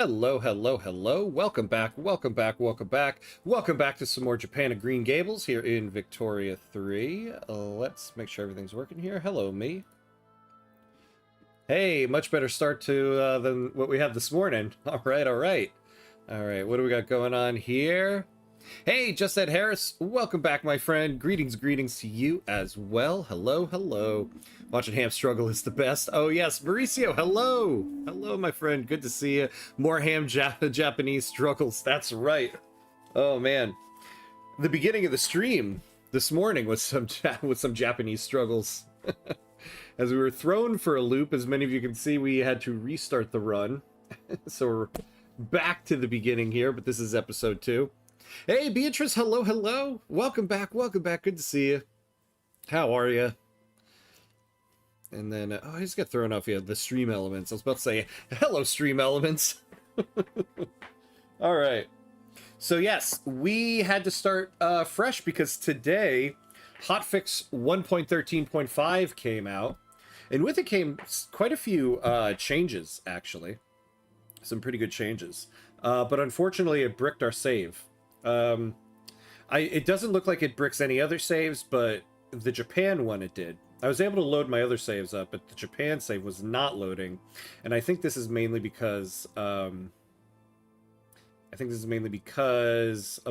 Hello, hello, hello. Welcome back, welcome back, welcome back. Welcome back to some more Japan and Green Gables here in Victoria 3. Let's make sure everything's working here. Hello, me. Hey, much better start to than what we had this morning. All right, all right. All right, what do we got going on here? Hey, Just Ed Harris, welcome back, my friend. Greetings, greetings to you as well. Hello, hello. Watching Ham struggle is the best. Oh, yes, Mauricio, hello. Hello, my friend. Good to see you. More Japanese struggles. That's right. Oh, man. The beginning of the stream this morning was some Japanese struggles. As we were thrown for a loop, as many of you can see, we had to restart the run. So we're back to the beginning here, but this is episode 2. Hey, Beatrice, hello, hello. Welcome back, welcome back. Good to see you. How are you? And then, oh, I just got thrown off. Yeah, the stream elements. I was about to say, hello, stream elements. All right. So, yes, we had to start fresh because today, hotfix 1.13.5 came out. And with it came quite a few changes, actually. Some pretty good changes. But unfortunately, it bricked our save. It doesn't look like it bricks any other saves, but the Japan one it did. I was able to load my other saves up, but the Japan save was not loading, and I think this is mainly because of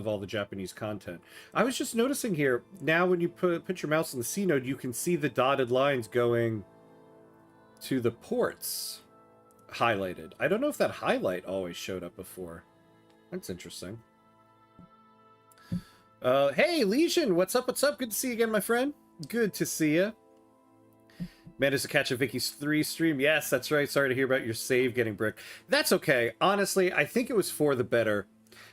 all the Japanese content. I was just noticing here now when you put your mouse on the C node, you can see the dotted lines going to the ports highlighted. I don't know if that highlight always showed up before. That's interesting. Hey, Legion, what's up, what's up? Good to see you again, my friend. Good to see you. Managed to catch a Vicky's 3 stream. Yes, that's right. Sorry to hear about your save getting bricked. That's okay. Honestly, I think it was for the better.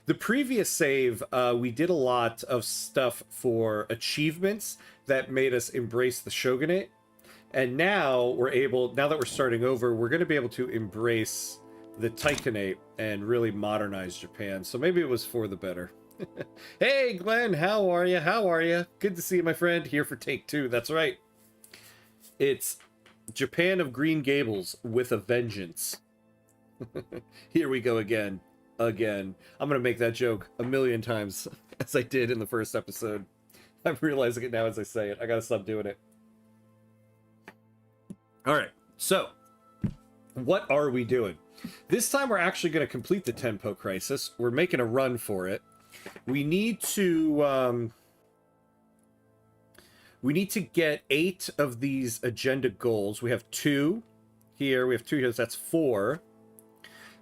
The previous save, we did a lot of stuff for achievements that made us embrace the shogunate. And now that we're starting over, we're going to be able to embrace the taikanate and really modernize Japan. So maybe it was for the better. Hey, Glenn, how are you? How are you? Good to see you, my friend. Here for take 2. That's right. It's Japan of Green Gables with a vengeance. Here we go again. Again. I'm going to make that joke a million times, as I did in the first episode. I'm realizing it now as I say it. I got to stop doing it. All right. So, what are we doing? This time we're actually going to complete the Tenpo Crisis. We're making a run for it. We need to get 8 of these agenda goals. We have 2 here. We have 2 here. That's 4.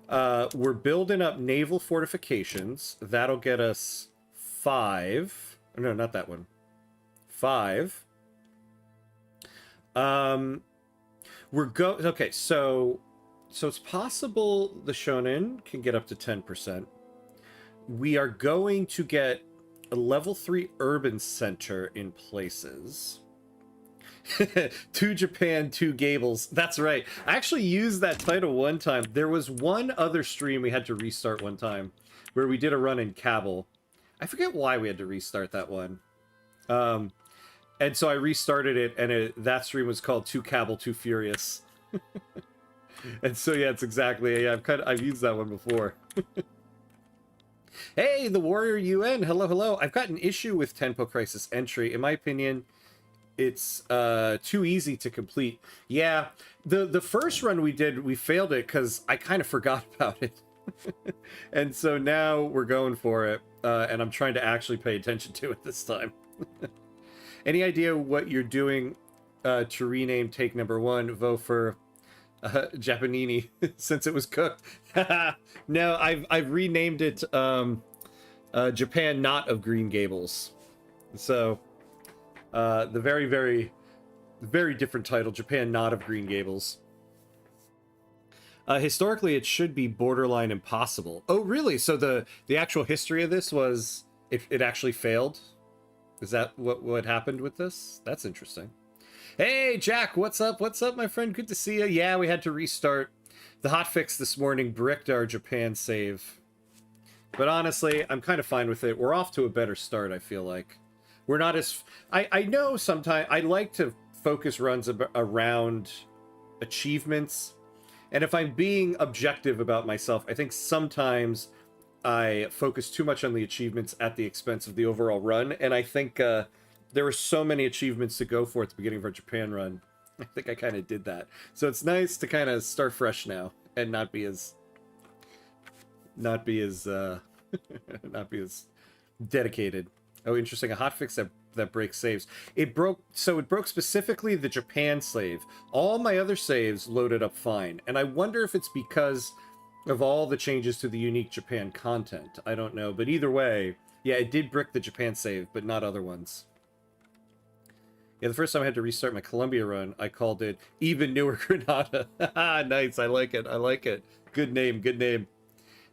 We're building up naval fortifications. That'll get us 5. No, not that one. 5. Okay, so it's possible the shonen can get up to 10%. We are going to get a level 3 urban center in places. 2 Japan, 2 Gables. That's right. I actually used that title one time. There was one other stream we had to restart one time where we did a run in Kabul. I forget why we had to restart that one. And so I restarted it, and that stream was called 2 Kabul, 2 Furious. And so yeah, it's exactly. Yeah, I've used that one before. Hey, the Warrior UN. Hello, hello. I've got an issue with Tenpo Crisis entry. In my opinion, it's too easy to complete. Yeah, the first run we did, we failed it because I kind of forgot about it. And so now we're going for it, and I'm trying to actually pay attention to it this time. Any idea what you're doing to rename take number 1? Vote for Japanini since it was cooked. No, I've renamed it Japan Not of Green Gables. So the very, very, very different title, Japan Not of Green Gables. Historically, it should be borderline impossible. Oh, really? So the actual history of this was it actually failed? Is that what happened with this? That's interesting. Hey, Jack, what's up? What's up, my friend? Good to see you. Yeah, we had to restart. The hotfix this morning bricked our Japan save. But honestly, I'm kind of fine with it. We're off to a better start, I feel like. We're not as... I know sometimes... I like to focus runs around achievements And if I'm being objective about myself, I think sometimes I focus too much on the achievements at the expense of the overall run. And I think there were so many achievements to go for at the beginning of our Japan run. I think I kind of did that. So it's nice to kind of start fresh now and not be as not be as dedicated. Oh, interesting. A hotfix that breaks saves. It broke specifically the Japan save. All my other saves loaded up fine. And I wonder if it's because of all the changes to the unique Japan content. I don't know. But either way, yeah, it did brick the Japan save, but not other ones. Yeah, the first time I had to restart my Columbia run, I called it Even Newer Granada. Nice. I like it. I like it. Good name. Good name.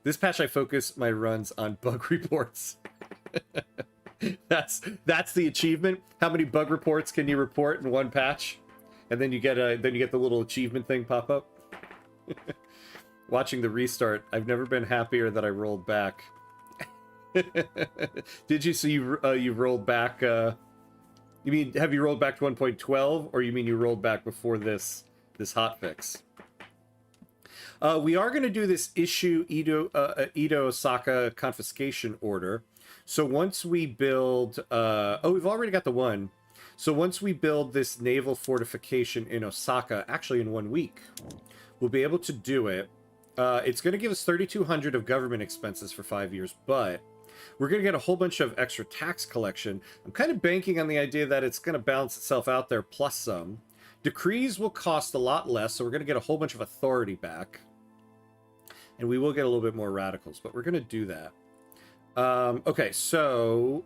This patch, I focus my runs on bug reports. That's the achievement. How many bug reports can you report in one patch? And then you get the little achievement thing pop up. Watching the restart, I've never been happier that I rolled back. Did you see you rolled back? You mean, have you rolled back to 1.12, or you mean you rolled back before this hotfix? We are going to do this issue Edo Osaka confiscation order. So once we build, we've already got the one. So once we build this naval fortification in Osaka, actually in 1 week, we'll be able to do it. It's going to give us 3,200 of government expenses for 5 years, but we're going to get a whole bunch of extra tax collection. I'm kind of banking on the idea that it's going to balance itself out there plus some. Decrees will cost a lot less, so we're going to get a whole bunch of authority back. And we will get a little bit more radicals, but we're going to do that. Okay, so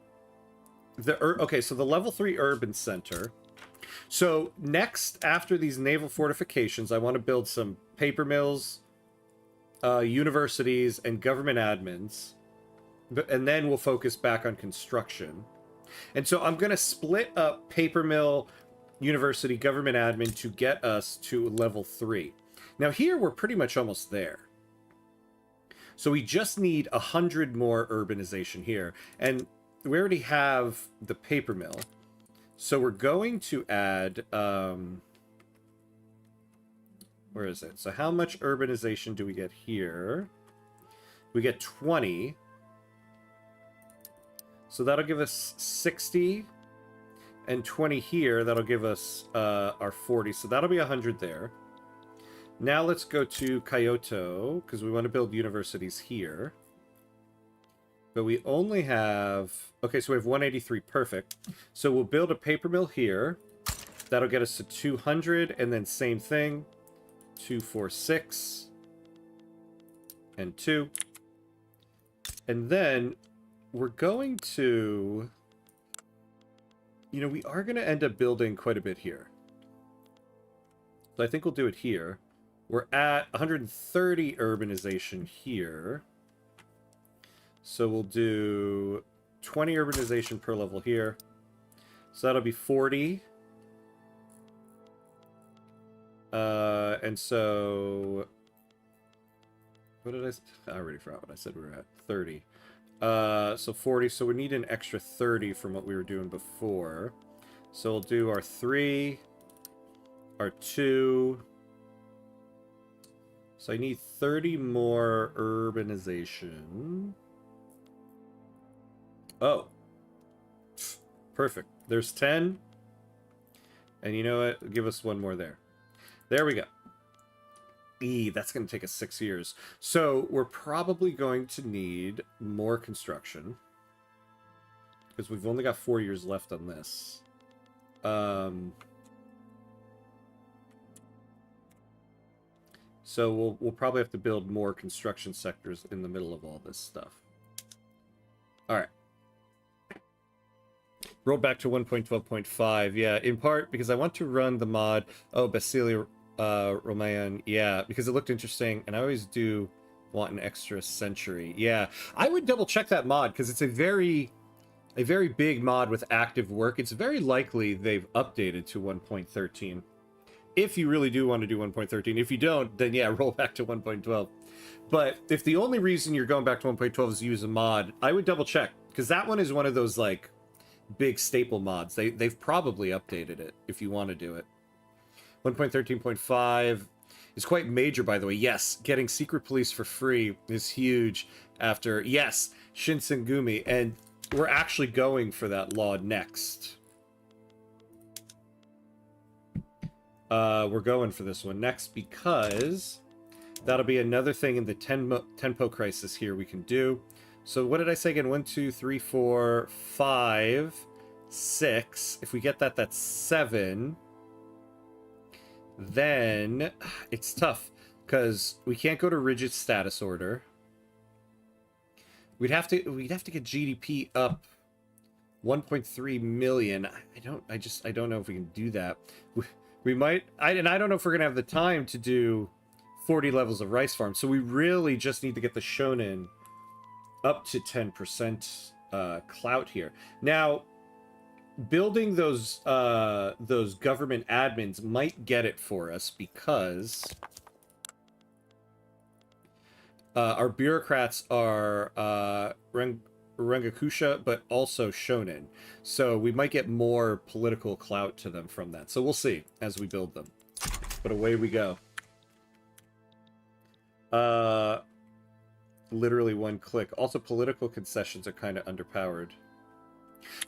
the level 3 urban center. So next, after these naval fortifications, I want to build some paper mills, universities, and government admins. And then we'll focus back on construction. And so I'm going to split up paper mill, university, government admin to get us to level 3. Now here we're pretty much almost there. So we just need 100 more urbanization here. And we already have the paper mill. So we're going to add... where is it? So how much urbanization do we get here? We get 20. So that'll give us 60. And 20 here, that'll give us our 40. So that'll be 100 there. Now let's go to Kyoto, because we want to build universities here. But we only have... Okay, so we have 183. Perfect. So we'll build a paper mill here. That'll get us to 200, and then same thing. 2, 4, 6. And 2. And then we're going to... You know, we are going to end up building quite a bit here. So I think we'll do it here. We're at 130 urbanization here. So we'll do 20 urbanization per level here. So that'll be 40. And so... What did I already forgot what I said we were at. 30. So 40. So we need an extra 30 from what we were doing before. So we'll do our 3, our 2... So I need 30 more urbanization. Oh. Perfect. There's 10. And you know what? Give us one more there. There we go. That's going to take us 6 years. So we're probably going to need more construction. Because we've only got 4 years left on this. So we'll probably have to build more construction sectors in the middle of all this stuff. All right. Roll back to 1.12.5. Yeah, in part because I want to run the mod. Oh, Basilia Romayan. Yeah, because it looked interesting, and I always do want an extra century. Yeah, I would double check that mod because it's a very big mod with active work. It's very likely they've updated to 1.13. If you really do want to do 1.13. If you don't, then yeah, roll back to 1.12. But if the only reason you're going back to 1.12 is to use a mod, I would double check. Because that one is one of those, like, big staple mods. They've probably updated it if you want to do it. 1.13.5. is quite major, by the way. Yes, getting secret police for free is huge after, yes, Shinsengumi, and we're actually going for that law next. We're going for this one next because that'll be another thing in the Tenpo crisis here we can do. So what did I say again? 1, 2, 3, 4, 5, 6. If we get that, that's 7. Then it's tough because we can't go to rigid status order. We'd have to get GDP up 1.3 million. I don't know if we can do that. We might, I don't know if we're gonna have the time to do 40 levels of rice farm. So we really just need to get the shonen up to 10% clout here. Now, building those government admins might get it for us because our bureaucrats are Rengakusha, but also shonen. So we might get more political clout to them from that. So we'll see as we build them. But away we go. Literally one click. Also, political concessions are kind of underpowered.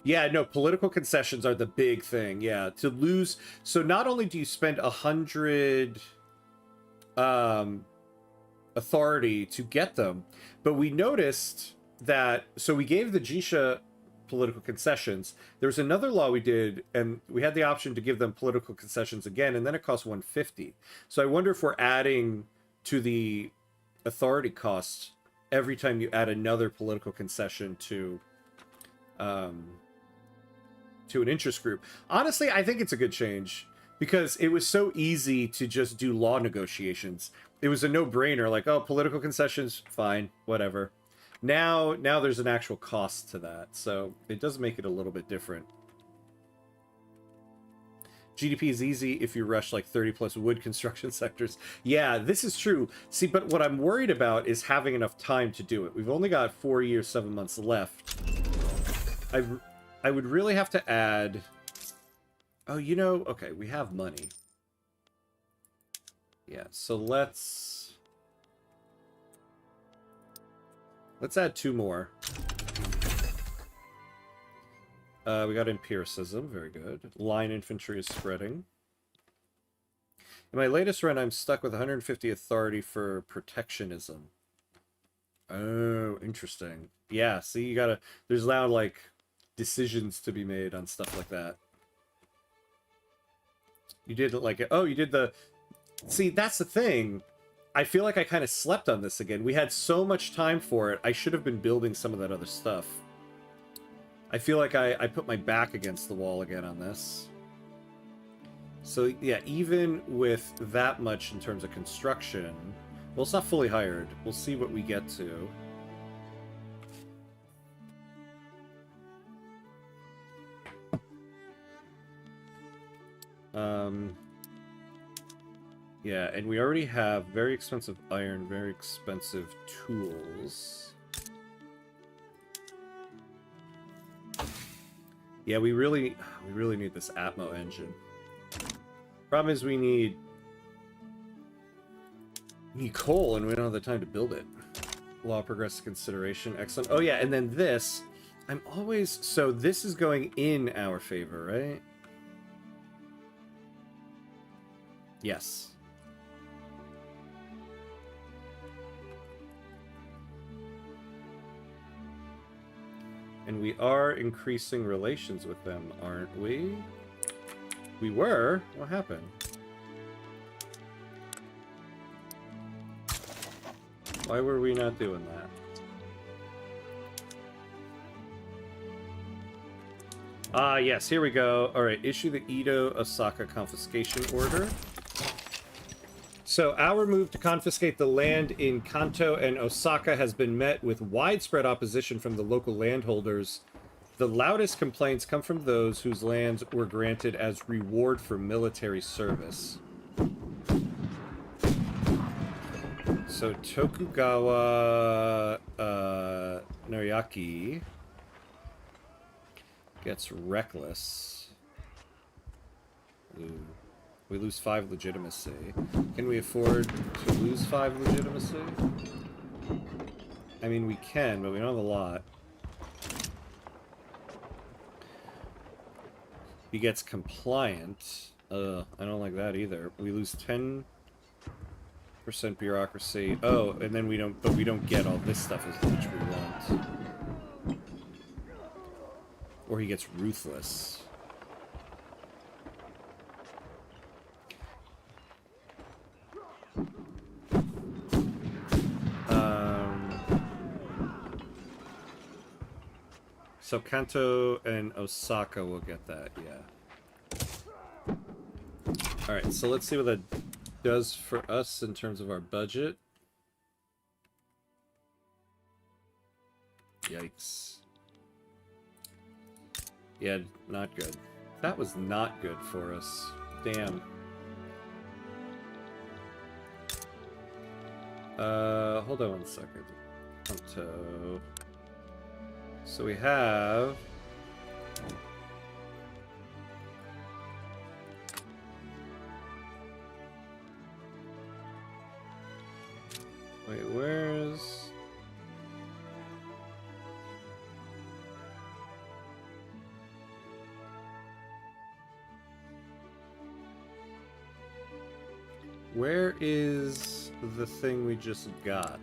Yeah, no, political concessions are the big thing. Yeah, to lose. So not only do you spend 100 authority to get them, but we noticed that. So we gave the Jisha political concessions. There's another law we did, and we had the option to give them political concessions again, and then it cost 150. So I wonder if we're adding to the authority cost every time you add another political concession to an interest group. Honestly, I think it's a good change because it was so easy to just do law negotiations. It was a no-brainer, like, oh, political concessions, fine, whatever. Now there's an actual cost to that, so it does make it a little bit different. GDP is easy if you rush like 30 plus wood construction sectors. Yeah, this is true. See, but what I'm worried about is having enough time to do it. We've only got 4 years, 7 months left. I would really have to add... Oh, you know, okay, we have money. Yeah, so let's add 2 more. We got empiricism, very good. Line infantry is spreading. In my latest run, I'm stuck with 150 authority for protectionism. Oh, interesting. Yeah, see, you gotta... There's now, like, decisions to be made on stuff like that. You did, like... Oh, you did the... See, that's the thing. I feel like I kind of slept on this again. We had so much time for it. I should have been building some of that other stuff. I feel like I put my back against the wall again on this. So, yeah, even with that much in terms of construction... Well, it's not fully hired. We'll see what we get to. Yeah, and we already have very expensive iron, very expensive tools. Yeah, we really need this Atmo engine. Problem is we need coal, and we don't have the time to build it. Law progress consideration, excellent. Oh yeah, and then this, I'm always... So this is going in our favor, right? Yes. And we are increasing relations with them, aren't we? We were? What happened? Why were we not doing that? Ah, yes, here we go. Alright, issue the Edo Osaka confiscation order. So our move to confiscate the land in Kanto and Osaka has been met with widespread opposition from the local landholders. The loudest complaints come from those whose lands were granted as reward for military service. So Tokugawa Noriaki gets reckless. Ooh. We lose 5 legitimacy. Can we afford to lose 5 legitimacy? I mean, we can, but we don't have a lot. He gets compliant. I don't like that either. We lose 10% bureaucracy. Oh, and then we don't get all this stuff as much as we want. Or he gets ruthless. So Kanto and Osaka will get that, yeah. Alright, so let's see what that does for us in terms of our budget. Yikes. Yeah, not good. That was not good for us. Damn. Hold on one second. Kanto. So we have... Wait, where's... Where is the thing we just got?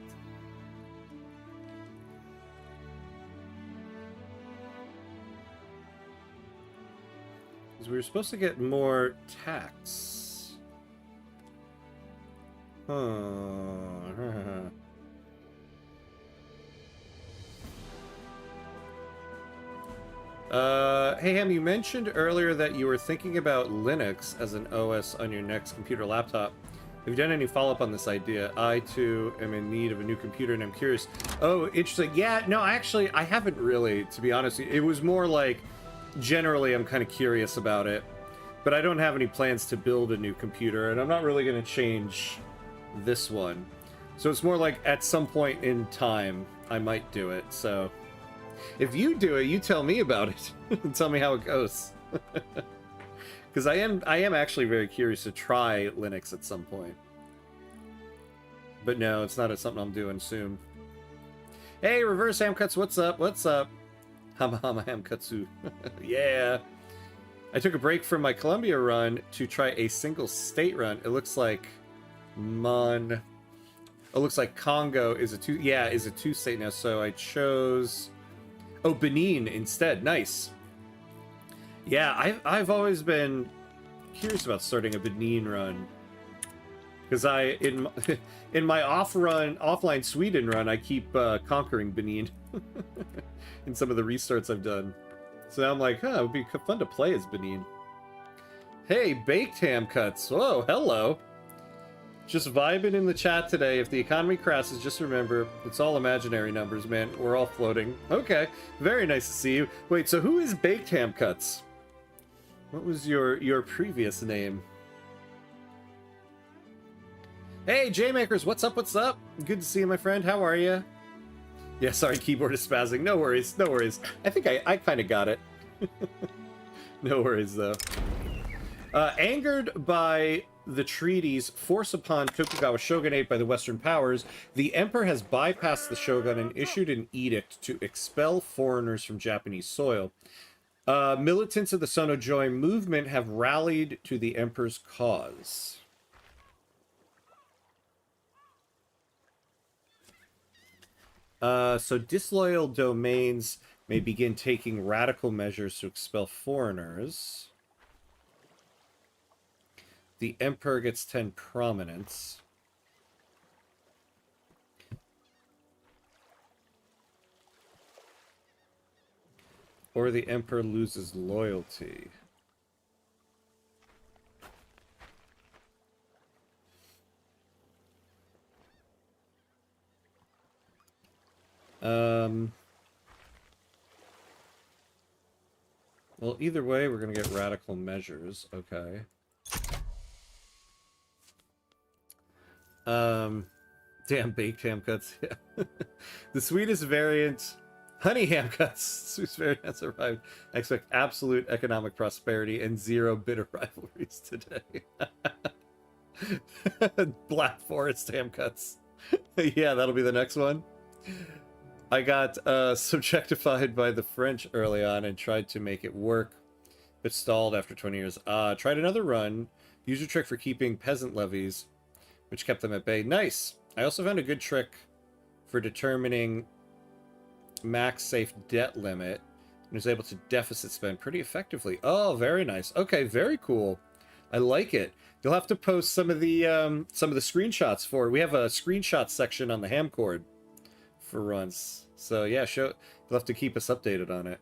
Because we were supposed to get more tax. Hey Ham, you mentioned earlier that you were thinking about Linux as an OS on your next computer or laptop. Have you done any follow-up on this idea? I, too, am in need of a new computer, and I'm curious. Oh, interesting. Yeah, no, actually, I haven't really, to be honest. It was more like, generally, I'm kind of curious about it. But I don't have any plans to build a new computer, and I'm not really going to change this one. So it's more like, at some point in time, I might do it, so... If you do it, you tell me about it. And tell me how it goes. Because I am actually very curious to try Linux at some point. But no, it's not something I'm doing soon. Hey, Reverse Hamcuts, what's up? What's up? Hama Hama Hamkutsu. Yeah. I took a break from my Columbia run to try a single state run. It looks like It looks like Congo is a two state now, so I chose... Oh, Benin instead. Nice. Yeah, I've always been curious about starting a Benin run. Because in my offline Sweden run, I keep conquering Benin. In some of the restarts I've done. So now I'm like, it would be fun to play as Benin. Hey, Baked Ham Cuts. Whoa, hello. Just vibing in the chat today. If the economy crashes, just remember, it's all imaginary numbers, man. We're all floating. Okay, very nice to see you. Wait, so who is Baked Ham Cuts? What was your previous name? Hey, J-Makers, what's up, what's up? Good to see you, my friend. How are you? Yeah, sorry, keyboard is spazzing. No worries, no worries. I think I kind of got it. No worries, though. Angered by the treaties forced upon Tokugawa shogunate by the Western powers, the emperor has bypassed the shogun and issued an edict to expel foreigners from Japanese soil. Militants of the Sono-Joy movement have rallied to the emperor's cause. So disloyal domains may begin taking radical measures to expel foreigners. The emperor gets 10 prominence. Or the emperor loses loyalty. Well, either way, we're going to get radical measures. Okay. Damn baked ham cuts. Yeah. The sweetest variant. Honey ham cuts. Whose very not survived. I expect absolute economic prosperity and zero bitter rivalries today. Black Forest ham cuts. Yeah, that'll be the next one. I got subjectified by the French early on and tried to make it work, but stalled after 20 years. Tried another run. Used a trick for keeping peasant levies, which kept them at bay. Nice. I also found a good trick for determining max safe debt limit and was able to deficit spend pretty effectively. Oh, very nice. Okay, very cool. I like it. You'll have to post some of the screenshots for. We have a screenshot section on the Hamcord for runs. So yeah, you'll have to keep us updated on it.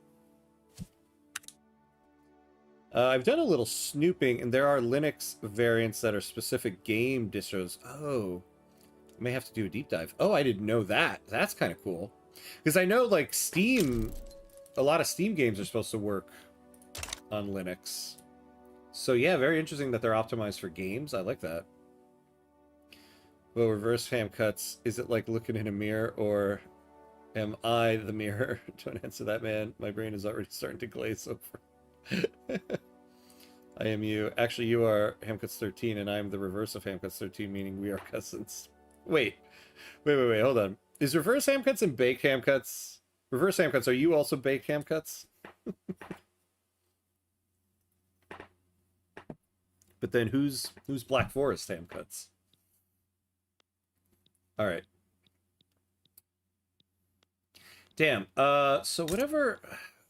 I've done a little snooping, and there are Linux variants that are specific game distros. Oh, I may have to do a deep dive. Oh, I didn't know that. That's kind of cool. Because I know, like, Steam, a lot of Steam games are supposed to work on Linux. So yeah, very interesting that they're optimized for games. I like that. Well, reverse ham cuts. Is it like looking in a mirror, or am I the mirror? Don't answer that, man. My brain is already starting to glaze over. I am you. Actually, you are Hamcuts 13, and I am the reverse of Hamcuts 13, meaning we are cousins. Wait. Hold on. Is reverse Hamcuts and baked Hamcuts? Reverse Hamcuts, are you also baked Hamcuts? But then who's Black Forest Hamcuts? All right. Damn. So whatever.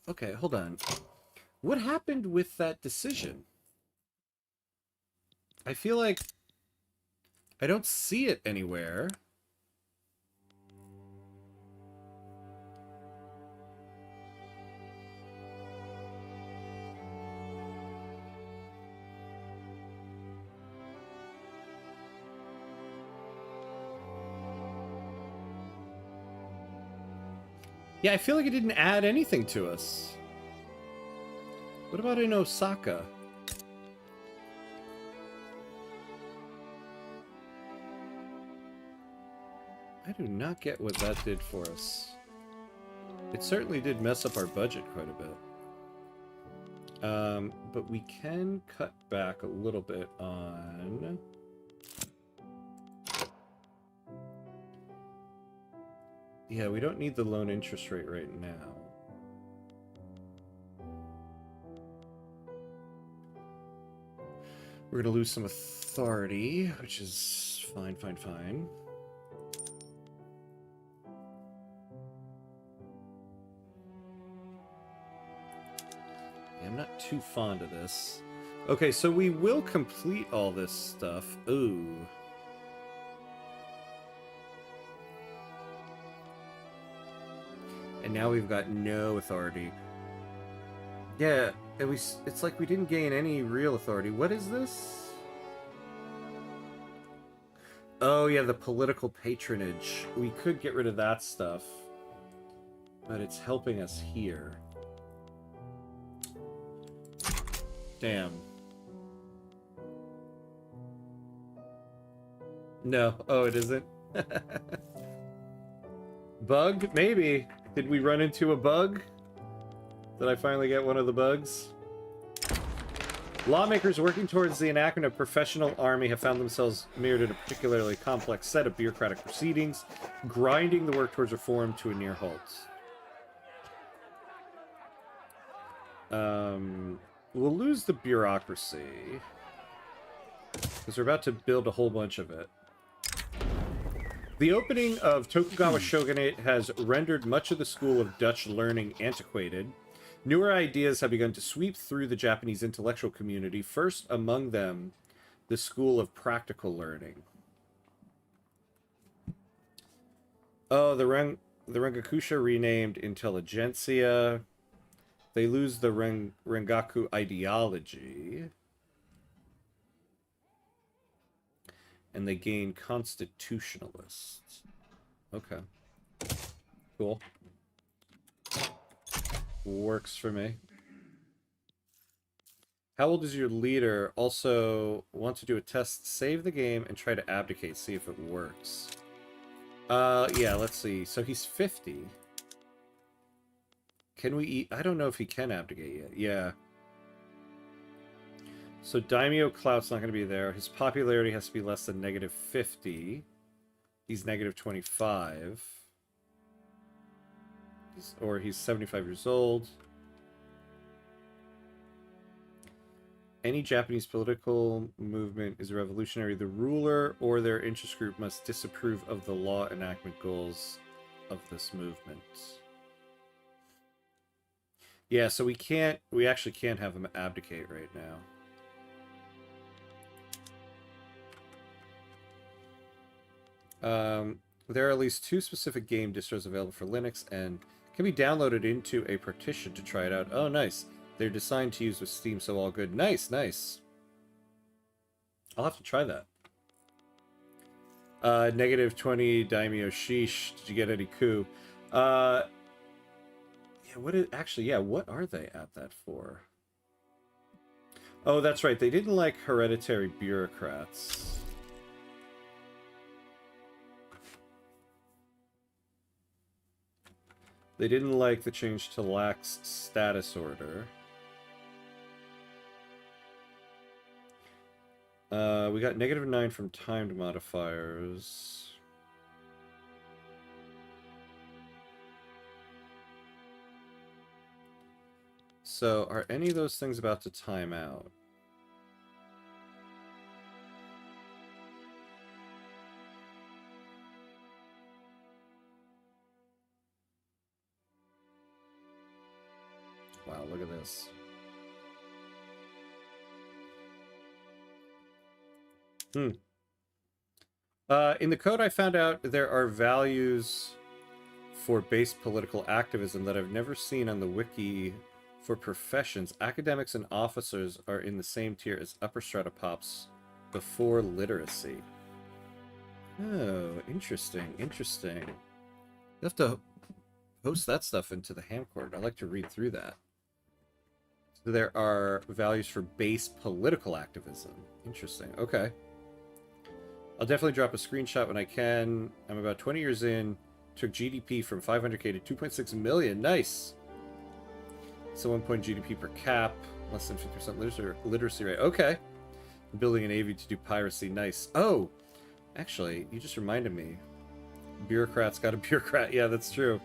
Okay, hold on. What happened with that decision? I feel like I don't see it anywhere. Yeah, I feel like it didn't add anything to us. What about in Osaka? I do not get what that did for us. It certainly did mess up our budget quite a bit. But we can cut back a little bit on... Yeah, we don't need the loan interest rate right now. We're going to lose some authority, which is fine. Yeah, I'm not too fond of this. Okay, so we will complete all this stuff. Ooh. And now we've got no authority. Yeah, it's like we didn't gain any real authority. What is this? Oh, yeah, the political patronage. We could get rid of that stuff. But it's helping us here. Damn. No. Oh, it isn't? Bug? Maybe. Did we run into a bug? Did I finally get one of the bugs? Lawmakers working towards the enactment of professional army have found themselves mirrored in a particularly complex set of bureaucratic proceedings, grinding the work towards reform to a near halt. We'll lose the bureaucracy, because we're about to build a whole bunch of it. The opening of Tokugawa Shogunate has rendered much of the school of Dutch learning antiquated. Newer ideas have begun to sweep through the Japanese intellectual community, first among them the school of practical learning. Oh, the Rengakusha renamed Intelligentsia. They lose the Rengaku ideology. And they gain constitutionalists. Okay. Cool. Works for me. How old is your leader? Also, want to do a test, save the game, and try to abdicate, see if it works. Yeah, let's see. So he's 50. Can we eat? I don't know if he can abdicate yet. Yeah. So Daimyo Clout's not going to be there. His popularity has to be less than -50. He's -25. Or he's 75 years old. Any Japanese political movement is revolutionary. The ruler or their interest group must disapprove of the law enactment goals of this movement. Yeah, so we actually can't have him abdicate right now. There are at least 2 specific game distros available for Linux and can be downloaded into a partition to try it out. Oh, nice. They're designed to use with Steam, so all good. Nice, nice. I'll have to try that. -20 Daimyo Sheesh. Did you get any coup? Yeah, what are they at that for? Oh, that's right. They didn't like hereditary bureaucrats. They didn't like the change to lax status order. We got -9 from timed modifiers. So, are any of those things about to time out? Wow, look at this. In the code I found out there are values for base political activism that I've never seen on the wiki for professions. Academics and officers are in the same tier as upper strata pops before literacy. Oh, interesting, interesting. You have to post that stuff into the Hamcord. I like to read through that. So there are values for base political activism. Interesting. Okay. I'll definitely drop a screenshot when I can. I'm about 20 years in. Took GDP from 500k to 2.6 million. Nice. So 1 point GDP per cap. Less than 50% literacy rate. Okay. I'm building a navy to do piracy. Nice. Oh, actually, you just reminded me. Bureaucrats got a bureaucrat. Yeah, that's true.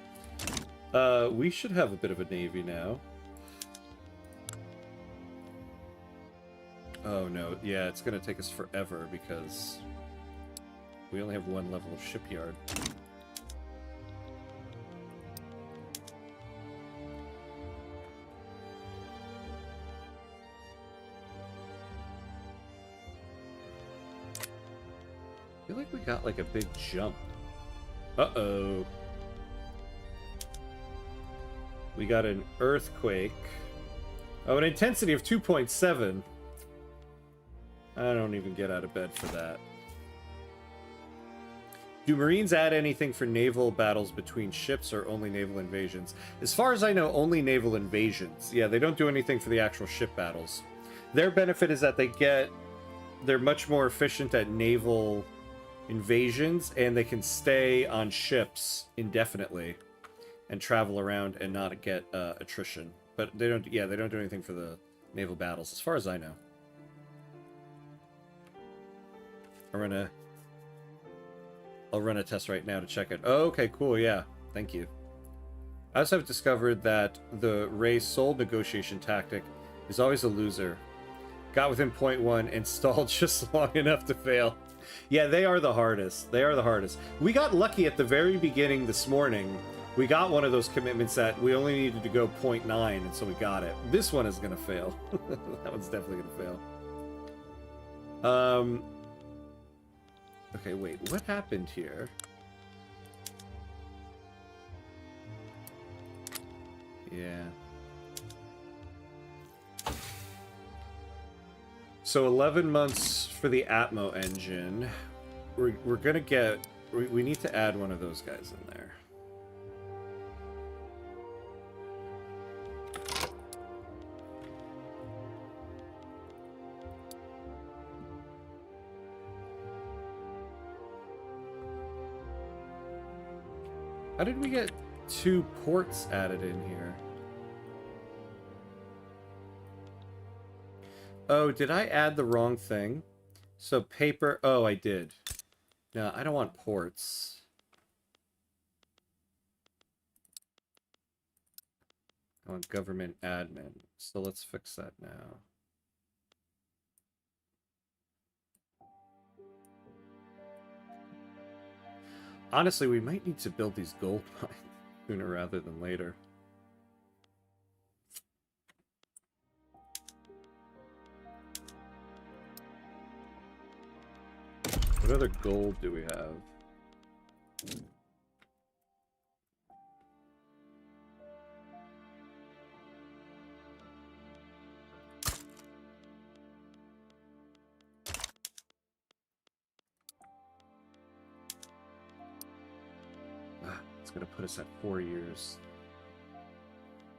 We should have a bit of a navy now. Oh no, yeah, it's gonna take us forever because we only have 1 level of shipyard. I feel like we got like a big jump. Uh-oh. We got an earthquake. Oh, an intensity of 2.7. I don't even get out of bed for that. Do Marines add anything for naval battles between ships or only naval invasions? As far as I know, only naval invasions. Yeah, they don't do anything for the actual ship battles. Their benefit is that they're much more efficient at naval invasions, and they can stay on ships indefinitely and travel around and not get attrition. But they don't do anything for the naval battles, as far as I know. I'll run a test right now to check it. Oh, okay, cool, yeah. Thank you. I also have discovered that the Ray Soul negotiation tactic is always a loser. Got within 0.1 and stalled just long enough to fail. Yeah, they are the hardest. They are the hardest. We got lucky at the very beginning this morning. We got one of those commitments that we only needed to go 0.9, and so we got it. This one is going to fail. That one's definitely going to fail. Okay, wait. What happened here? Yeah. So 11 months for the Atmo engine. We're gonna get... We need to add one of those guys in there. How did we get 2 ports added in here? Oh, did I add the wrong thing? So paper... Oh, I did. No, I don't want ports. I want government admin. So let's fix that now. Honestly, we might need to build these gold mines sooner rather than later. What other gold do we have? It's going to put us at 4 years.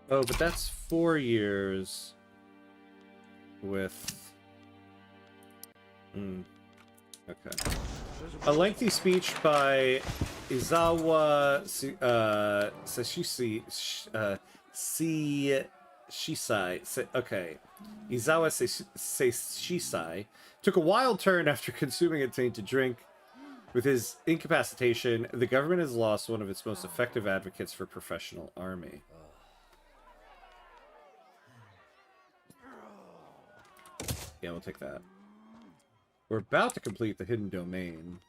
Oh, but that's 4 years with... Okay. A lengthy speech by Izawa Shisai. Okay. Izawa Shisai took a wild turn after consuming a tainted drink. With his incapacitation, the government has lost one of its most effective advocates for professional army. Yeah, we'll take that. We're about to complete the hidden domain.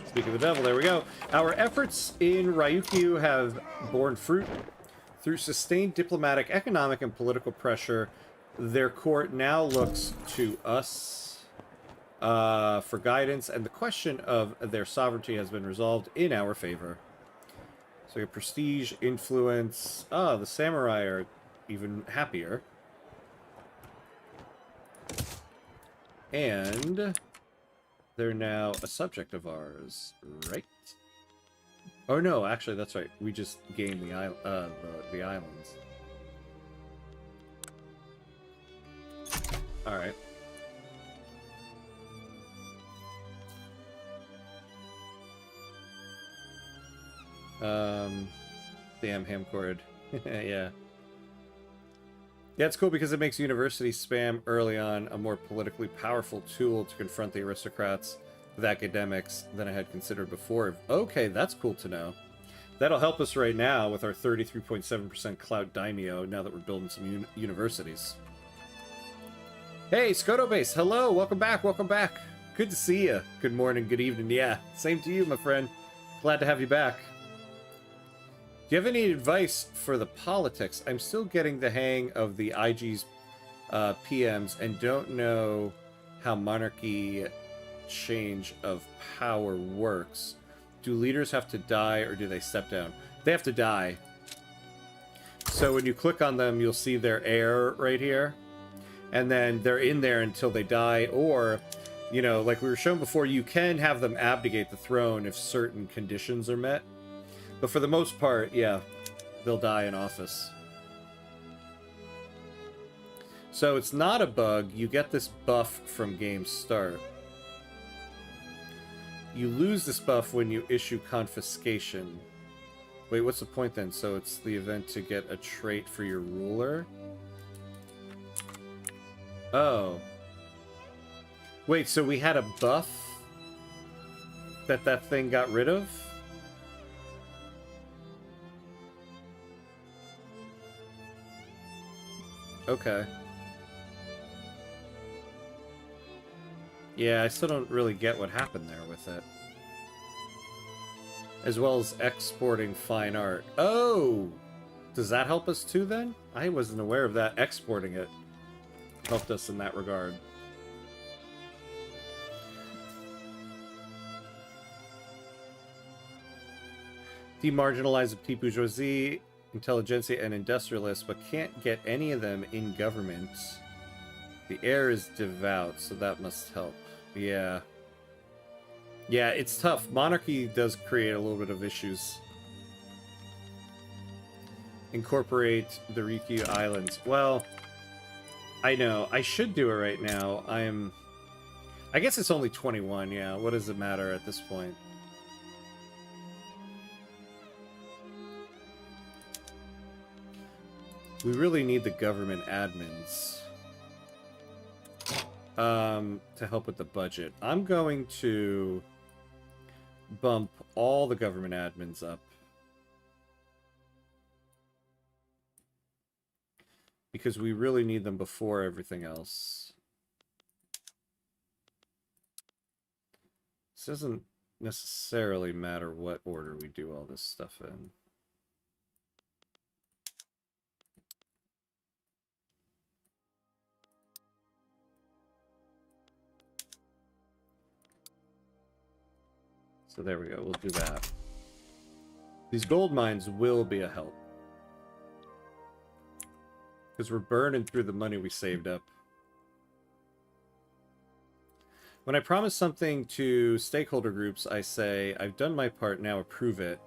Speak of the devil, there we go. Our efforts in Ryukyu have borne fruit. Through sustained diplomatic, economic, and political pressure, their court now looks to us for guidance, and the question of their sovereignty has been resolved in our favor. So we have prestige, influence. Ah, the samurai are even happier. And they're now a subject of ours, right? Oh no, actually that's right. We just gained the islands. All right. Damn Hamcord. Yeah. Yeah, it's cool because it makes university spam early on a more politically powerful tool to confront the aristocrats with academics than I had considered before. Okay, that's cool to know. That'll help us right now with our 33.7% clout daimyo now that we're building some universities. Hey, Skoto Base, hello, welcome back, welcome back. Good to see you. Good morning, good evening, yeah. Same to you, my friend. Glad to have you back. Do you have any advice for the politics? I'm still getting the hang of the IG's PMs and don't know how monarchy change of power works. Do leaders have to die or do they step down? They have to die. So when you click on them, you'll see their heir right here. And then they're in there until they die. Or, you know, like we were shown before, you can have them abdicate the throne if certain conditions are met. But for the most part, yeah, they'll die in office. So it's not a bug. You get this buff from game start. You lose this buff when you issue confiscation. Wait, what's the point then? So it's the event to get a trait for your ruler? Oh. Wait, so we had a buff that thing got rid of? Okay. Yeah, I still don't really get what happened there with it. As well as exporting fine art. Oh! Does that help us too then? I wasn't aware of that. Exporting it helped us in that regard. Demarginalize the petite bourgeoisie, intelligentsia, and industrialists, but can't get any of them in government. The heir is devout, so that must help. Yeah. Yeah, it's tough. Monarchy does create a little bit of issues. Incorporate the Ryukyu Islands. Well, I know. I should do it right now. I guess it's only 21, yeah. What does it matter at this point? We really need the government admins. to help with the budget. I'm going to bump all the government admins up. Because we really need them before everything else. This doesn't necessarily matter what order we do all this stuff in. So there we go, we'll do that. These gold mines will be a help. Because we're burning through the money we saved up. When I promise something to stakeholder groups, I say, I've done my part, now approve it.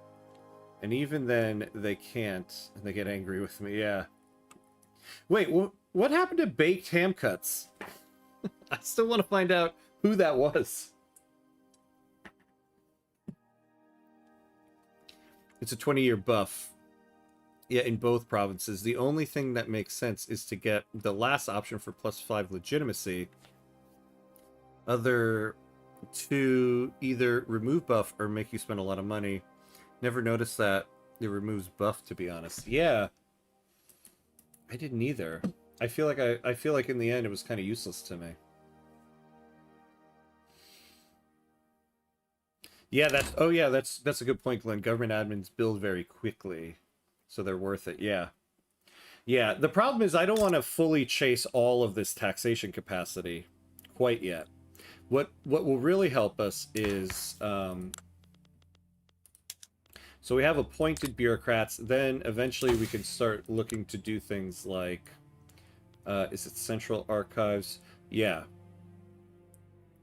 And even then, they can't, and they get angry with me, yeah. Wait, what happened to baked ham cuts? I still want to find out who that was. It's a 20-year buff. Yeah, in both provinces. The only thing that makes sense is to get the last option for +5 legitimacy. Other to either remove buff or make you spend a lot of money. Never noticed that it removes buff, to be honest. Yeah. I didn't either. I feel like in the end it was kind of useless to me. Yeah, that's a good point, Glenn. Government admins build very quickly, so they're worth it. Yeah. Yeah, the problem is I don't want to fully chase all of this taxation capacity quite yet. What will really help us is so we have appointed bureaucrats, then eventually we can start looking to do things like is it Central Archives? Yeah.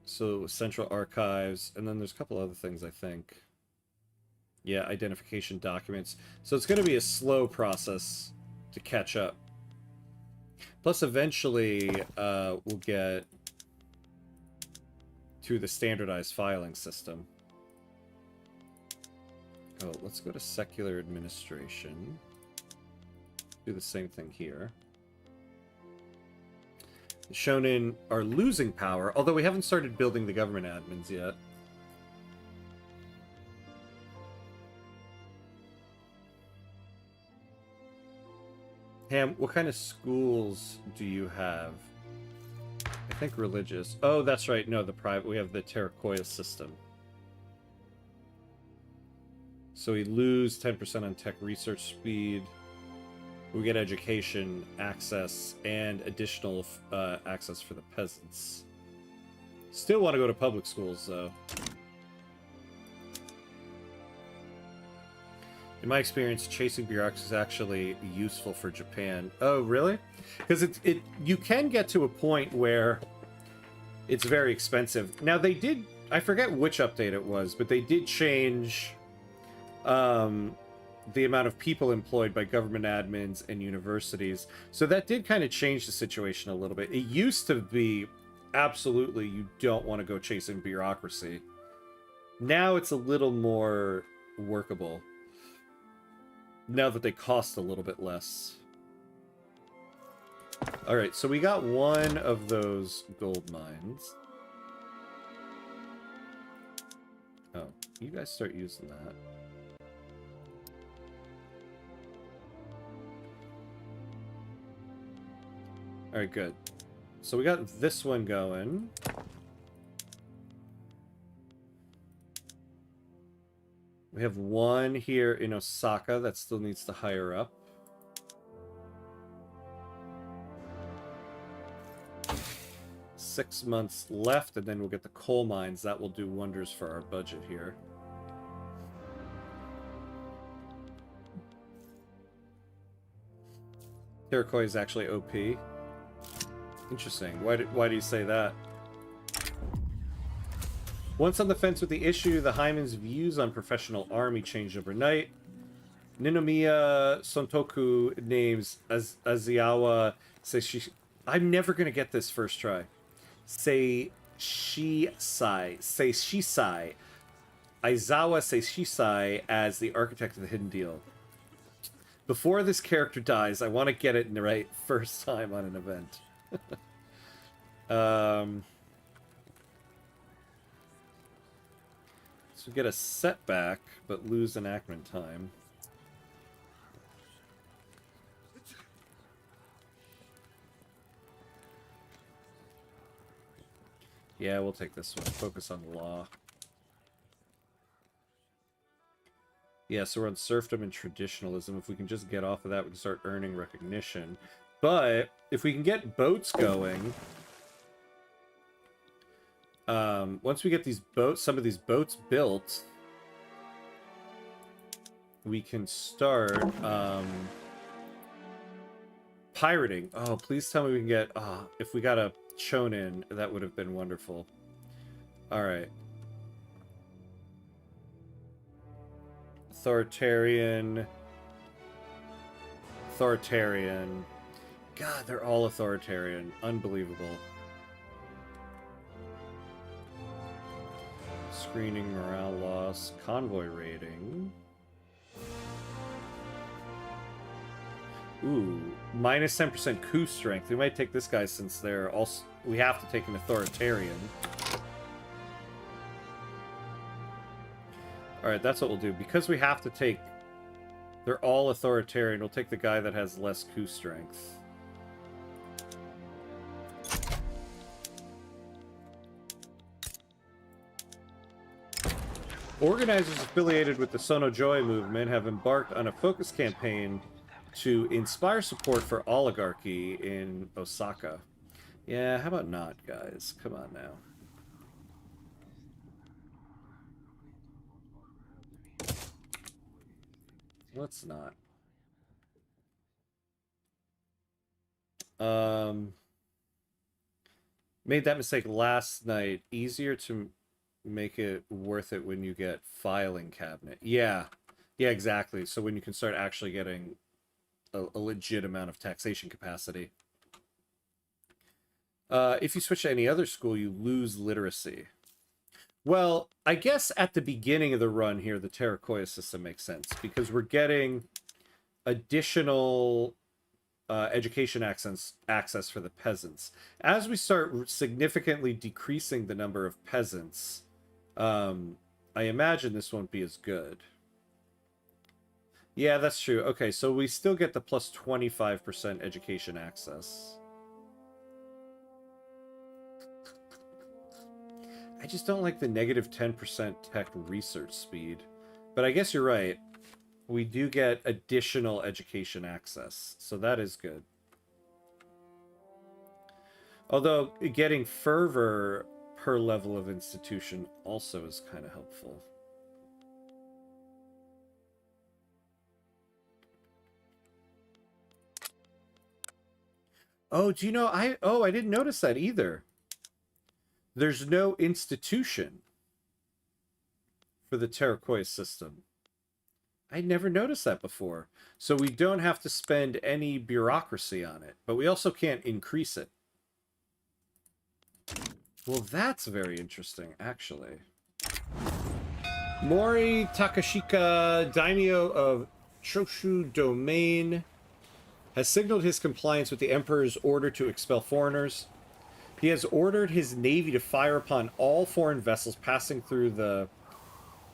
So Central Archives, and then there's a couple other things, I think. Yeah, identification documents. So it's going to be a slow process to catch up. Plus, eventually, we'll get to the standardized filing system. Oh, let's go to secular administration. Do the same thing here. The Shonen are losing power, although we haven't started building the government admins yet. Ham, what kind of schools do you have? I think religious. Oh, that's right. No, the private. We have the Terracotta system. So we lose 10% on tech research speed. We get education, access, and additional access for the peasants. Still want to go to public schools, though. In my experience, chasing bureaucracy is actually useful for Japan. Oh, really? Because you can get to a point where it's very expensive. Now, they did... I forget which update it was, but they did change the amount of people employed by government admins and universities. So that did kind of change the situation a little bit. It used to be absolutely you don't want to go chasing bureaucracy. Now it's a little more workable. Now that they cost a little bit less. Alright, so we got one of those gold mines. Oh, you guys start using that. Alright, good. So we got this one going. We have one here in Osaka that still needs to hire up. Six months left, and then we'll get the coal mines. That will do wonders for our budget here. Iroquois is actually OP. Interesting. Why do you say that? Once on the fence with the issue, the Hyman's views on professional army changed overnight. Ninomiya Sontoku names Aziawa Seishisai. I'm never going to get this first try. Seishisai. Aizawa Seishisai as the architect of the Hidden Deal. Before this character dies, I want to get it in the right first time on an event. So we get a setback, but lose enactment time. Yeah, we'll take this one. Focus on law. Yeah, so we're on serfdom and traditionalism. If we can just get off of that, we can start earning recognition. But if we can get boats going, once we get these boats, some of these boats built, we can start pirating. Oh, please tell me we can get. If we got a Chonin, that would have been wonderful. All right. Authoritarian. God, they're all authoritarian. Unbelievable. Screening, morale loss, convoy rating. Ooh, minus 10% coup strength. We might take this guy since they're also. We have to take an authoritarian. Alright, that's what we'll do. Because we have to take... They're all authoritarian. We'll take the guy that has less coup strength. Organizers affiliated with the Sono Joy movement have embarked on a focus campaign to inspire support for oligarchy in Osaka. Yeah, how about not, guys? Come on now. Let's not. Made that mistake last night. Easier to make it worth it when you get filing cabinet. Yeah. Yeah, exactly. So when you can start actually getting a legit amount of taxation capacity. If you switch to any other school, you lose literacy. Well, I guess at the beginning of the run here, the Terracotta system makes sense because we're getting additional education access for the peasants. As we start significantly decreasing the number of peasants, I imagine this won't be as good. Yeah, that's true. Okay, so we still get the plus 25% education access. I just don't like the negative 10% tech research speed. But I guess you're right. We do get additional education access, so that is good. Although getting fervor per level of institution also is kind of helpful. Oh, do you know, I didn't notice that either. There's no institution for the Terracotta system. I never noticed that before. So we don't have to spend any bureaucracy on it, but we also can't increase it. Well, that's very interesting, actually. Mori Takashika, daimyo of Choshu Domain, has signaled his compliance with the Emperor's order to expel foreigners. He has ordered his navy to fire upon all foreign vessels passing through the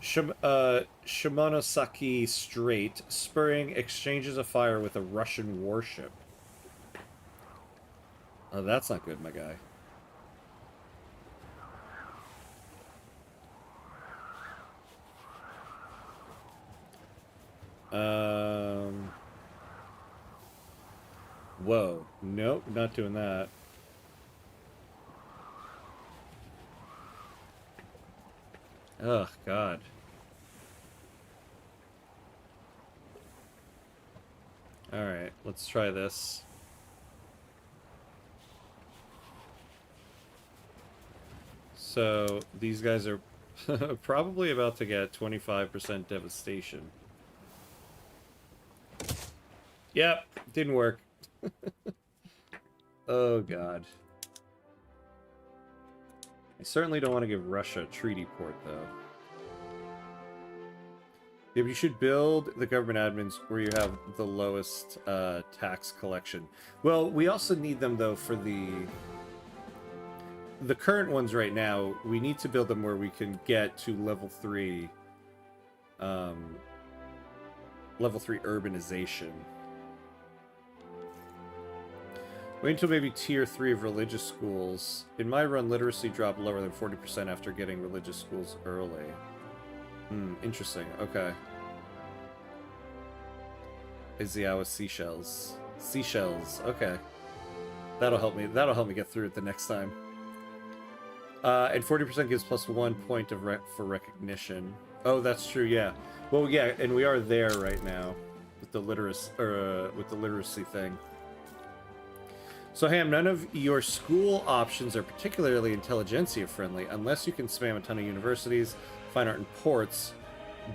Shimonoseki Strait, spurring exchanges of fire with a Russian warship. Oh, that's not good, my guy. Whoa. Nope, not doing that. Oh, God. Alright, let's try this. So, these guys are probably about to get 25% devastation. Yep, didn't work. Oh, God. I certainly don't want to give Russia a treaty port, though. Yeah, but you should build the government admins where you have the lowest tax collection. Well, we also need them, though, for the the current ones right now, we need to build them where we can get to level 3 urbanization. Wait until maybe tier 3 of religious schools. In my run, literacy dropped lower than 40% after getting religious schools early. Interesting. Okay. Iziawa seashells. Seashells. Okay. That'll help me. That'll help me get through it the next time. And 40% gives plus 1 point of for recognition. Oh, that's true. Yeah. Well, yeah, and we are there right now with the literacy thing. So, Ham, none of your school options are particularly intelligentsia friendly unless you can spam a ton of universities, fine art, and ports.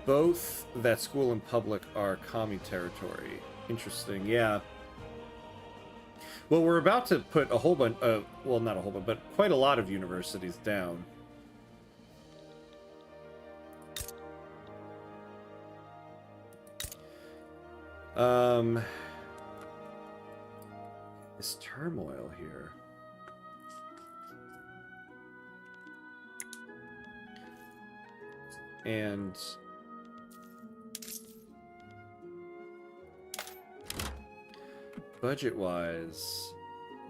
Both that school and public are commie territory. Interesting. Yeah. Well, we're about to put a whole bunch of, well, not a whole bunch, but quite a lot of universities down. This turmoil here. And budget-wise,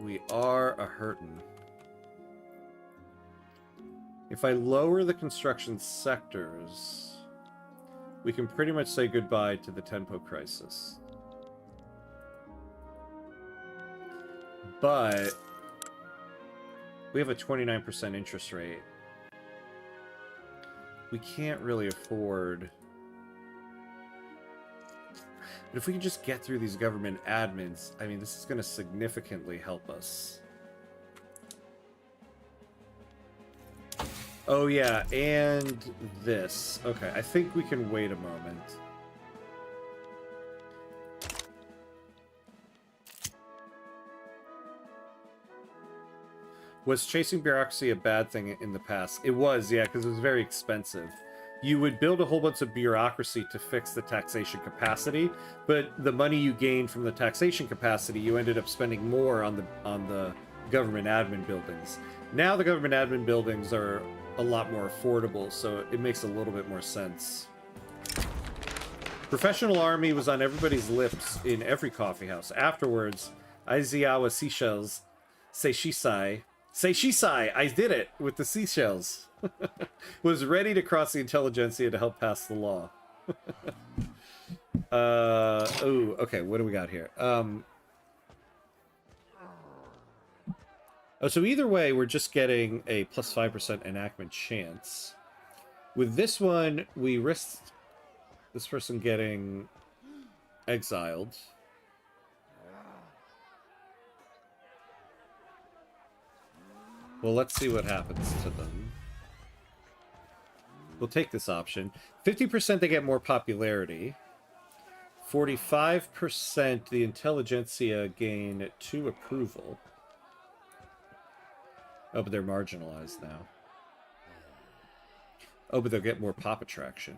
we are a hurtin'. If I lower the construction sectors, we can pretty much say goodbye to the Tenpo crisis. But we have a 29% interest rate. We can't really afford... But if we can just get through these government admins, I mean, this is going to significantly help us. Oh, yeah, and this. Okay, I think we can wait a moment. Was chasing bureaucracy a bad thing in the past? It was, yeah, because it was very expensive. You would build a whole bunch of bureaucracy to fix the taxation capacity, but the money you gained from the taxation capacity, you ended up spending more on the government admin buildings. Now the government admin buildings are a lot more affordable, so it makes a little bit more sense. Professional army was on everybody's lips in every coffee house. Afterwards, Aizawa seashells, Seishisai, I did it with the seashells. Was ready to cross the intelligentsia to help pass the law. Oh, okay, what do we got here? Oh, so either way, we're just getting a plus 5% enactment chance. With this one, we risked this person getting exiled. Well, let's see what happens to them. We'll take this option. 50% they get more popularity. 45% the intelligentsia gain 2 approval. Oh, but they're marginalized now. Oh, but they'll get more pop attraction.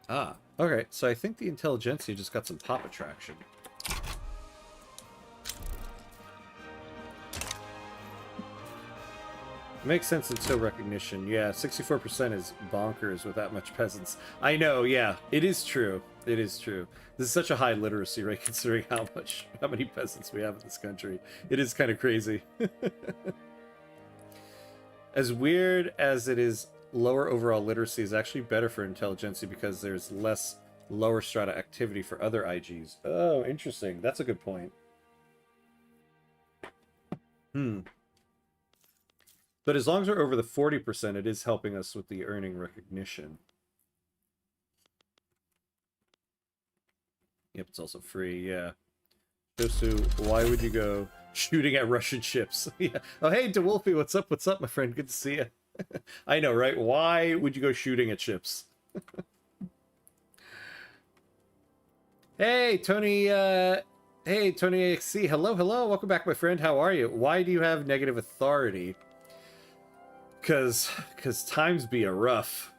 Ah, okay. So I think the intelligentsia just got some pop attraction. Makes sense until recognition. Yeah, 64% is bonkers with that much peasants. I know, yeah. It is true. It is true. This is such a high literacy rate considering how many peasants we have in this country. It is kind of crazy. As weird as it is, lower overall literacy is actually better for intelligentsia because there's less lower strata activity for other IGs. Oh, interesting. That's a good point. But as long as we're over the 40%, it is helping us with the earning recognition. Yep, it's also free, yeah. Josu, why would you go shooting at Russian ships? Yeah. Oh, hey, DeWolfie, what's up? What's up, my friend? Good to see you. I know, right? Why would you go shooting at ships? Hey, Tony, hey, Tony XC. Hello, hello. Welcome back, my friend. How are you? Why do you have negative authority? Cause times be a rough.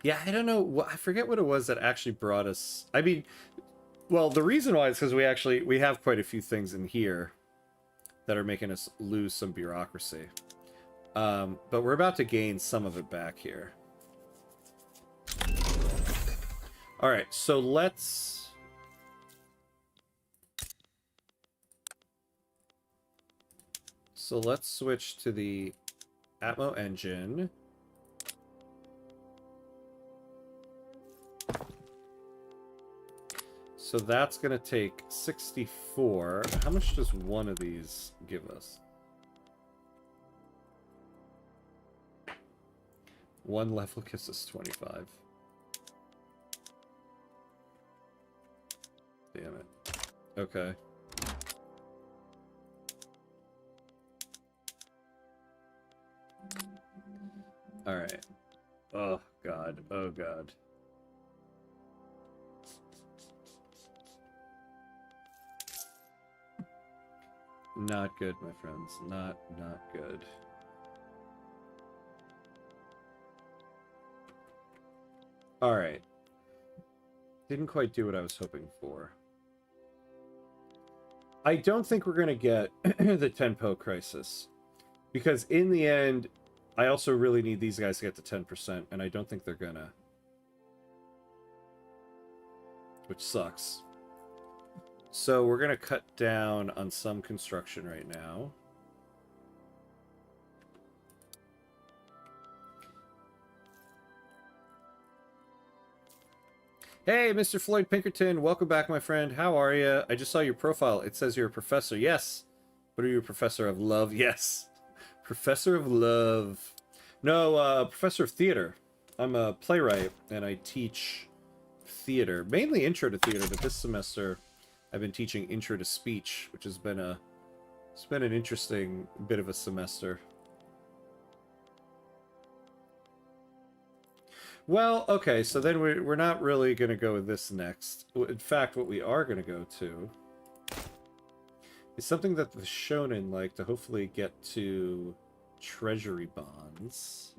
Yeah, I don't know. I forget what it was that actually brought us. I mean, well, the reason why is because we have quite a few things in here that are making us lose some bureaucracy. But we're about to gain some of it back here. All right, so let's switch to the Atmo engine. So that's going to take 64. How much does one of these give us? One level gives us 25. Damn it. Okay. Alright. Oh, God. Oh, God. Not good, my friends. Not good. Alright. Didn't quite do what I was hoping for. I don't think we're going to get the Tenpo crisis. Because in the end, I also really need these guys to get to 10%, and I don't think they're gonna. Which sucks. So we're gonna cut down on some construction right now. Hey, Mr. Floyd Pinkerton, welcome back, my friend. How are you? I just saw your profile. It says you're a professor. Yes. What are you, a professor of love? Yes. Professor of love. No, professor of theater. I'm a playwright, and I teach theater. Mainly intro to theater, but this semester I've been teaching intro to speech, which has been it's been an interesting bit of a semester. Well, okay, so then we're not really going to go with this next. In fact, what we are going to go to is something that the Shonen like to hopefully get to treasury bonds.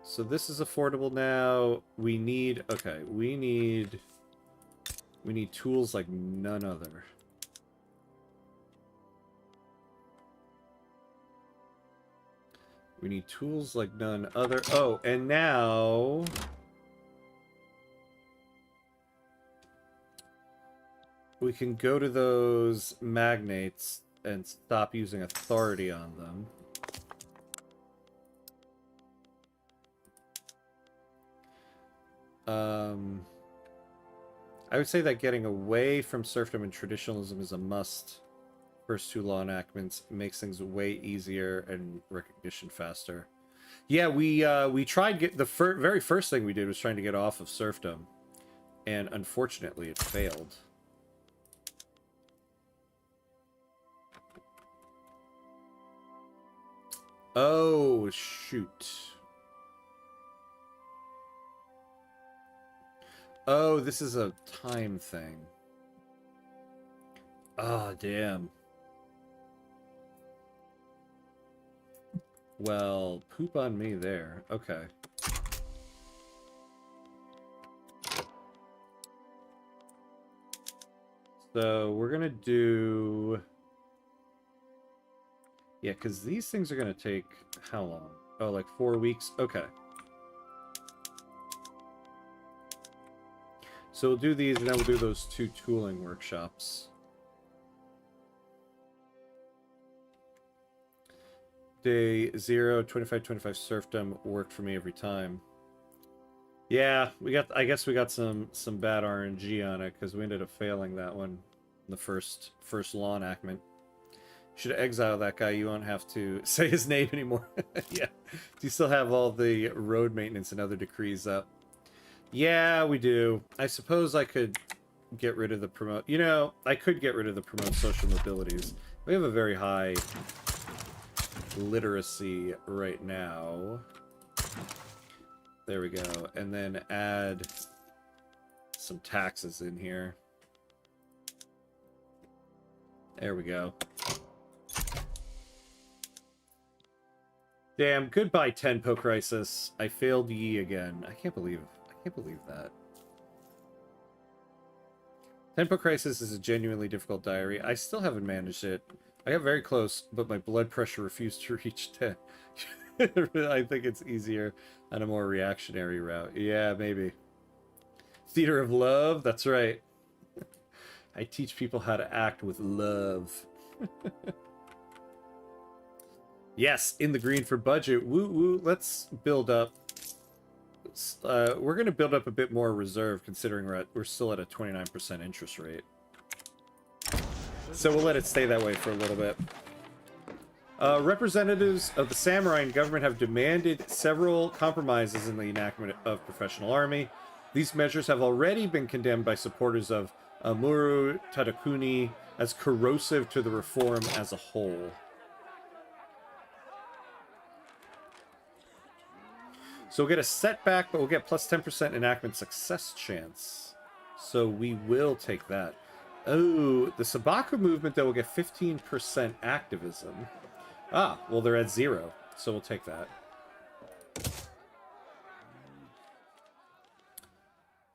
So this is affordable now. We need, okay, we need tools like none other. We need tools like none other. Oh, and now we can go to those magnates and stop using authority on them. I would say that getting away from serfdom and traditionalism is a must. First two law enactments makes things way easier and recognition faster. Yeah, we tried the very first thing we did was trying to get off of serfdom, and unfortunately it failed. Oh, shoot. Oh, this is a time thing. Oh, damn. Well, poop on me there. Okay. So we're gonna do... Yeah, because these things are gonna take how long? Oh, like 4 weeks? Okay. So we'll do these, and then we'll do those 2 tooling workshops. Day 0, 25 serfdom worked for me every time. Yeah, I guess we got some bad RNG on it because we ended up failing that one in the first law enactment. Should exile that guy. You won't have to say his name anymore. Yeah. Do you still have all the road maintenance and other decrees up? Yeah, we do. I suppose I could get rid of the promote. You know, I could get rid of the promote social mobilities. We have a very high literacy right now. There we go. And then add some taxes in here. There we go. Damn, goodbye Tenpo Crisis. I failed ye again. I can't believe that. Tenpo Crisis is a genuinely difficult diary. I still haven't managed it. I got very close, but my blood pressure refused to reach 10. I think it's easier on a more reactionary route. Yeah, maybe. Theater of Love? That's right. I teach people how to act with love. Yes, in the green for budget. Woo woo. Let's build up. We're going to build up a bit more reserve, considering we're still at a 29% interest rate. So we'll let it stay that way for a little bit. Representatives of the samurai and government have demanded several compromises in the enactment of professional army. These measures have already been condemned by supporters of Amuro Tadakuni as corrosive to the reform as a whole. So we'll get a setback, but we'll get plus 10% enactment success chance. So we will take that. Oh, the Sabaku movement, though, will get 15% activism. Ah, well, they're at 0, so we'll take that.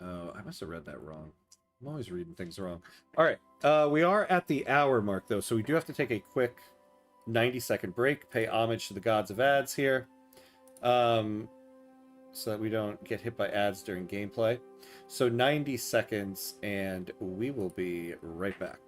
Oh, I must have read that wrong. I'm always reading things wrong. All right, we are at the hour mark, though, so we do have to take a quick 90-second break, pay homage to the gods of ads here. So that we don't get hit by ads during gameplay. So 90 seconds, and we will be right back.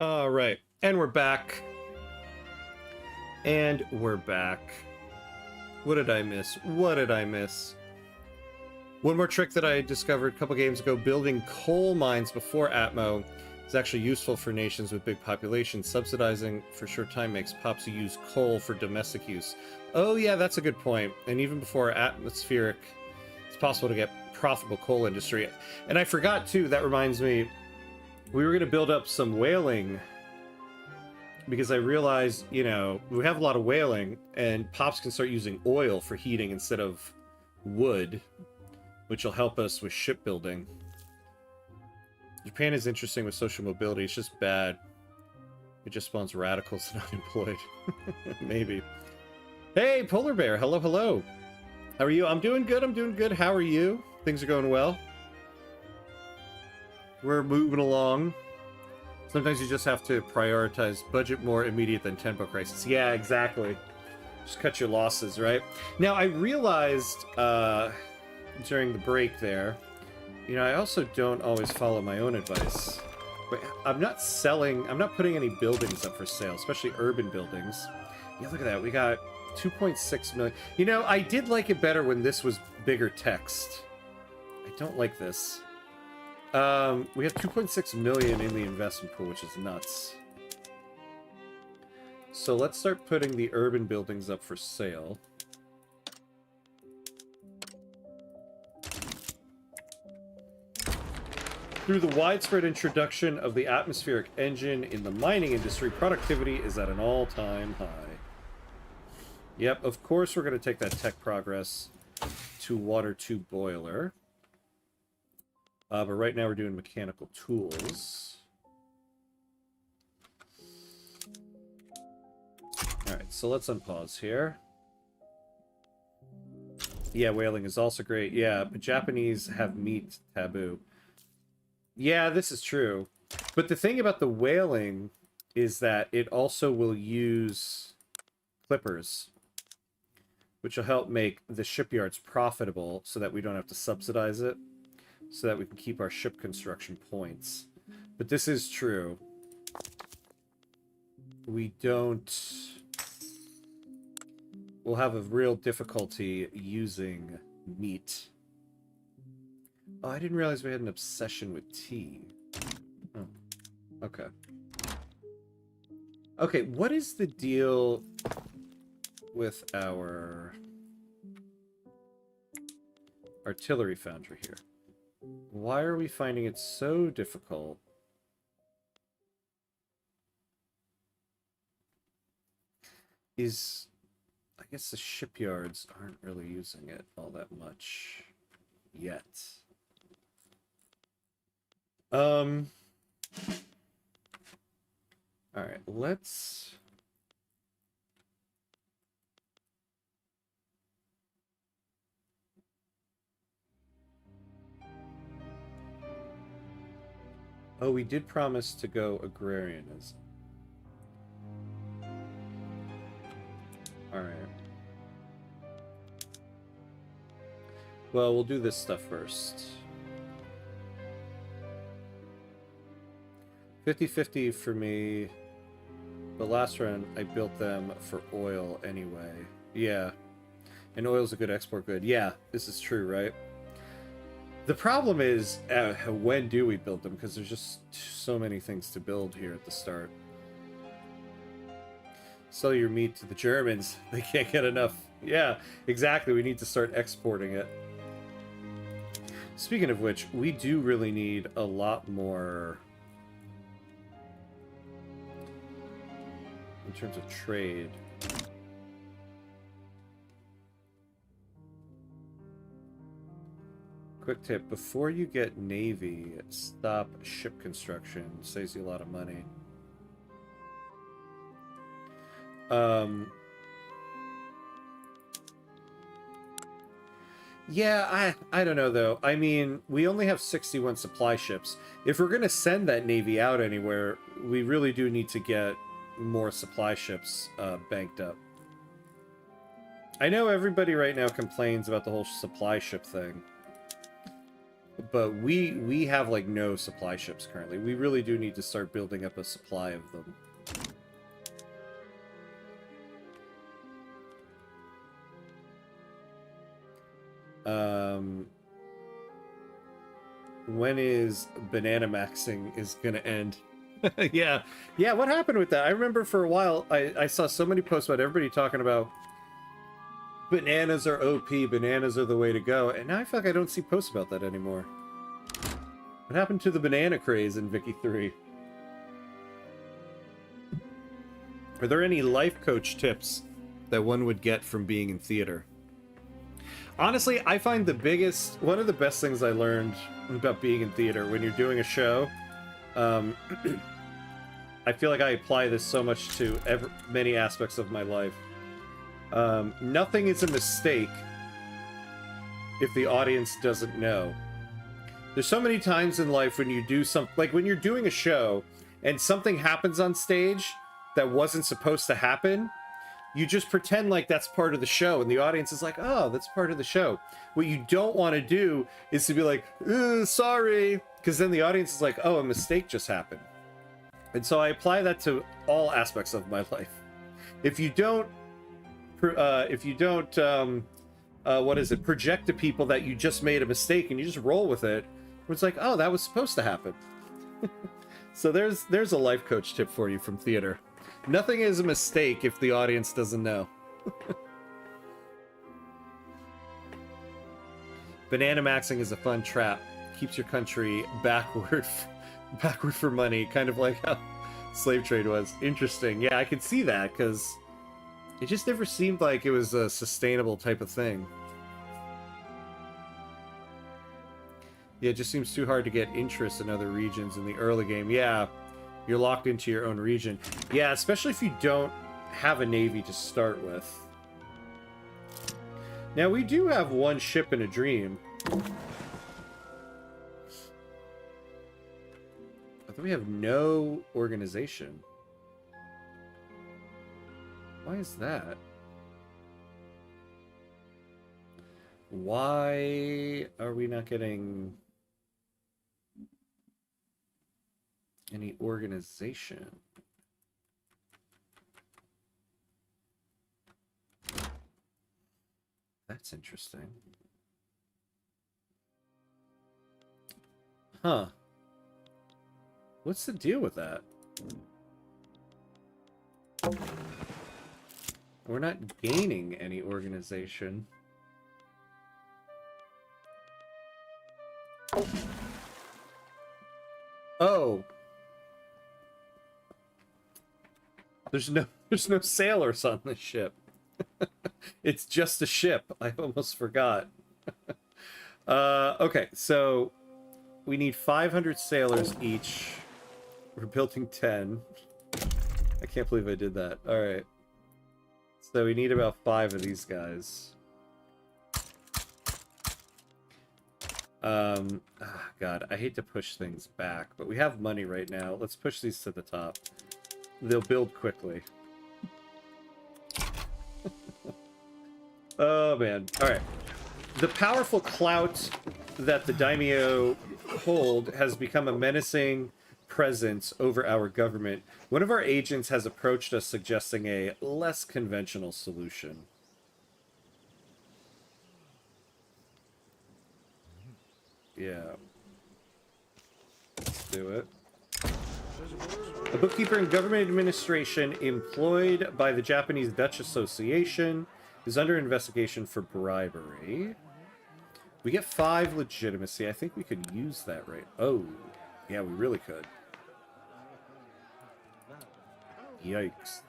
All right, and we're back. And we're back. What did I miss? What did I miss? One more trick that I discovered a couple games ago, building coal mines before Atmo is actually useful for nations with big populations. Subsidizing for short time makes pops who use coal for domestic use. Oh yeah, that's a good point. And even before atmospheric, it's possible to get profitable coal industry. And I forgot too, that reminds me, we were going to build up some whaling because I realized, you know, we have a lot of whaling and pops can start using oil for heating instead of wood, which will help us with shipbuilding. Japan is interesting with social mobility. It's just bad. It just spawns radicals and unemployed. Maybe. Hey, Polar Bear. Hello, hello. How are you? I'm doing good. I'm doing good. How are you? Things are going well. We're moving along. Sometimes you just have to prioritize budget more immediate than tempo crisis. Yeah, exactly. Just cut your losses, right? Now, I realized during the break there You know, I also don't always follow my own advice. But I'm not putting any buildings up for sale, especially urban buildings. Yeah, look at that. We got 2.6 million. You know, I did like it better when this was bigger text. I don't like this. We have 2.6 million in the investment pool, which is nuts. So let's start putting the urban buildings up for sale. Through the widespread introduction of the atmospheric engine in the mining industry, productivity is at an all-time high. Yep, of course we're going to take that tech progress to water tube boiler. But right now we're doing mechanical tools. Alright, so let's unpause here. Yeah, whaling is also great. Yeah, but Japanese have meat taboo. Yeah, this is true. But the thing about the whaling is that it also will use clippers, which will help make the shipyards profitable so that we don't have to subsidize it, so that we can keep our ship construction points. But this is true. We don't... We'll have a real difficulty using meat. Oh, I didn't realize we had an obsession with tea. Oh, okay. Okay, what is the deal with our artillery foundry here? Why are we finding it so difficult? I guess the shipyards aren't really using it all that much yet. All right, let's... Oh, we did promise to go agrarianism. Alright. Well, we'll do this stuff first. 50-50 for me. The last run, I built them for oil anyway. Yeah. And oil's a good export good. Yeah, this is true, right? The problem is, when do we build them? Because there's just so many things to build here at the start. Sell your meat to the Germans. They can't get enough. Yeah, exactly. We need to start exporting it. Speaking of which, we do really need a lot more in terms of trade. Quick tip, before you get Navy, stop ship construction. It saves you a lot of money. Yeah, I don't know, though. I mean, we only have 61 supply ships. If we're going to send that Navy out anywhere, we really do need to get more supply ships banked up. I know everybody right now complains about the whole supply ship thing. But we have, like, no supply ships currently. We really do need to start building up a supply of them. When is banana maxing is gonna end? Yeah, what happened with that? I remember for a while I saw so many posts about everybody talking about bananas are OP, bananas are the way to go, and now I feel like I don't see posts about that anymore. What happened to the banana craze in Vicky 3? Are there any life coach tips that one would get from being in theater? Honestly, I find one of the best things I learned about being in theater, when you're doing a show, I feel like I apply this so much to many aspects of my life. Nothing is a mistake if the audience doesn't know. There's so many times in life when you do something, like when you're doing a show and something happens on stage that wasn't supposed to happen, you just pretend like that's part of the show, and the audience is like, oh, that's part of the show. What you don't want to do is to be like, sorry, because then the audience is like, oh, a mistake just happened. And so I apply that to all aspects of my life. If you don't project to people that you just made a mistake and you just roll with it, it's like, oh, that was supposed to happen. So there's a life coach tip for you from theater. Nothing is a mistake if the audience doesn't know. Banana maxing is a fun trap. Keeps your country backward for money, kind of like how slave trade was. Interesting. Yeah, I could see that, because it just never seemed like it was a sustainable type of thing. Yeah, it just seems too hard to get interest in other regions in the early game. Yeah, you're locked into your own region. Yeah, especially if you don't have a navy to start with. Now, we do have one ship in a dream. I thought we have no organization. Why is that? Why are we not getting any organization? That's interesting. Huh. What's the deal with that? We're not gaining any organization. Oh. There's no sailors on this ship. It's just a ship. I almost forgot. Okay, so we need 500 sailors each. We're building 10. I can't believe I did that. All right. So we need about 5 of these guys. God, I hate to push things back, but we have money right now. Let's push these to the top. They'll build quickly. Oh, man. All right. The powerful clout that the daimyo hold has become a menacing presence over our government. One of our agents has approached us suggesting a less conventional solution. Yeah. Let's do it. A bookkeeper in government administration employed by the Japanese Dutch Association is under investigation for bribery. We get 5 legitimacy. I think we could use that, right? Oh, yeah, we really could. Yikes.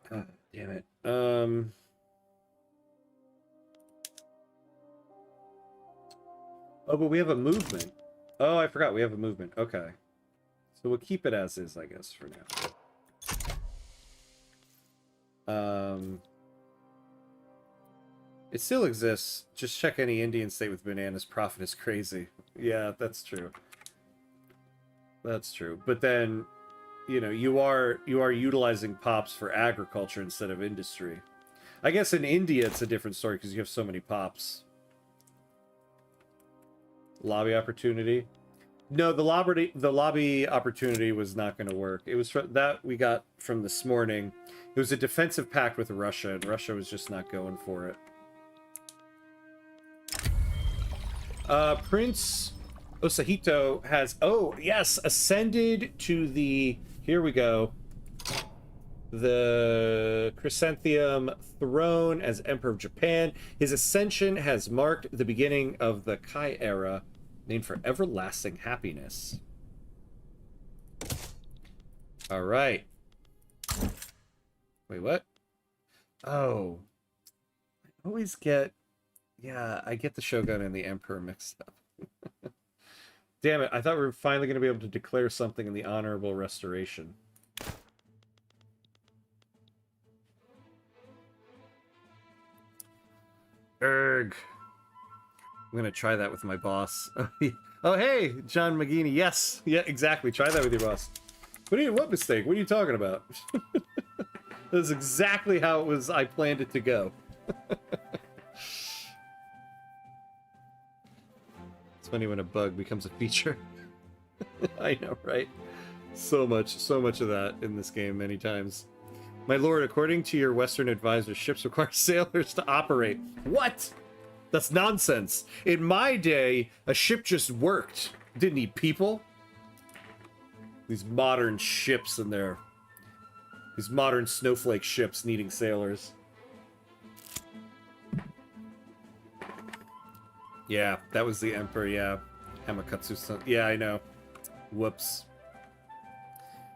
God damn it. Oh, but we have a movement. Oh, I forgot we have a movement. Okay. So we'll keep it as is, I guess, for now. It still exists. Just check any Indian state with bananas. Profit is crazy. Yeah, that's true. That's true. But then, you know, you are utilizing pops for agriculture instead of industry. I guess in India it's a different story because you have so many pops. Lobby opportunity. No, the lobby opportunity was not going to work. It was that we got from this morning. It was a defensive pact with Russia, and Russia was just not going for it. Prince Osahito has, oh, yes, ascended to the, here we go, the Chrysanthemum throne as Emperor of Japan. His ascension has marked the beginning of the Kai era, named for everlasting happiness. All right. Wait, what? Oh. I always get... Yeah, I get the Shogun and the Emperor mixed up. Damn it, I thought we were finally going to be able to declare something in the Honorable Restoration. Erg. gonna try that with my boss. Oh, hey, John McGeaney. Yes, yeah, exactly. Try that with your boss. What mistake? What are you talking about? That's exactly how it was. I planned it to go. It's funny when a bug becomes a feature. I know, right? So much of that in this game many times. My lord, according to your Western advisor, ships require sailors to operate. What? That's nonsense. In my day, a ship just worked. Didn't need people. These modern ships and these modern snowflake ships needing sailors. Yeah, that was the Emperor, yeah. Hamakatsu-san. Yeah, I know. Whoops.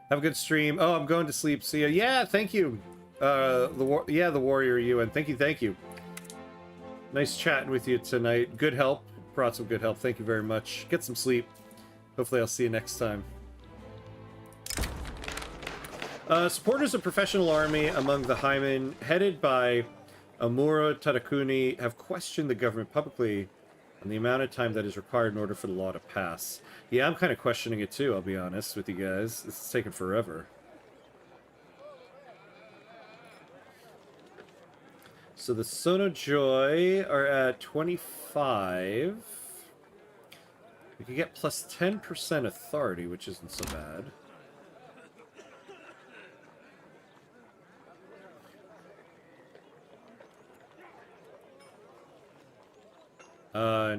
Have a good stream. Oh, I'm going to sleep. See ya. Yeah, thank you. The Warrior UN. Thank you. Nice chatting with you tonight. Good help. Brought some good help. Thank you very much. Get some sleep. Hopefully I'll see you next time. Supporters of Professional Army among the Hymen, headed by Amuro Tadakuni, have questioned the government publicly on the amount of time that is required in order for the law to pass. Yeah, I'm kind of questioning it too, I'll be honest with you guys. This is taking forever. So the Sonojoy are at 25. We could get plus 10% authority, which isn't so bad.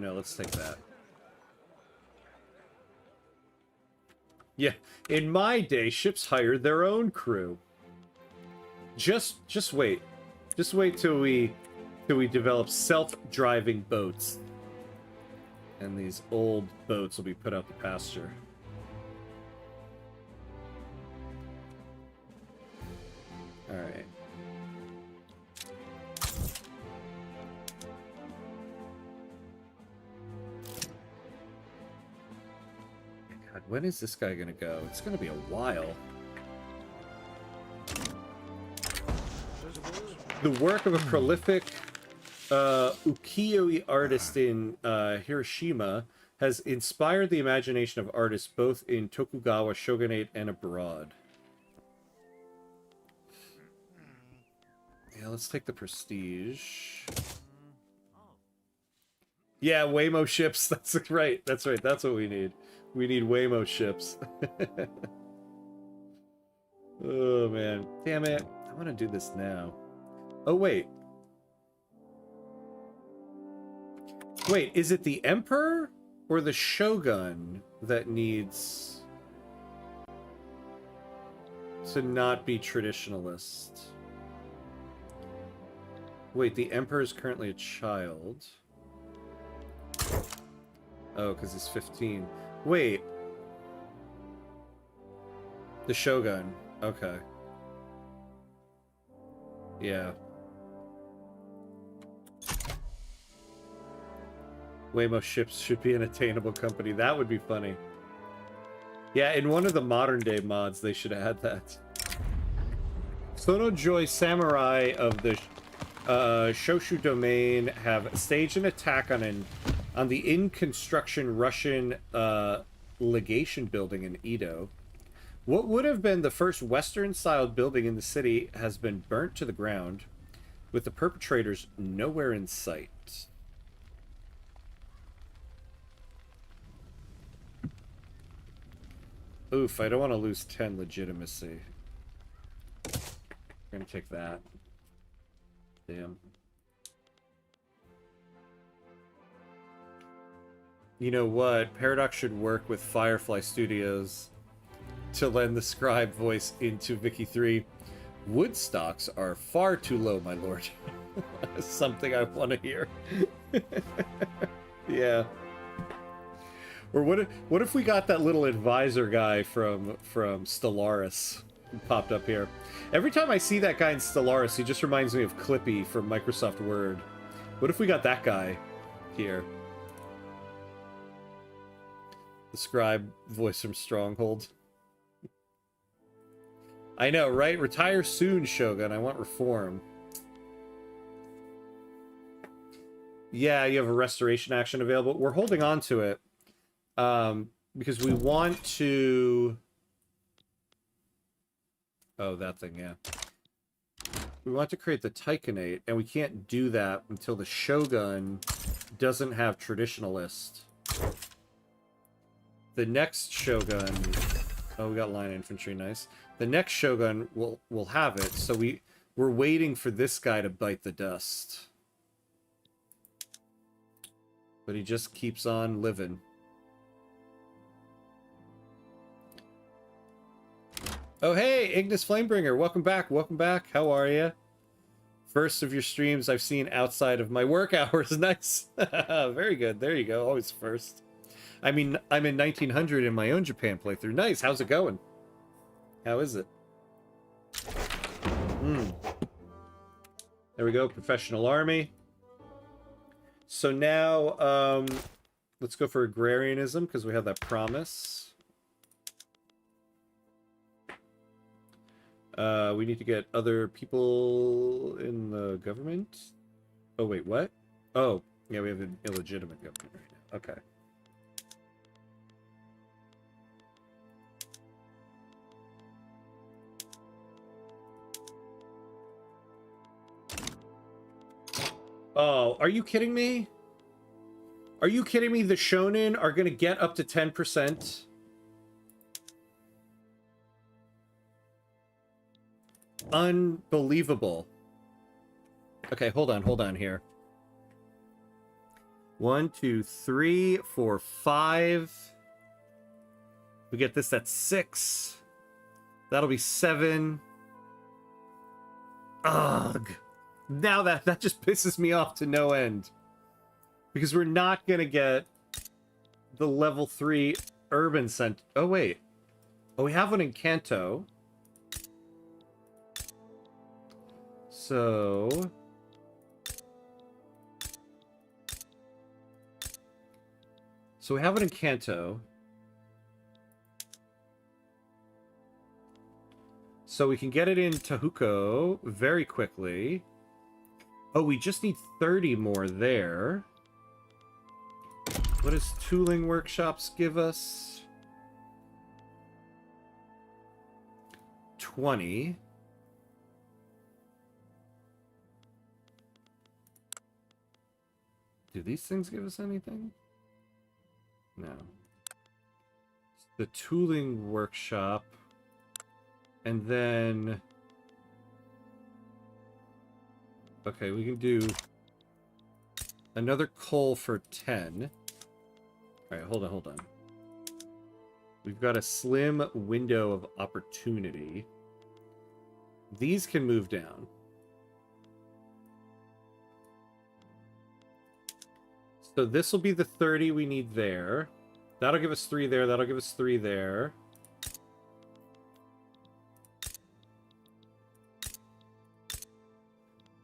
No, let's take that. Yeah, in my day, ships hired their own crew. Just wait. Just wait till we develop self-driving boats. And these old boats will be put out to pasture. Alright. God, when is this guy gonna go? It's gonna be a while. The work of a prolific ukiyo-e artist in Hiroshima has inspired the imagination of artists both in Tokugawa shogunate and abroad. Yeah, let's take the prestige. Yeah, Waymo ships. That's right. That's right. That's what we need. We need Waymo ships. Oh, man. Damn it. I want to do this now. Oh, wait. Wait, is it the Emperor or the Shogun that needs to not be traditionalist? Wait, the Emperor is currently a child. Oh, because he's 15. Wait. The Shogun. Okay. Yeah. Waymo ships should be an attainable company. That would be funny. Yeah, in one of the modern day mods, they should add that. Sonojoy Samurai of the Shoshu domain have staged an attack on the in-construction Russian legation building in Edo. What would have been the first Western-styled building in the city has been burnt to the ground, with the perpetrators nowhere in sight. Oof, I don't want to lose 10 legitimacy. We're gonna take that. Damn. You know what? Paradox should work with Firefly Studios to lend the scribe voice into Vicky 3. Woodstocks are far too low, my lord. Something I want to hear. Yeah. Or what if we got that little advisor guy from Stellaris who popped up here? Every time I see that guy in Stellaris, he just reminds me of Clippy from Microsoft Word. What if we got that guy here? The scribe voice from Stronghold. I know, right? Retire soon, Shogun. I want reform. Yeah, you have a restoration action available. We're holding on to it because we want to... Oh, that thing, yeah. We want to create the Taikonate, and we can't do that until the Shogun doesn't have Traditionalist. The next Shogun... Oh, we got line infantry, nice. The next Shogun will have it, so we're waiting for this guy to bite the dust. But he just keeps on living. Oh, hey, Ignis Flamebringer. Welcome back. Welcome back. How are you? First of your streams I've seen outside of my work hours. Nice. Very good. There you go. Always first. I mean, I'm in 1900 in my own Japan playthrough. Nice. How's it going? How is it? There we go. Professional army. So now, let's go for agrarianism because we have that promise. We need to get other people in the government. Oh, wait, what? Oh, yeah, we have an illegitimate government right now. Okay. Oh, are you kidding me? Are you kidding me? The Shonen are going to get up to 10%? Unbelievable. Okay, hold on here. 1, 2, 3, 4, 5. We get this at 6. That'll be 7. Ugh. Now that just pisses me off to no end. Because we're not gonna get the level 3 urban center. Oh, wait. Oh, we have one in Kanto. So... So we have it in Kanto. So we can get it in Tahuko very quickly. Oh, we just need 30 more there. What does tooling workshops give us? 20. Do these things give us anything? No. The tooling workshop. And then... Okay, we can do another coal for 10. Alright, hold on. We've got a slim window of opportunity. These can move down. So this will be the 30 we need there. That'll give us 3 there. That'll give us 3 there.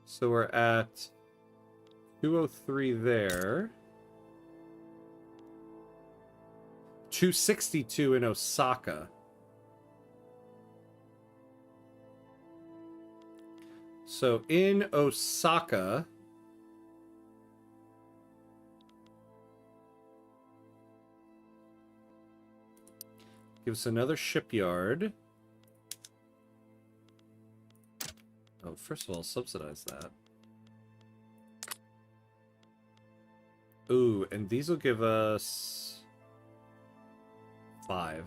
So we're at 203 there. 262 in Osaka. So in Osaka... Give us another shipyard. Oh, first of all, subsidize that. Ooh, and these will give us 5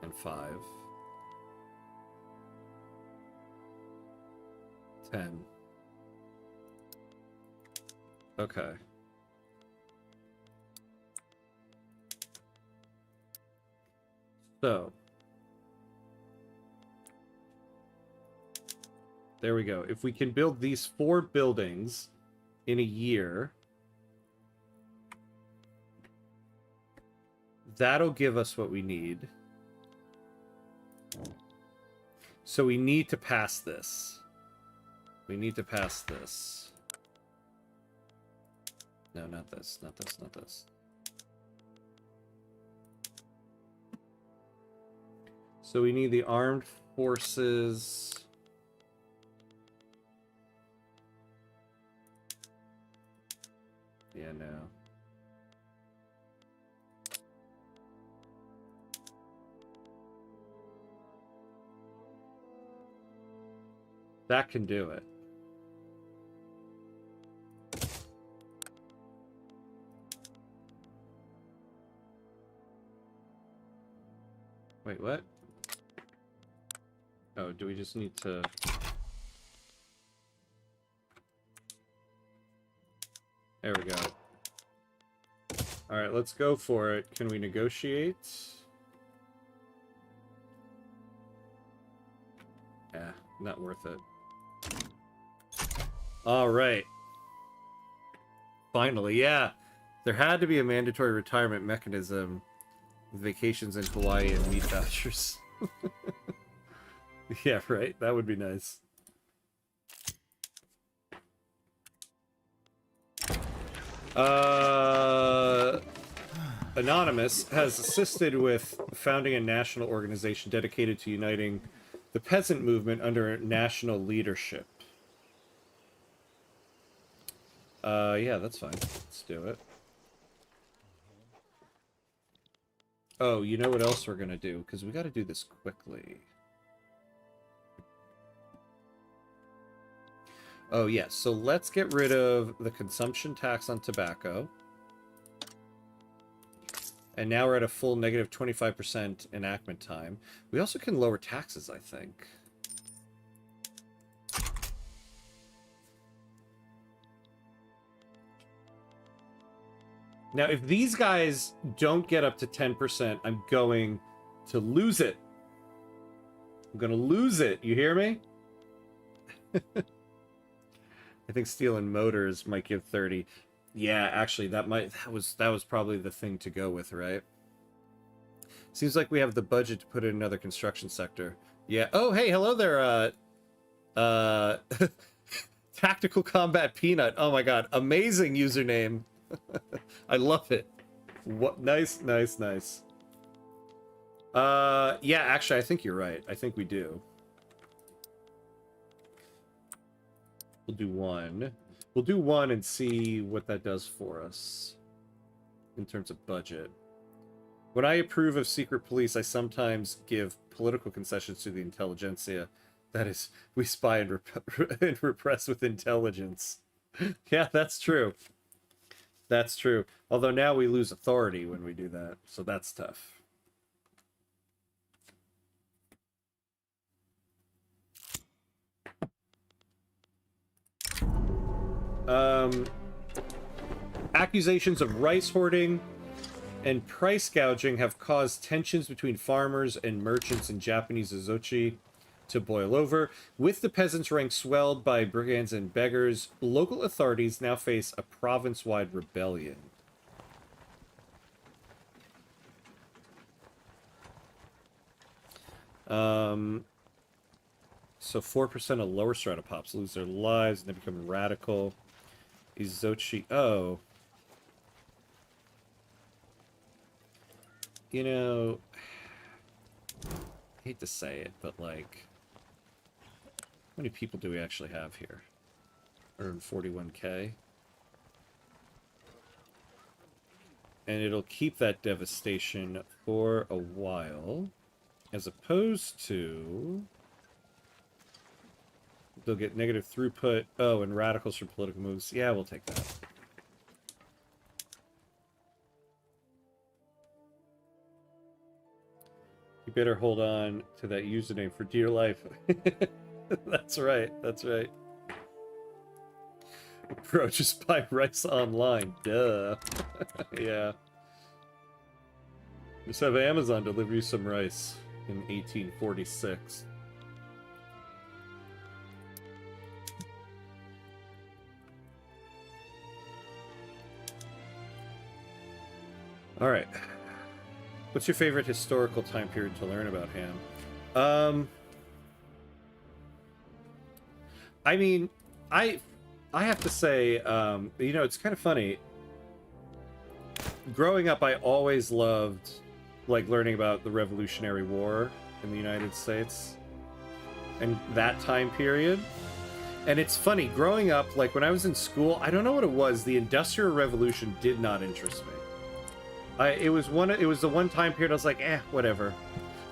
and 5. 10. Okay. So, there we go. If we can build these 4 buildings in a year, that'll give us what we need. So we need to pass this. We need to pass this. No, not this, not this, not this. So we need the armed forces. Yeah, no. That can do it. Wait, what? Oh, do we just need to... There we go. Alright, let's go for it. Can we negotiate? Yeah, not worth it. Alright. Finally, yeah. There had to be a mandatory retirement mechanism with vacations in Hawaii and meat vouchers. Yeah, right? That would be nice. Anonymous has assisted with founding a national organization dedicated to uniting the peasant movement under national leadership. Yeah, that's fine. Let's do it. Oh, you know what else we're gonna do? Because we gotta do this quickly. Oh, yes. Yeah, so let's get rid of the consumption tax on tobacco. And now we're at a full negative 25% enactment time. We also can lower taxes, I think. Now, if these guys don't get up to 10%, I'm going to lose it. I'm going to lose it. You hear me? I think steel and motors might give 30. Yeah, actually, that was probably the thing to go with, right? Seems like we have the budget to put in another construction sector. Yeah. Oh, hey, hello there. Tactical Combat Peanut. Oh my God, amazing username. I love it. What? Nice, nice, nice. Yeah, actually, I think you're right. I think we do. We'll do one. We'll do one and see what that does for us in terms of budget. When I approve of secret police, I sometimes give political concessions to the intelligentsia. That is, we spy and, and repress with intelligence. Yeah, that's true. That's true. Although now we lose authority when we do that, so that's tough. Accusations of rice hoarding and price gouging have caused tensions between farmers and merchants in Japanese Azochi to boil over. With the peasants' ranks swelled by brigands and beggars, local authorities now face a province-wide rebellion. So 4% of lower strata pops lose their lives and they become radical. Izochi. Oh. You know, I hate to say it, but like, how many people do we actually have here? 141k. And it'll keep that devastation for a while, as opposed to... They'll get negative throughput. Oh, and radicals from political moves. Yeah, we'll take that. You better hold on to that username for dear life. That's right. That's right. Bro, just buy rice online. Duh. Yeah. Just have Amazon deliver you some rice in 1846. All right. What's your favorite historical time period to learn about, Ham? I mean, I have to say, you know, it's kind of funny. Growing up, I always loved, like, learning about the Revolutionary War in the United States and that time period. And it's funny, growing up, like when I was in school, I don't know what it was, the Industrial Revolution did not interest me. It was the one time period I was like, whatever.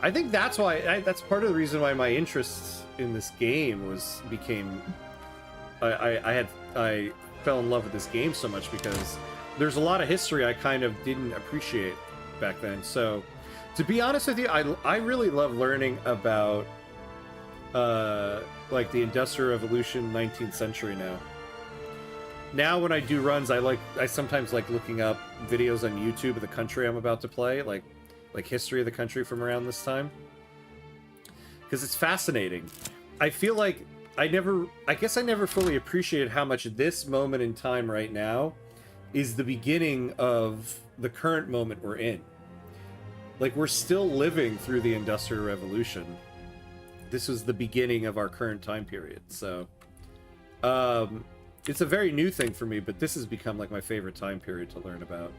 I think that's why, that's part of the reason why my interests in this game I fell in love with this game so much, because there's a lot of history I kind of didn't appreciate back then. So, to be honest with you, I really love learning about like the Industrial Revolution, 19th century now. Now when I do runs, I sometimes like looking up videos on YouTube of the country I'm about to play, like history of the country from around this time, because it's fascinating. I feel like I guess I never fully appreciated how much this moment in time right now is the beginning of the current moment we're in. Like, we're still living through the Industrial Revolution. This was the beginning of our current time period. So, it's a very new thing for me, but this has become like my favorite time period to learn about.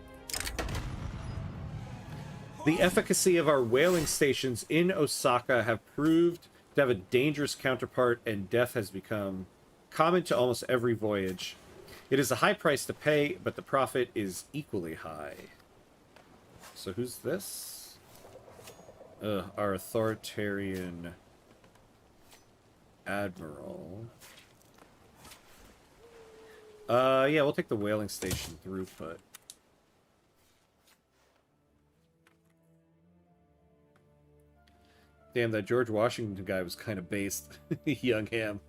The efficacy of our whaling stations in Osaka have proved to have a dangerous counterpart, and death has become common to almost every voyage. It is a high price to pay, but the profit is equally high. So who's this? Our authoritarian admiral. Yeah, we'll take the whaling station throughput. Damn, that George Washington guy was kind of based. Young ham.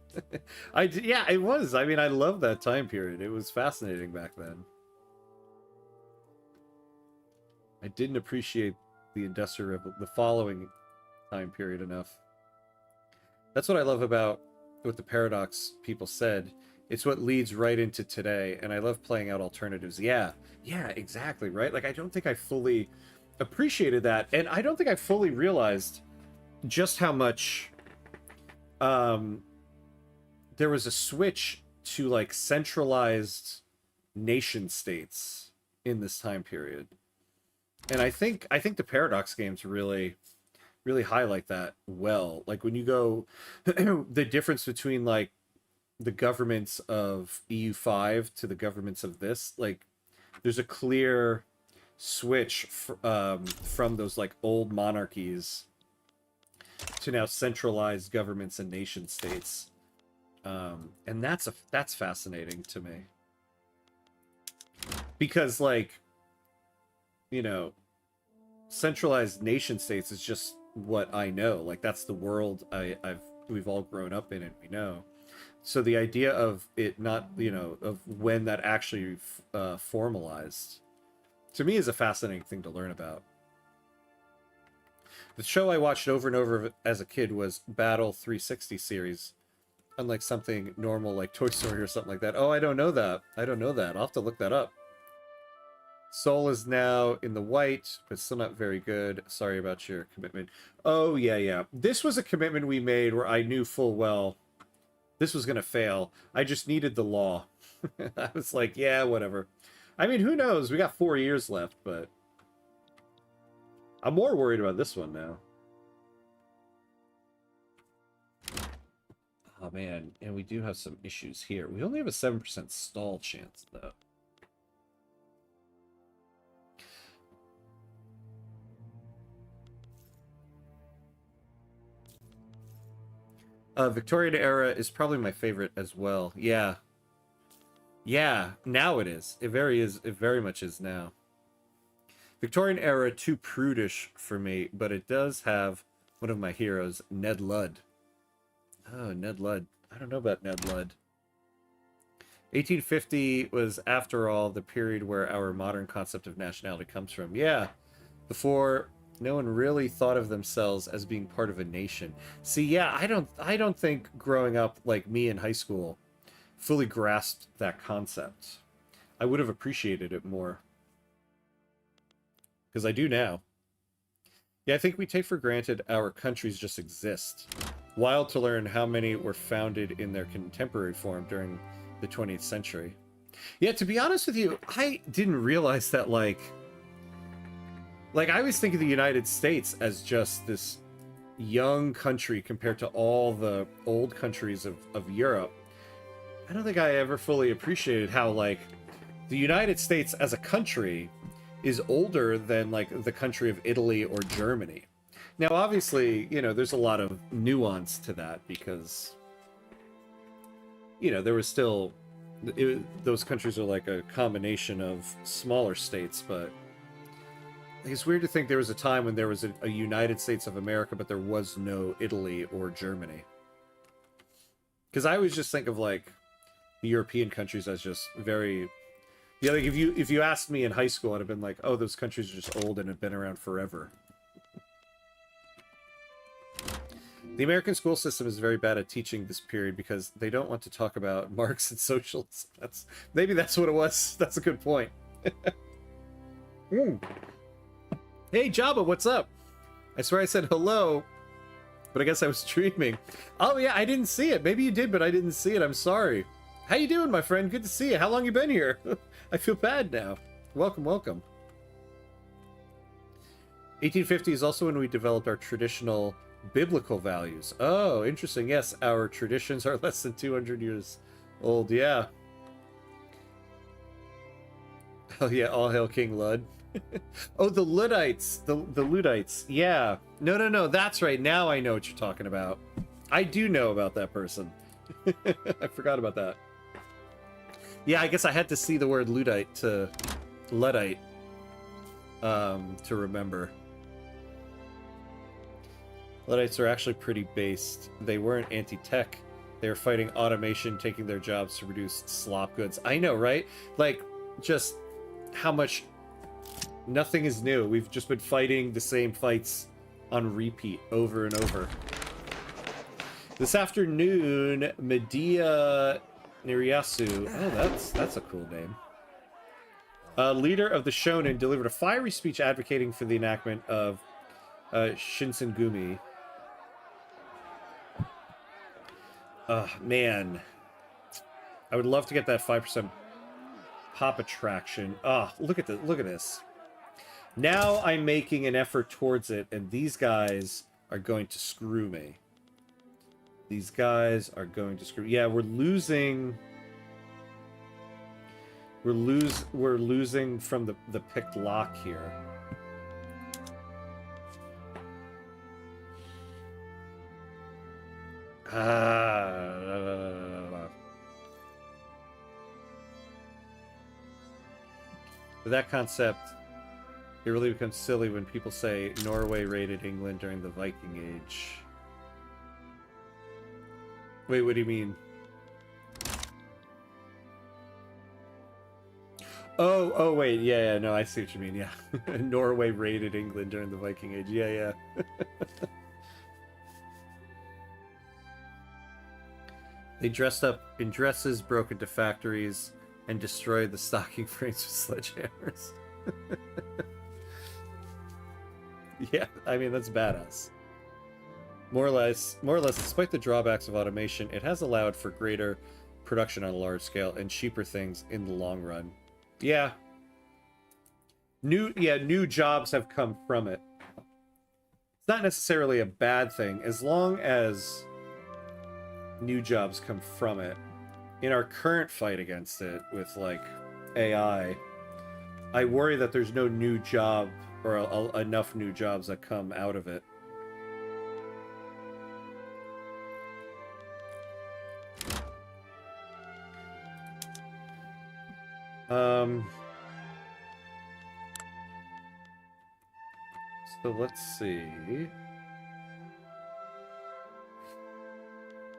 Yeah, it was. I mean, I love that time period. It was fascinating back then. I didn't appreciate the following time period enough. That's what I love about what the Paradox people said. It's what leads right into today, and I love playing out alternatives. Yeah, exactly, right? Like, I don't think I fully appreciated that, and I don't think I fully realized just how much there was a switch to, like, centralized nation states in this time period. And I think the Paradox games really highlight that well. Like, when you go the difference between, like, the governments of EU5 to the governments of this, like, there's a clear switch from those, like, old monarchies to now centralized governments and nation states. And that's fascinating to me. Because, like, you know, centralized nation states is just what I know. Like, that's the world we've all grown up in and we know. So the idea of it not, you know, of when that actually formalized, to me, is a fascinating thing to learn about. The show I watched over and over as a kid was Battle 360 series, unlike something normal like Toy Story or something like that. Oh, I don't know that. I'll have to look that up. Soul is now in the white, but still not very good. Sorry about your commitment. Oh, yeah. This was a commitment we made where I knew full well this was going to fail. I just needed the law. I was like, yeah, whatever. I mean, who knows? We got 4 years left, but I'm more worried about this one now. Oh, man. And we do have some issues here. We only have a 7% stall chance, though. Victorian era is probably my favorite as well. Yeah, now it is. It very much is now. Victorian era, too prudish for me, but it does have one of my heroes, Ned Ludd. Oh, Ned Ludd. I don't know about Ned Ludd. 1850 was, after all, the period where our modern concept of nationality comes from. Yeah, before no one really thought of themselves as being part of a nation. See, yeah, I don't think growing up like me in high school fully grasped that concept. I would have appreciated it more. Because I do now. Yeah, I think we take for granted our countries just exist. Wild to learn how many were founded in their contemporary form during the 20th century. Yeah, to be honest with you, I didn't realize that, like, I always think of the United States as just this young country compared to all the old countries of Europe. I don't think I ever fully appreciated how, like, the United States as a country is older than, like, the country of Italy or Germany. Now, obviously, you know, there's a lot of nuance to that because, you know, there was still... those countries are like a combination of smaller states, but it's weird to think there was a time when there was a United States of America, but there was no Italy or Germany. Because I always just think of, like, the European countries as just very... Yeah, like, if you asked me in high school, I'd have been like, oh, those countries are just old and have been around forever. The American school system is very bad at teaching this period because they don't want to talk about Marx and socialism. Maybe that's what it was. That's a good point. Hey, Jabba, what's up? I swear I said hello, but I guess I was dreaming. Oh, yeah, I didn't see it. Maybe you did, but I didn't see it. I'm sorry. How you doing, my friend? Good to see you. How long you been here? I feel bad now. Welcome, welcome. 1850 is also when we developed our traditional biblical values. Oh, interesting. Yes, our traditions are less than 200 years old. Yeah. Oh, yeah. All hail King Lud. Oh, the Luddites. The Luddites. Yeah. No. That's right. Now I know what you're talking about. I do know about that person. I forgot about that. Yeah, I guess I had to see the word Luddite to remember. Luddites are actually pretty based. They weren't anti-tech. They were fighting automation, taking their jobs to reduce slop goods. I know, right? Like, just how much... Nothing is new. We've just been fighting the same fights on repeat over and over. This afternoon, Medea Niriyasu... Oh, that's a cool name. Leader of the Shonen delivered a fiery speech advocating for the enactment of Shinsengumi. Man. I would love to get that 5% pop attraction. Look at this. Now I'm making an effort towards it, and these guys are going to screw me. These guys are going to screw... Yeah, we're losing... We're losing from the picked lock here. But that concept, it really becomes silly when people say Norway raided England during the Viking Age. Wait, what do you mean? Oh, wait, yeah, no, I see what you mean, yeah. Norway raided England during the Viking Age, yeah. They dressed up in dresses, broke into factories, and destroyed the stocking frames with sledgehammers. Yeah, I mean, that's badass. More or less, despite the drawbacks of automation, it has allowed for greater production on a large scale and cheaper things in the long run. Yeah. New jobs have come from it. It's not necessarily a bad thing, as long as new jobs come from it. In our current fight against it with, like, AI, I worry that there's no new job or enough new jobs that come out of it. So let's see.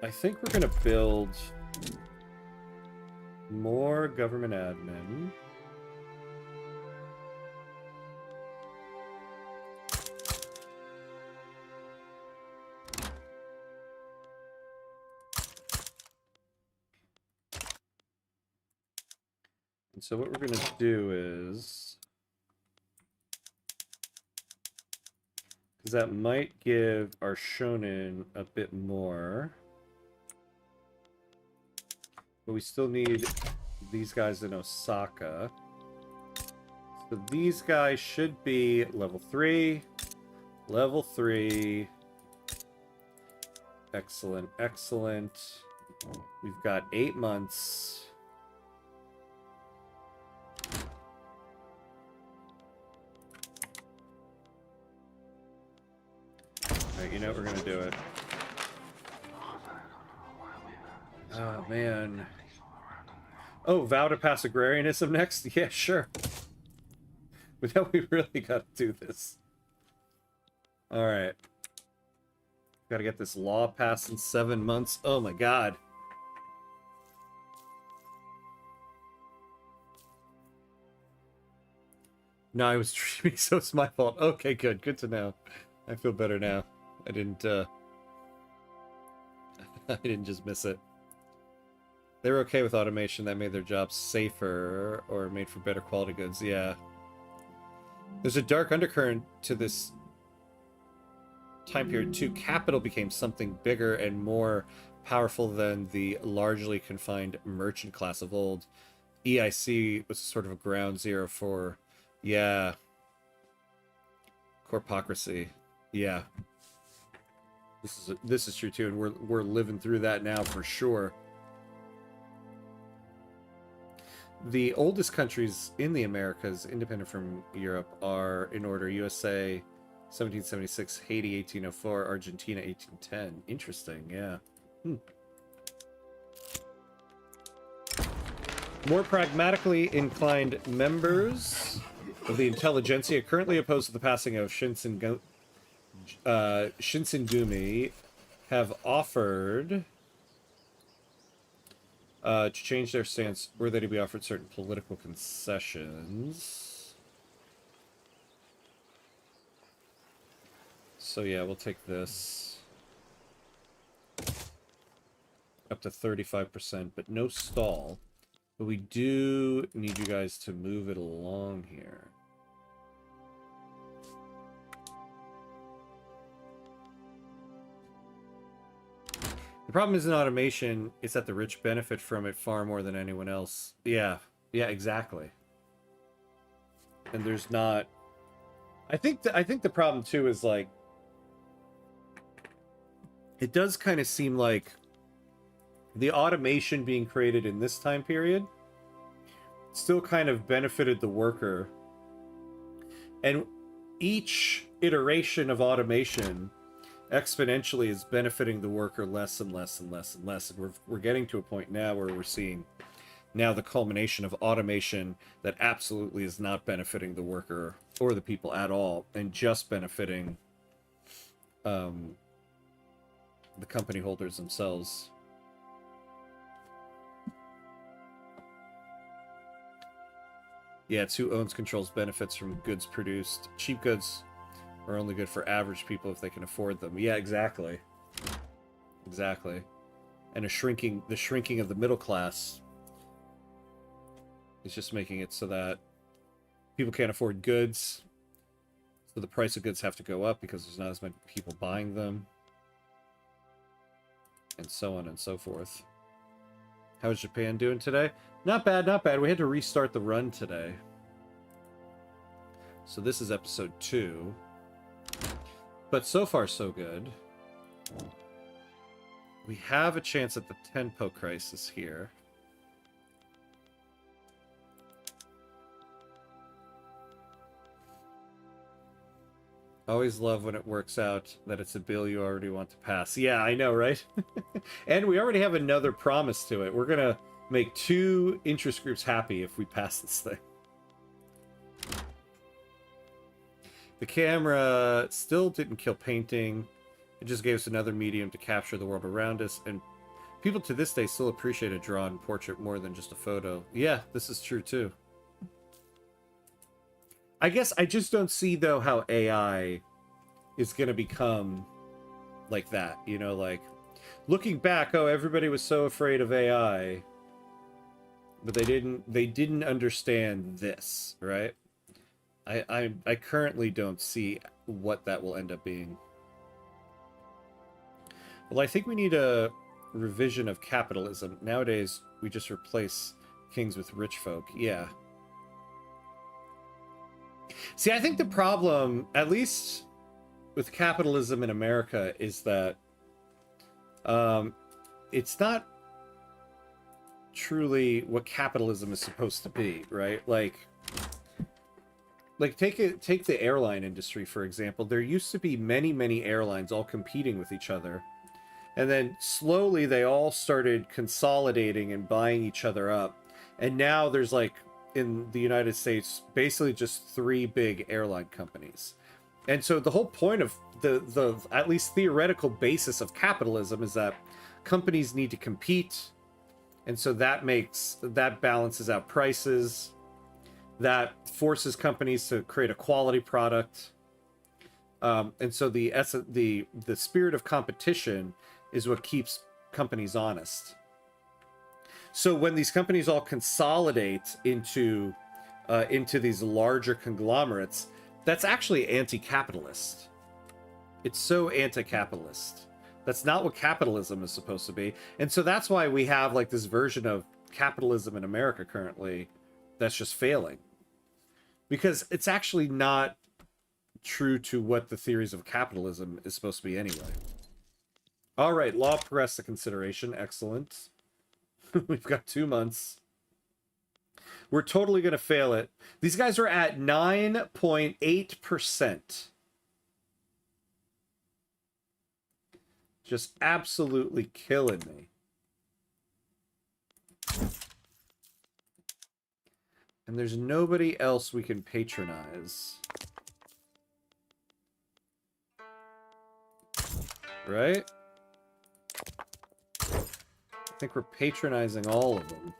I think we're gonna build more government admin. And so what we're gonna do is, because that might give our shonen a bit more. But we still need these guys in Osaka. So these guys should be level 3. Level 3. Excellent, excellent. We've got 8 months. Alright, you know what, we're gonna do it. Oh, man. Oh, vow to pass agrarianism next? Yeah, sure. But now we really gotta do this. Alright. Gotta get this law passed in 7 months. Oh my god. No, I was dreaming, so it's my fault. Okay, good. Good to know. I feel better now. I didn't I didn't just miss it. They were okay with automation that made their jobs safer or made for better quality goods. Yeah. There's a dark undercurrent to this time period too. Capital became something bigger and more powerful than the largely confined merchant class of old. EIC was sort of a ground zero for, yeah, corpocracy. Yeah. This is true too, and we're living through that now for sure. The oldest countries in the Americas, independent from Europe, are in order: USA 1776, Haiti 1804, Argentina 1810. Interesting, yeah. More pragmatically inclined members of the intelligentsia currently opposed to the passing of Shinsengumi have offered to change their stance were they to be offered certain political concessions. So yeah, we'll take this. Up to 35%, but no stall. But we do need you guys to move it along here. The problem isn't automation, it's that the rich benefit from it far more than anyone else. Yeah, exactly. And there's not... I think the problem too is like... It does kind of seem like the automation being created in this time period still kind of benefited the worker. And each iteration of automation exponentially is benefiting the worker less and less and less and less. And we're getting to a point now where we're seeing now the culmination of automation that absolutely is not benefiting the worker or the people at all, and just benefiting the company holders themselves. Yeah, it's who owns, controls, benefits from goods produced. Cheap goods are only good for average people if they can afford them. Yeah, exactly. Exactly. And the shrinking of the middle class is just making it so that people can't afford goods. So the price of goods have to go up because there's not as many people buying them. And so on and so forth. How is Japan doing today? Not bad, not bad. We had to restart the run today. So this is episode 2. But so far, so good. We have a chance at the Tenpo crisis here. Always love when it works out that it's a bill you already want to pass. Yeah, I know, right? And we already have another promise to it. We're going to make 2 interest groups happy if we pass this thing. The camera still didn't kill painting. It just gave us another medium to capture the world around us. And people to this day still appreciate a drawn portrait more than just a photo. Yeah, this is true too. I guess I just don't see, though, how AI is going to become like that. You know, like, looking back, oh, everybody was so afraid of AI. But they didn't understand this, right? I currently don't see what that will end up being. Well, I think we need a revision of capitalism. Nowadays, we just replace kings with rich folk. Yeah. See, I think the problem, at least with capitalism in America, is that it's not truly what capitalism is supposed to be, right? Like take the airline industry, for example. There used to be many airlines all competing with each other. And then slowly they all started consolidating and buying each other up. And now there's like, in the United States, basically just 3 big airline companies. And so the whole point of the at least theoretical basis of capitalism is that companies need to compete. And so that balances out prices. That forces companies to create a quality product. And so the spirit of competition is what keeps companies honest. So when these companies all consolidate into these larger conglomerates, that's actually anti-capitalist. It's so anti-capitalist. That's not what capitalism is supposed to be. And so that's why we have like this version of capitalism in America currently that's just failing. Because it's actually not true to what the theories of capitalism is supposed to be anyway. All right, law progressed to consideration. Excellent. We've got 2 months. We're totally going to fail it. These guys are at 9.8%. Just absolutely killing me. And there's nobody else we can patronize. Right? I think we're patronizing all of them.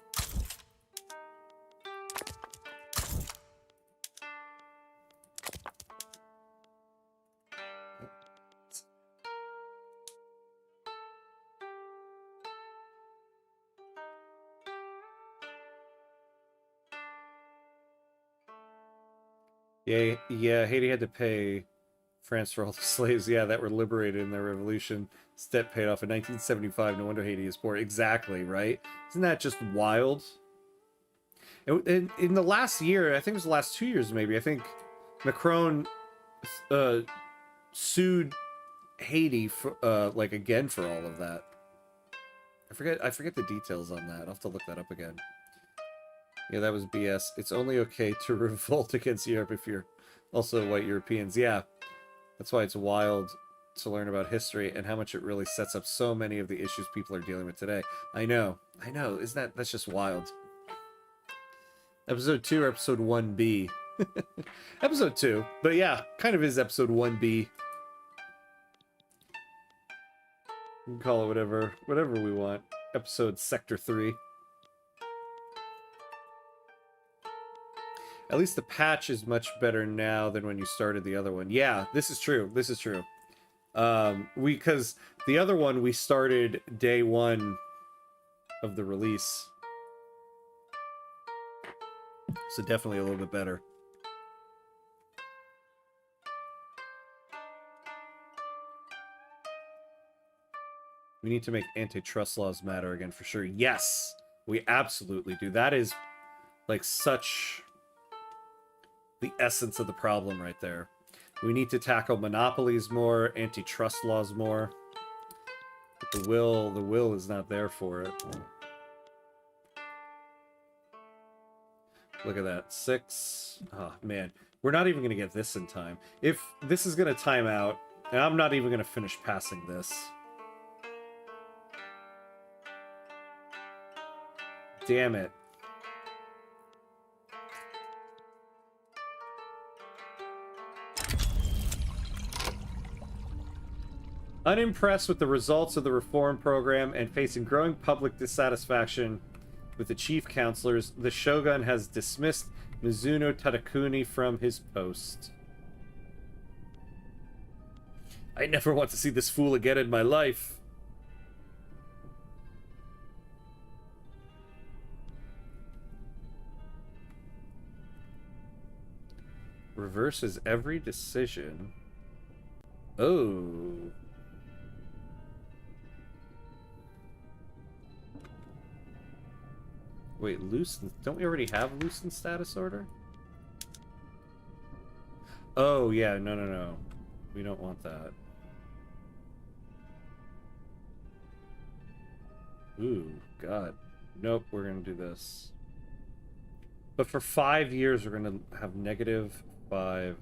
Yeah, Haiti had to pay France for all the slaves, that were liberated in their revolution. This debt paid off in 1975. No wonder Haiti is poor. Exactly, right? Isn't that just wild? In the last year, I think it was the last 2 years maybe, I think Macron sued Haiti for, like again for all of that. I forget the details on that. I'll have to look that up again. Yeah, that was BS. It's only okay to revolt against Europe if you're also white Europeans. Yeah, that's why it's wild to learn about history and how much it really sets up so many of the issues people are dealing with today. I know. That's just wild. Episode 2 or episode 1B? Episode 2. But yeah, kind of is episode 1B. We can call it whatever we want. Episode Sector 3. At least the patch is much better now than when you started the other one. Yeah, this is true. This is true. Because the other one we started day 1 of the release. So definitely a little bit better. We need to make antitrust laws matter again for sure. Yes, we absolutely do. That is like such the essence of the problem right there. We need to tackle monopolies more, antitrust laws more. But the will is not there for it. Look at that. 6. Oh, man. We're not even going to get this in time. If this is going to time out, and I'm not even going to finish passing this. Damn it. Unimpressed with the results of the reform program and facing growing public dissatisfaction with the chief counselors, the Shogun has dismissed Mizuno Tadakuni from his post. I never want to see this fool again in my life. Reverses every decision. Oh. Wait, loosen? Don't we already have loosened status order? Oh, yeah, no. We don't want that. Ooh, God. Nope, we're gonna do this. But for 5 years, we're gonna have -5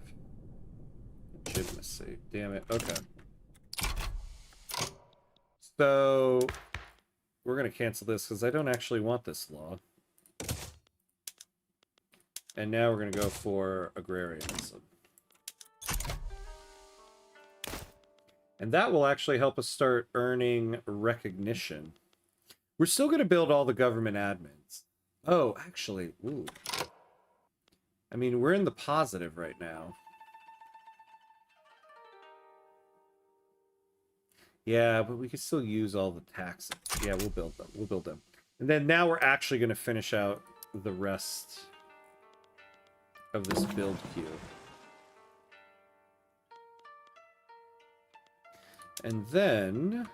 legitimacy. Damn it. Okay. So we're gonna cancel this because I don't actually want this law. And now we're gonna go for agrarianism. And that will actually help us start earning recognition. We're still going to build all the government admins. Oh, actually, ooh. I mean, we're in the positive right now. Yeah, but we can still use all the taxes. Yeah, we'll build them. We'll build them. And then now we're actually going to finish out the rest of this build queue. And then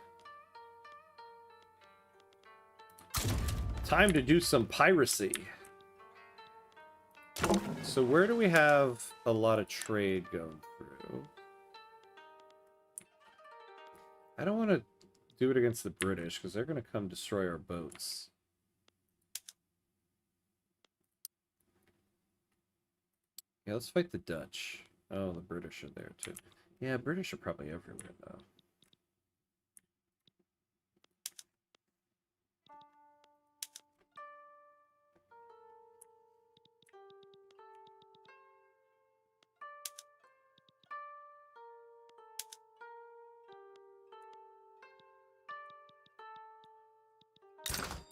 time to do some piracy. So where do we have a lot of trade going through? I don't want to do it against the British because they're going to come destroy our boats. Yeah, let's fight the Dutch. Oh, the British are there too. Yeah, British are probably everywhere though.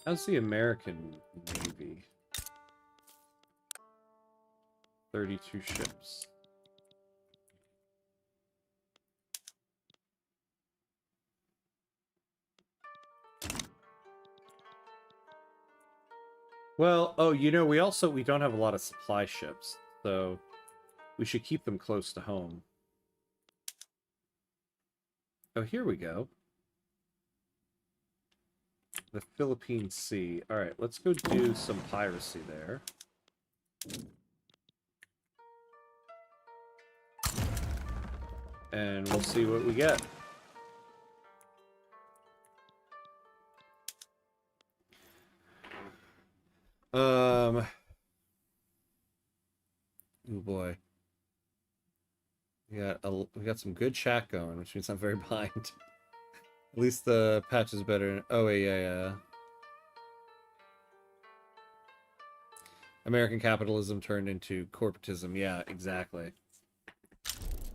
How's the American Navy? 32 ships. Well, oh, you know, we don't have a lot of supply ships, so we should keep them close to home. Oh, here we go. The Philippine Sea. All right, let's go do some piracy there. And we'll see what we get. Oh boy. We got some good chat going, which means I'm very behind. At least the patch is better. Oh wait, yeah. American capitalism turned into corporatism. Yeah, exactly.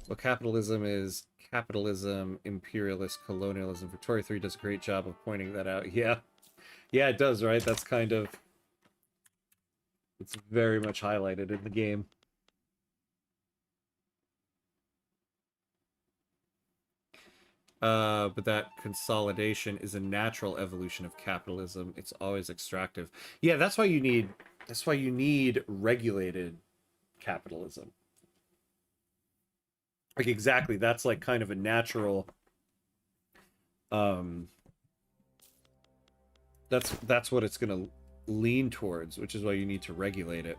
Well, capitalism is capitalism, imperialist, colonialism. Victoria 3 does a great job of pointing that out. Yeah. Yeah, it does, right? That's kind of... It's very much highlighted in the game. But that consolidation is a natural evolution of capitalism. It's always extractive. Yeah, that's why you need regulated capitalism. Like exactly, that's like kind of a natural that's what it's going to lean towards, which is why you need to regulate it.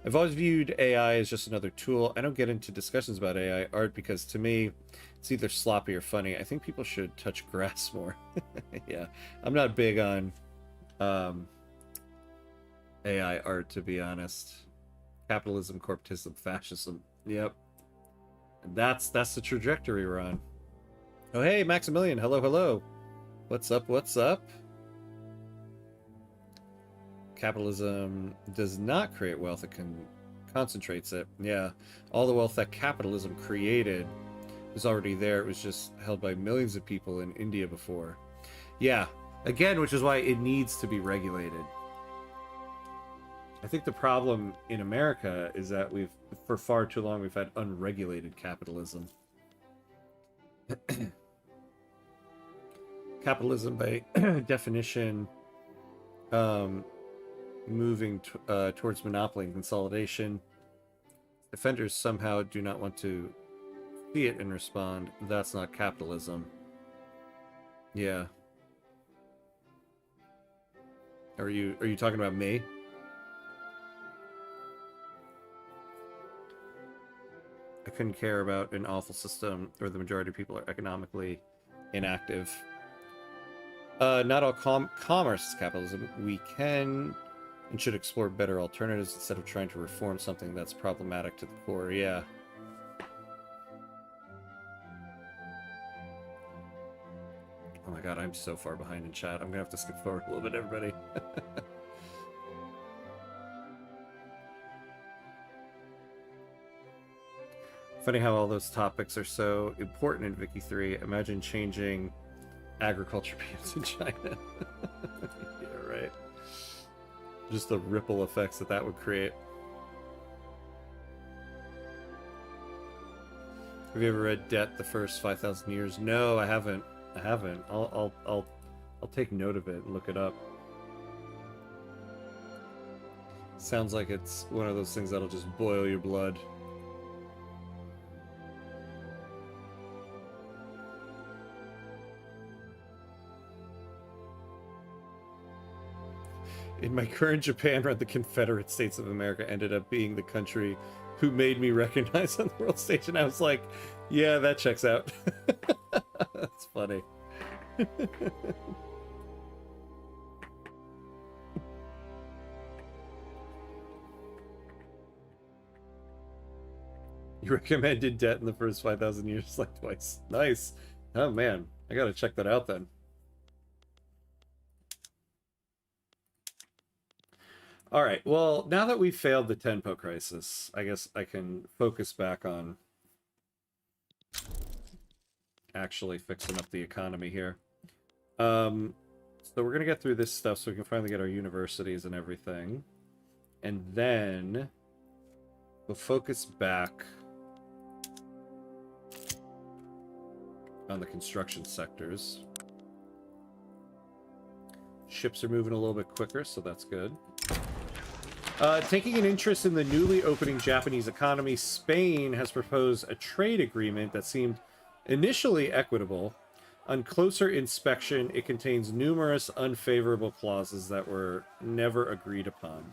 I've always viewed AI as just another tool. I don't get into discussions about AI art because to me, it's either sloppy or funny. I think people should touch grass more. Yeah, I'm not big on AI art, to be honest. Capitalism, corporatism, fascism. Yep. And that's the trajectory we're on. Oh, hey, Maximilian. Hello, hello. What's up, what's up? Capitalism does not create wealth, it concentrates it. Yeah, all the wealth that capitalism created was already there. It was just held by millions of people in India before. Yeah, again, which is why it needs to be regulated. I think the problem in America is that for far too long, we've had unregulated capitalism. Capitalism, by definition, moving towards monopoly and consolidation. Defenders somehow do not want to see it and respond. That's not capitalism. Yeah. Are you talking about me? I couldn't care about an awful system where the majority of people are economically inactive. Not all commerce is capitalism. We can and should explore better alternatives instead of trying to reform something that's problematic to the core. Yeah. Oh my god, I'm so far behind in chat. I'm gonna have to skip forward a little bit, everybody. Funny how all those topics are so important in Vicky 3. Imagine changing agriculture bans in China. Yeah, right. Just the ripple effects that would create. Have you ever read Debt the First 5,000 Years? No, I haven't. I'll take note of it and look it up. Sounds like it's one of those things that'll just boil your blood. In my current Japan run, the Confederate States of America ended up being the country who made me recognize on the world stage, and I was like, yeah, that checks out. That's funny. You recommended Debt in the First 5,000 Years like twice. Nice. Oh man, I gotta check that out then. All right, well, now that we've failed the Tenpo crisis, I guess I can focus back on actually fixing up the economy here. So we're going to get through this stuff so we can finally get our universities and everything. And then we'll focus back on the construction sectors. Ships are moving a little bit quicker, so that's good. Taking an interest in the newly opening Japanese economy, Spain has proposed a trade agreement that seemed initially equitable. On closer inspection, it contains numerous unfavorable clauses that were never agreed upon.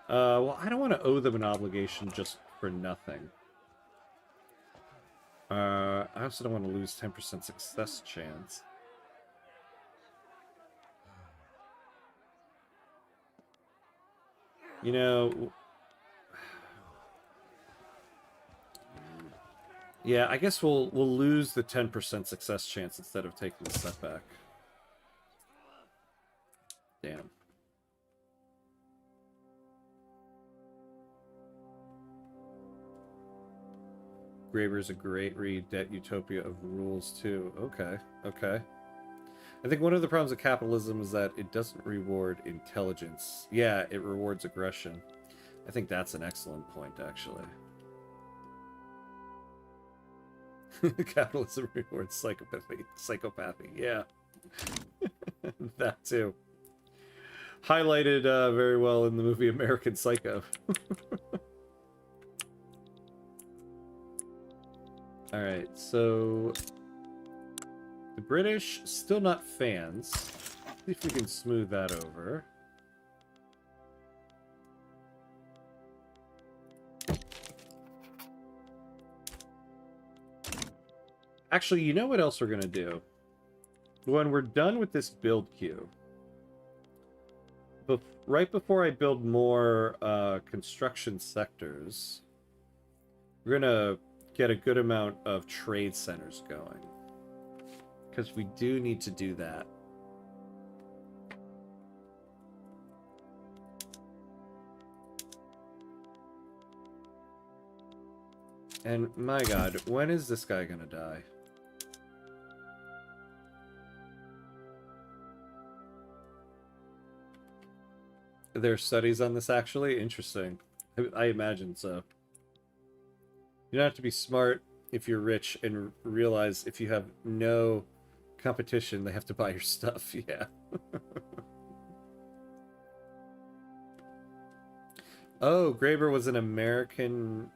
Well, I don't want to owe them an obligation just for nothing. I also don't want to lose 10% success chance. You know... Yeah, I guess we'll lose the 10% success chance instead of taking the setback. Damn. Graeber's a great read. Debt Utopia of Rules, too. Okay, okay. I think one of the problems with capitalism is that it doesn't reward intelligence. Yeah, it rewards aggression. I think that's an excellent point, actually. Capitalism rewards psychopathy. Yeah. That, too. Highlighted very well in the movie American Psycho. Alright, so... the British, still not fans. See if we can smooth that over. Actually, you know what else we're going to do? When we're done with this build queue, right before I build more construction sectors, we're going to get a good amount of trade centers going. Because we do need to do that. And my god, when is this guy gonna die? Are there studies on this actually? Interesting. I imagine so. You don't have to be smart if you're rich and realize if you have no competition, they have to buy your stuff. Yeah. Oh, Graeber was an American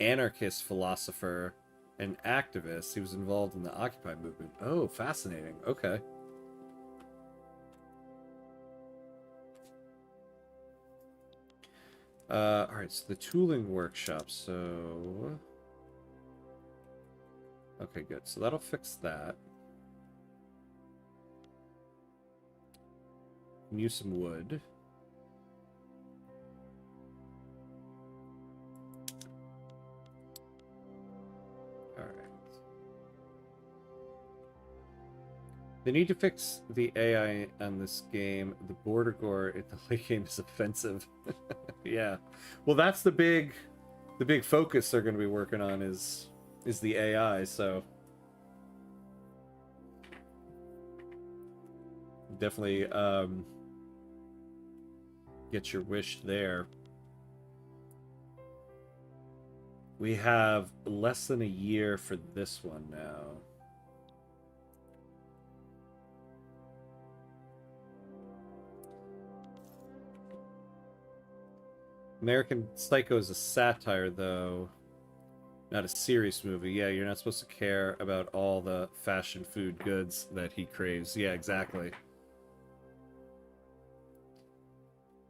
anarchist philosopher and activist. He was involved in the Occupy movement. Oh, fascinating. Okay. Alright, so the tooling workshop, so... Okay, good. So that'll fix that. Use some wood. Alright. They need to fix the AI on this game. The border gore in the late game is offensive. Yeah. Well, that's the big focus they're going to be working on is the AI, so definitely get your wish there. We have less than a year for this one now. American Psycho is a satire, though, not a serious movie. Yeah, you're not supposed to care about all the fashion food goods that he craves. Yeah, exactly.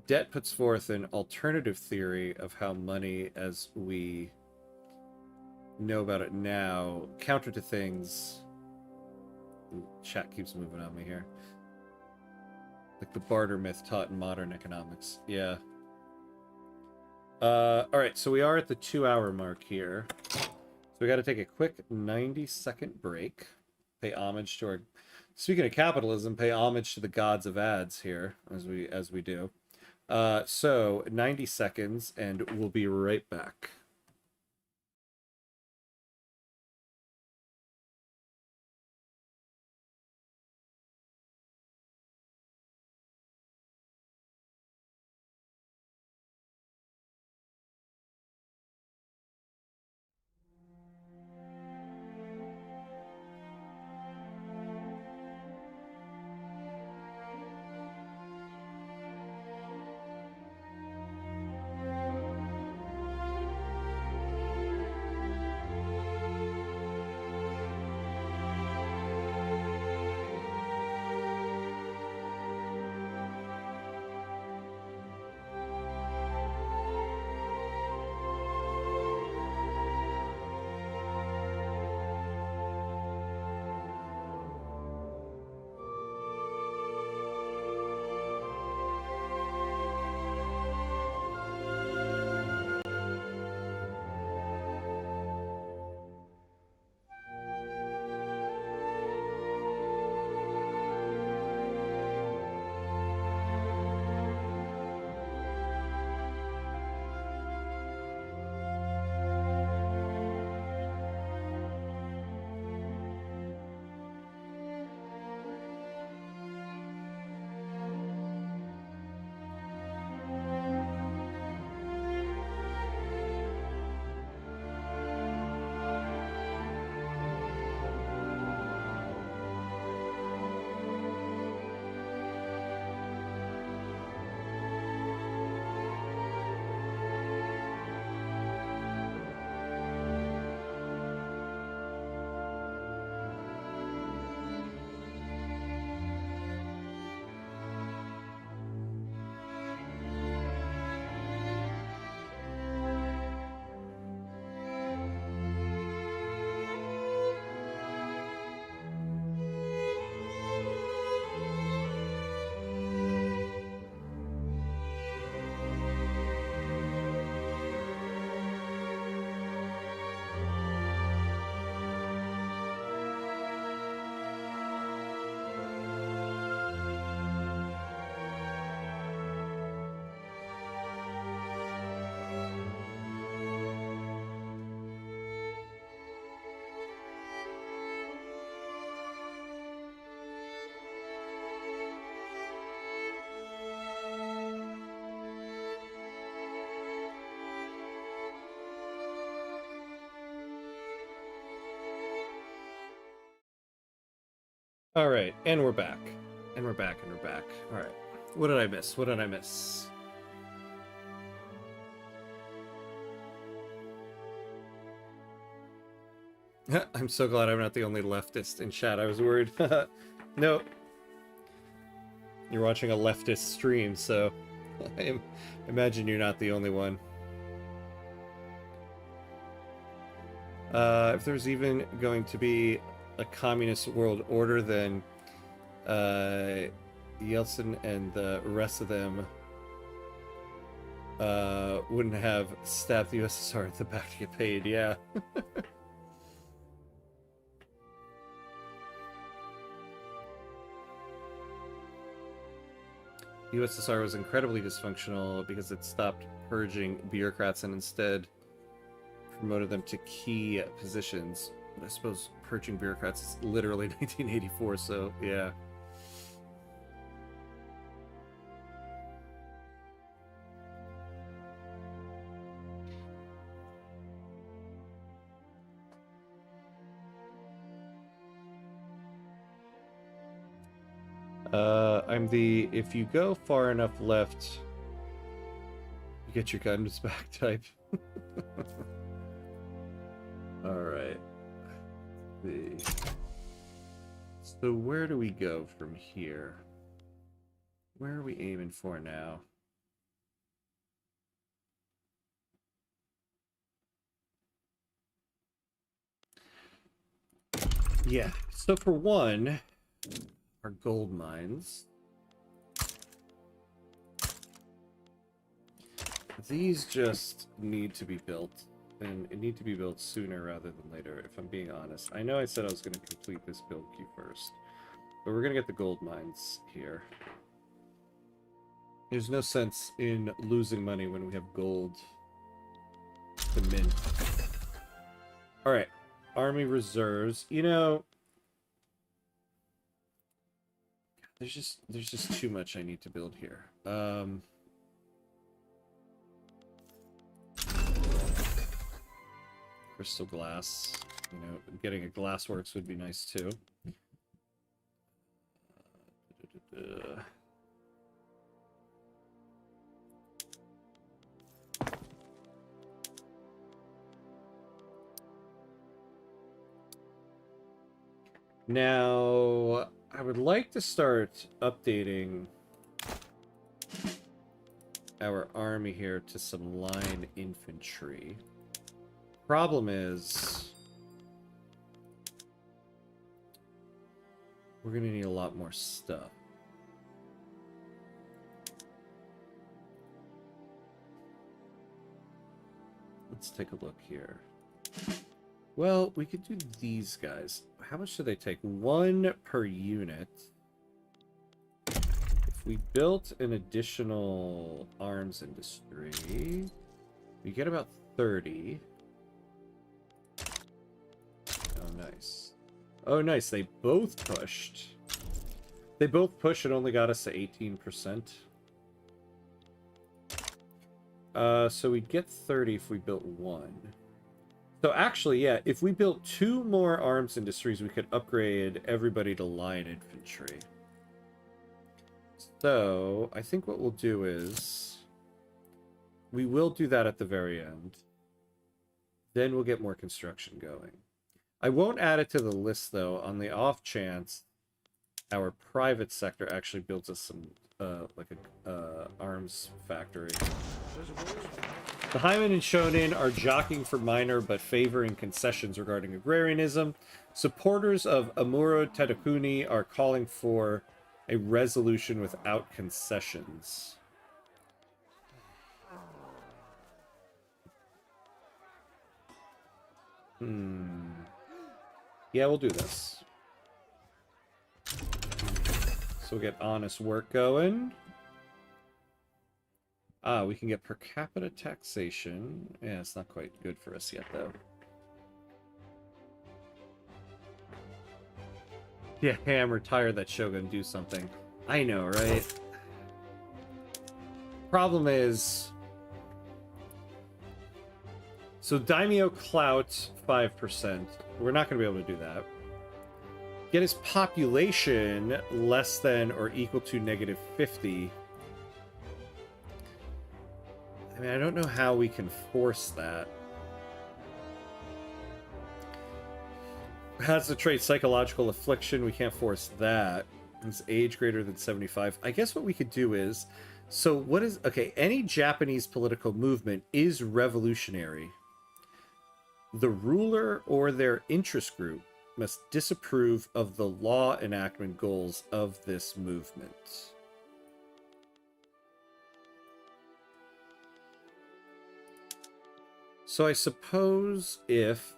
Debt puts forth an alternative theory of how money, as we know about it now, counter to things... Ooh, chat keeps moving on me here. Like the barter myth taught in modern economics. Yeah. Alright, so we are at the 2-hour mark here. So we gotta take a quick 90-second break. Pay homage to our... Speaking of capitalism, pay homage to the gods of ads here, as we do. So 90 seconds, and we'll be right back. All right, and we're back. And we're back, and we're back. All right. What did I miss? What did I miss? I'm so glad I'm not the only leftist in chat. I was worried. No. You're watching a leftist stream, so I imagine you're not the only one. If there's even going to be a communist world order, then Yeltsin and the rest of them wouldn't have stabbed the USSR at the back to get paid. Yeah. The USSR was incredibly dysfunctional because it stopped purging bureaucrats and instead promoted them to key positions. But I suppose purging bureaucrats is literally 1984, so yeah. I'm the if you go far enough left, you get your guns back type. Alright. So where do we go from here? Where are we aiming for now? Yeah, so for one, our gold mines. These just need to be built, and it need to be built sooner rather than later, if I'm being honest. I know I said I was going to complete this build queue first, but we're going to get the gold mines here. There's no sense in losing money when we have gold to mint. Alright, army reserves. You know, there's just too much I need to build here. Crystal glass. You know, getting a glassworks would be nice too. Now, I would like to start updating our army here to some line infantry. Problem is, we're gonna need a lot more stuff. Let's take a look here. Well, we could do these guys. How much do they take? 1 per unit. If we built an additional arms industry, we get about 30. Oh, nice. Oh, nice. They both pushed. They both pushed and only got us to 18%. So we'd get 30 if we built 1. So actually, yeah, if we built 2 more arms industries, we could upgrade everybody to line infantry. So I think what we'll do is we will do that at the very end. Then we'll get more construction going. I won't add it to the list, though, on the off chance our private sector actually builds us some, like a arms factory. The Hyman and Shonin are jockeying for minor but favoring concessions regarding agrarianism. Supporters of Amuro Tadakuni are calling for a resolution without concessions. Yeah, we'll do this. So we'll get honest work going. Ah, we can get per capita taxation. Yeah, it's not quite good for us yet, though. Yeah, hey, I'm retired. That Shogun do something. I know, right? Problem is... So Daimyo Clout, 5%. We're not going to be able to do that. Get his population less than or equal to -50. I mean, I don't know how we can force that. Has the trait psychological affliction? We can't force that. His age greater than 75. I guess what we could do is So what is... Okay, any Japanese political movement is revolutionary. The ruler or their interest group must disapprove of the law enactment goals of this movement. So I suppose if...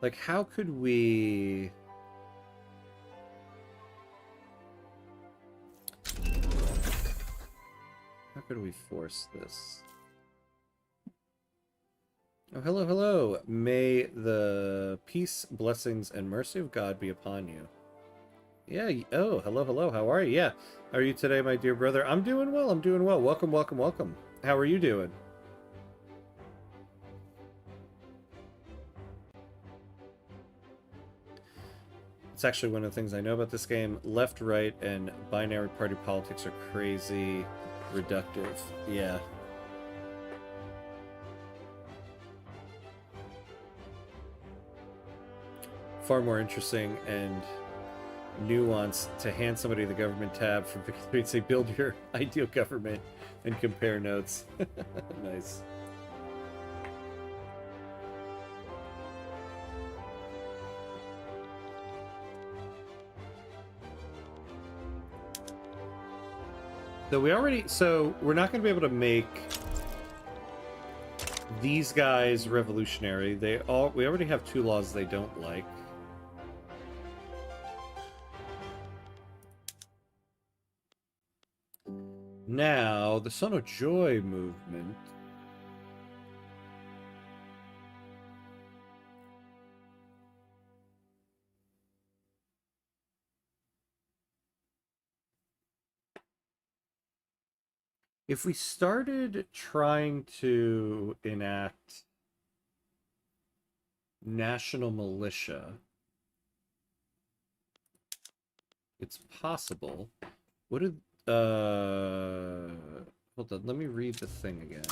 Like, how could we... How could we force this? Oh, hello, hello. May the peace, blessings, and mercy of God be upon you. Yeah, oh, hello, hello. How are you? Yeah. How are you today, my dear brother? I'm doing well. I'm doing well. Welcome, welcome, welcome. How are you doing? It's actually one of the things I know about this game. Left, right, and binary party politics are crazy reductive. Yeah. Far more interesting and nuanced to hand somebody the government tab from Victory and say, build your ideal government and compare notes. Nice. So we're not going to be able to make these guys revolutionary. We already have 2 laws they don't like. Now, the Son of Joy movement. If we started trying to enact national militia, it's possible. What did... hold on, let me read the thing again.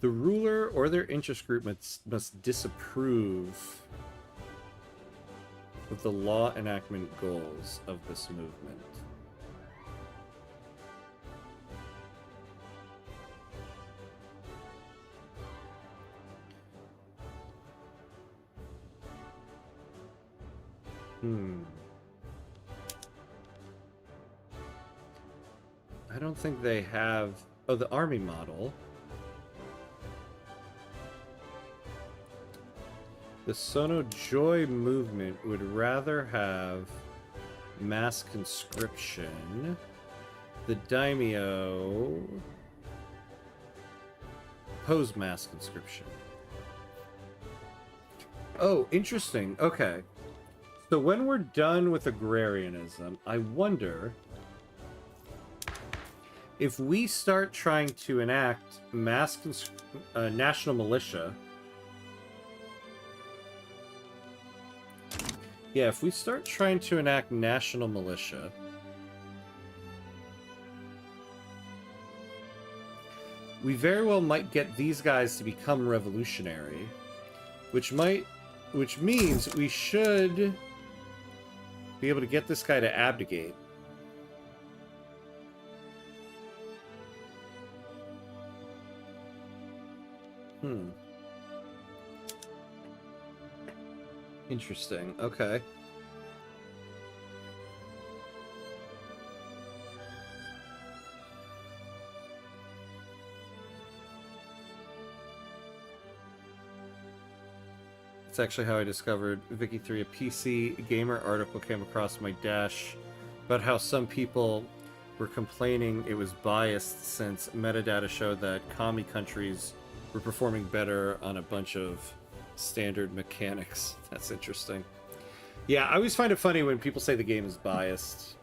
The ruler or their interest group must disapprove of the law enactment goals of this movement. I don't think they have... Oh, the army model. The Sono Joy movement would rather have mass conscription. The daimyo oppose mass conscription. Oh, interesting. Okay. So when we're done with agrarianism, I wonder if we start trying to enact national militia. Yeah, if we start trying to enact national militia, we very well might get these guys to become revolutionary, which means we should be able to get this guy to abdicate. Interesting. Okay. It's actually how I discovered Vicky 3. A PC Gamer article came across my dash about how some people were complaining it was biased since metadata showed that commie countries were performing better on a bunch of standard mechanics. That's interesting. Yeah, I always find it funny when people say the game is biased,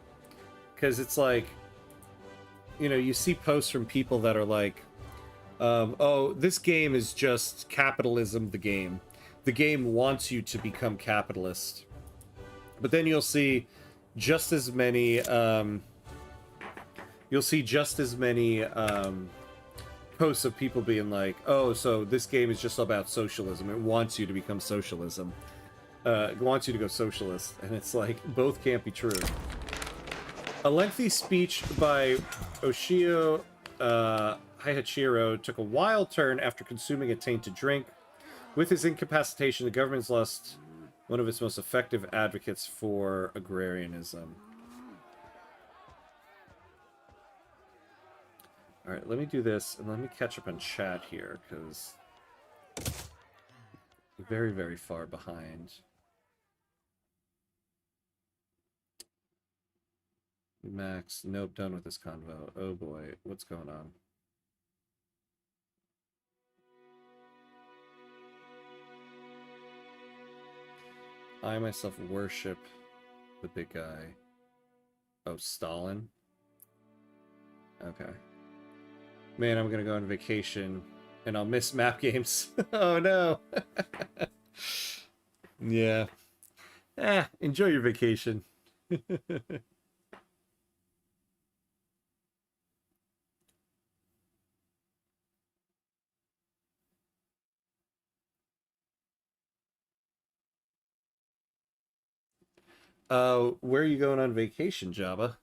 because it's like, you know, you see posts from people that are like, oh, this game is just capitalism, the game wants you to become capitalist. But then you'll see just as many posts of people being like, oh, so this game is just about socialism. It wants you to become socialism. It wants you to go socialist. And it's like, both can't be true. A lengthy speech by Oshio Haihachiro took a wild turn after consuming a tainted drink. With his incapacitation, the government's lost one of its most effective advocates for agrarianism. Alright, let me do this, and let me catch up on chat here, because very, very far behind. Max, nope, done with this convo. Oh boy, what's going on? I myself worship the big guy. Oh, Stalin? Okay. Man, I'm gonna go on vacation and I'll miss map games. Oh no. Yeah. Enjoy your vacation. Where are you going on vacation, Jabba?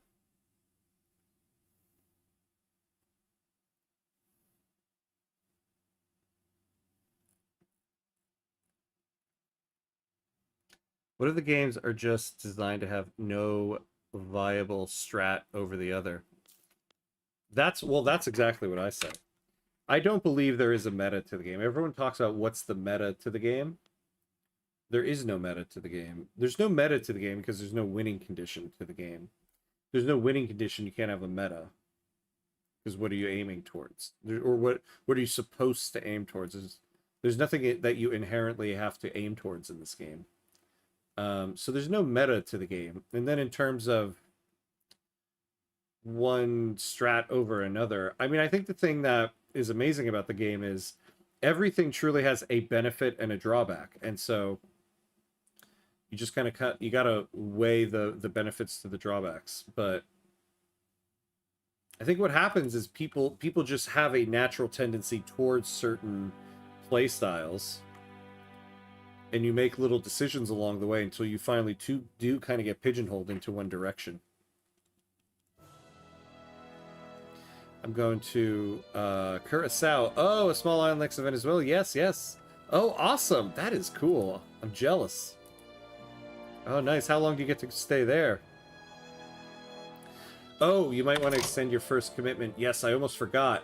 What if the games are just designed to have no viable strat over the other? That's exactly what I said. I don't believe there is a meta to the game. Everyone talks about what's the meta to the game. There is no meta to the game. There's no meta to the game because there's no winning condition to the game. There's no winning condition, you can't have a meta. Because what are you aiming towards? Or what are you supposed to aim towards? There's nothing that you inherently have to aim towards in this game. So there's no meta to the game. And then in terms of one strat over another, I mean, I think the thing that is amazing about the game is everything truly has a benefit and a drawback. And so you just kind of you got to weigh the benefits to the drawbacks. But I think what happens is people just have a natural tendency towards certain play styles, and you make little decisions along the way until you finally do kind of get pigeonholed into one direction. I'm going to Curacao. Oh, a small island next to Venezuela. Yes, yes. Oh, awesome. That is cool. I'm jealous. Oh, nice. How long do you get to stay there? Oh, you might want to extend your first commitment. Yes, I almost forgot.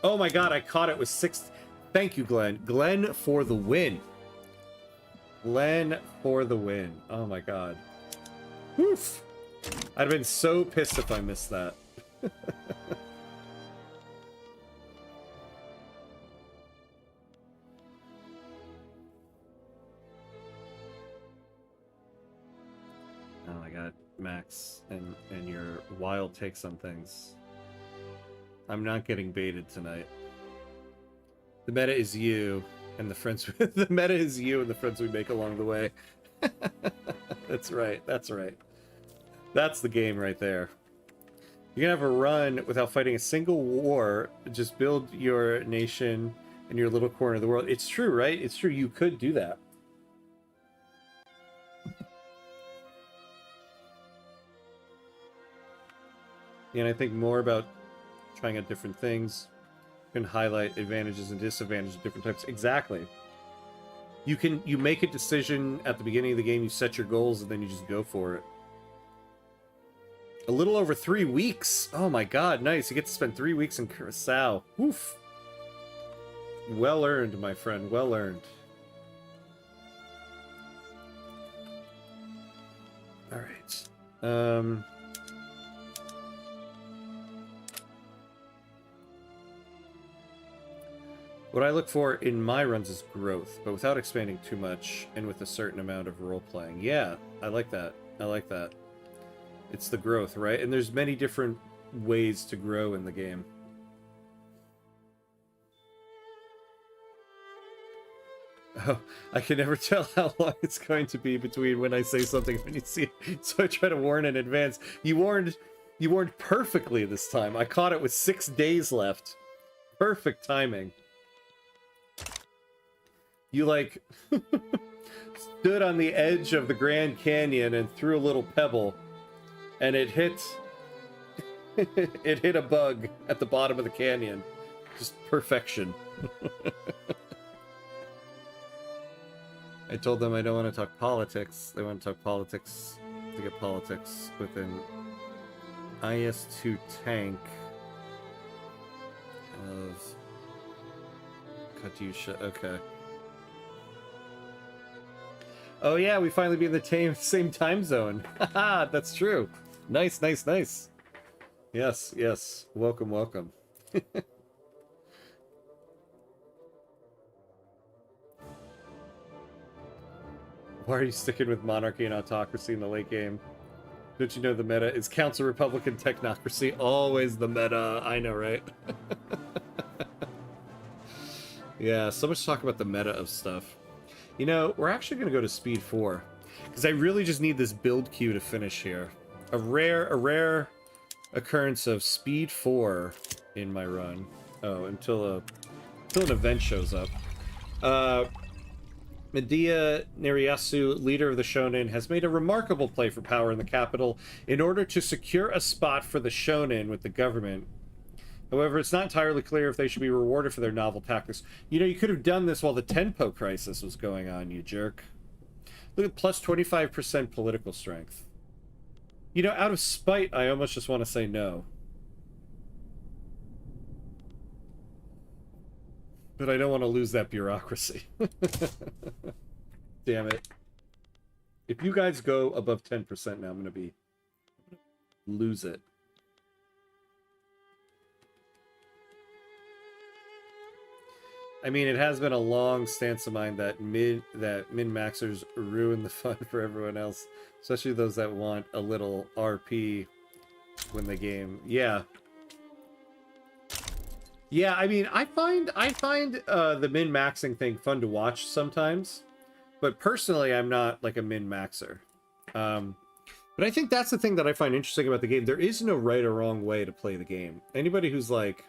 Oh my god, I caught it with 6... Thank you, Glenn. Glenn for the win. Glenn for the win. Oh my god. Woof. I'd have been so pissed if I missed that. Oh my god, Max, and your wild takes on things. I'm not getting baited tonight. The meta is you and the friends. The meta is you and the friends we make along the way. That's right. That's right. That's the game right there. You can have a run without fighting a single war. Just build your nation in your little corner of the world. It's true, right? It's true. You could do that. And I think more about trying out different things. You can highlight advantages and disadvantages of different types. Exactly. You make a decision at the beginning of the game, you set your goals, and then you just go for it. A little over 3 weeks. Oh my god, nice. You get to spend 3 weeks in Curacao. Woof. Well earned, my friend. Well earned. Alright. What I look for in my runs is growth, but without expanding too much and with a certain amount of role-playing. Yeah, I like that. I like that. It's the growth, right? And there's many different ways to grow in the game. Oh, I can never tell how long it's going to be between when I say something and when you see it, so I try to warn in advance. You warned You warned perfectly this time. I caught it with 6 days left. Perfect timing. You, like, stood on the edge of the Grand Canyon and threw a little pebble, and it hit... it hit a bug at the bottom of the canyon. Just perfection. I told them I don't want to talk politics. They want to talk politics to get politics with an IS-2 tank of Katyusha. Okay. Oh yeah, we finally be in the same time zone. Haha, that's true. Nice, nice, nice. Yes, yes. Welcome, welcome. Why are you sticking with monarchy and autocracy in the late game? Don't you know the meta is council republican technocracy? Always the meta. I know, right? Yeah, so much talk about the meta of stuff. You know, we're actually going to go to speed 4. Because I really just need this build queue to finish here. A rare occurrence of speed 4 in my run. Oh, until an event shows up. Medea Nariyasu, leader of the Shonen, has made a remarkable play for power in the capital in order to secure a spot for the Shonen with the government. However, it's not entirely clear if they should be rewarded for their novel tactics. You know, you could have done this while the Tenpo crisis was going on, you jerk. Look at plus 25% political strength. You know, out of spite, I almost just want to say no. But I don't want to lose that bureaucracy. Damn it. If you guys go above 10% now, I'm going to lose it. I mean, it has been a long stance of mine that min-maxers ruin the fun for everyone else, especially those that want a little RP when they game. Yeah. Yeah, I mean, I find the min-maxing thing fun to watch sometimes, but personally, I'm not like a min-maxer. But I think that's the thing that I find interesting about the game. There is no right or wrong way to play the game. Anybody who's like,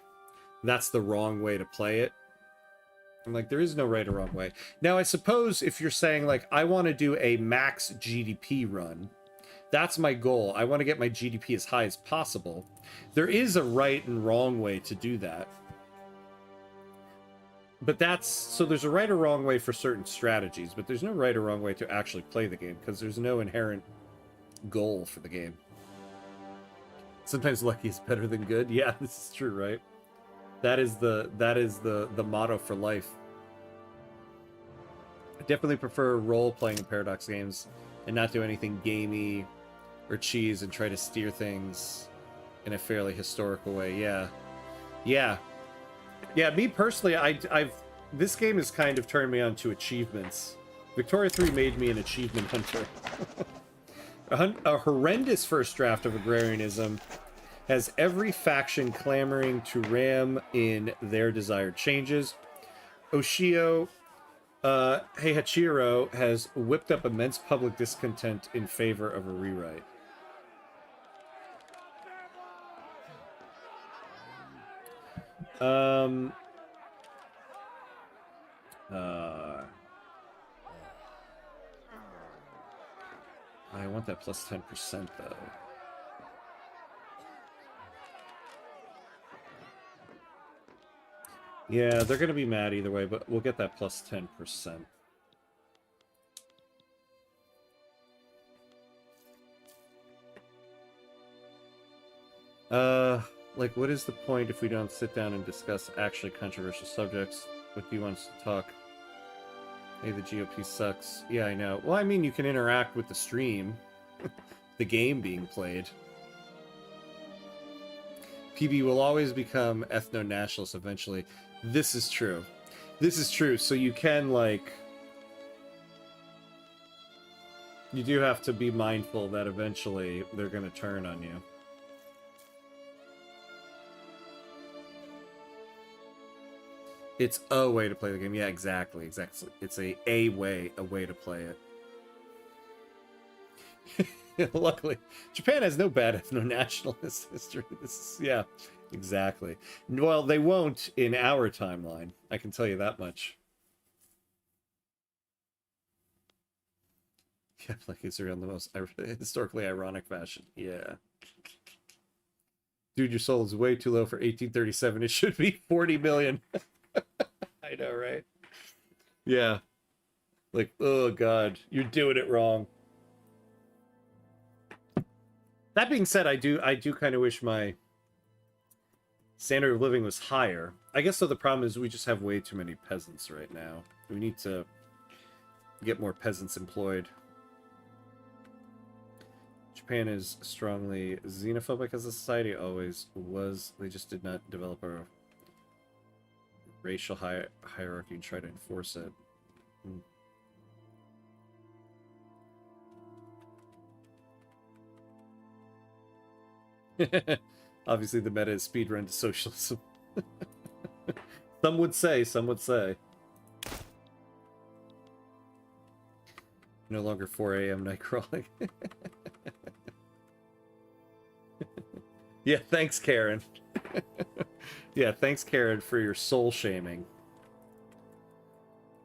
that's the wrong way to play it, I'm like, there is no right or wrong way. Now, I suppose if you're saying, like, I want to do a max GDP run, that's my goal. I want to get my GDP as high as possible. There is a right and wrong way to do that. But so there's a right or wrong way for certain strategies, but there's no right or wrong way to actually play the game, because there's no inherent goal for the game. Sometimes lucky is better than good. Yeah, this is true, right? That is the motto for life. I definitely prefer role-playing in Paradox games and not do anything gamey or cheese and try to steer things in a fairly historical way. Yeah, me personally, this game has kind of turned me on to achievements. Victoria 3 made me an achievement hunter. A horrendous first draft of agrarianism has every faction clamoring to ram in their desired changes. Oshio Heihachiro has whipped up immense public discontent in favor of a rewrite. I want that plus 10% though. Yeah, they're going to be mad either way, but we'll get that plus 10%. Like, what is the point if we don't sit down and discuss actually controversial subjects? What do you want us to talk? Hey, the GOP sucks. Yeah, I know. Well, I mean, you can interact with the stream. The game being played. PB will always become ethno-nationalist eventually. This is true. This is true. So you can, like... You do have to be mindful that eventually they're going to turn on you. It's a way to play the game. Yeah, exactly. It's a way to play it. Luckily, Japan has no bad ethno-nationalist history. This is, yeah, exactly. Well, they won't in our timeline. I can tell you that much. Yeah, like Israel in the most historically ironic fashion. Yeah. Dude, your soul is way too low for 1837. It should be 40 million. I know, right? Yeah. Like, oh god, you're doing it wrong. That being said, I do kind of wish my standard of living was higher. I guess so the problem is we just have way too many peasants right now. We need to get more peasants employed. Japan is strongly xenophobic as a society, always was. They just did not develop a racial hierarchy and try to enforce it. Obviously the meta is speedrun to socialism. Some would say, some would say. No longer 4 a.m. night crawling. Yeah, thanks, Karen. Yeah, thanks, Karen, for your soul shaming.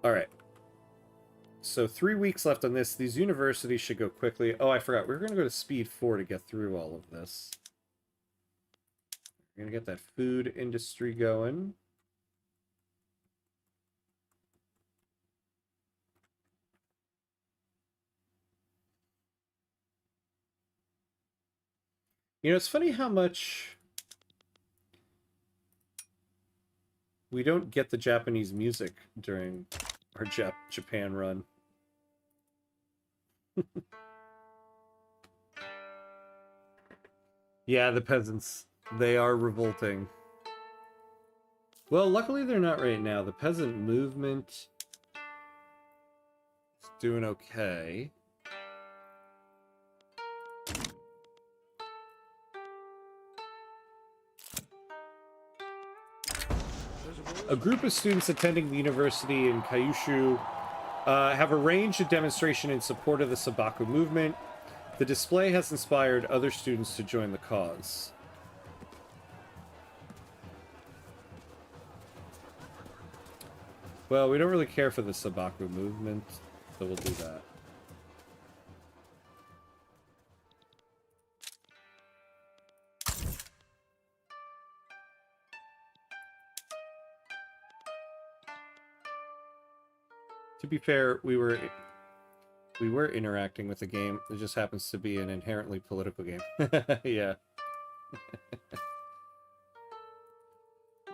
All right. So 3 weeks left on this. These universities should go quickly. Oh, I forgot. We're going to go to speed 4 to get through all of this. We're going to get that food industry going. You know, it's funny how much we don't get the Japanese music during our Japan run. Yeah, the peasants. They are revolting. Well, luckily they're not right now. The peasant movement is doing okay. A group of students attending the university in Kyushu have arranged a demonstration in support of the Sabaku movement. The display has inspired other students to join the cause. Well, we don't really care for the Sabaku movement, so we'll do that. To be fair, we were interacting with the game. It just happens to be an inherently political game. Yeah.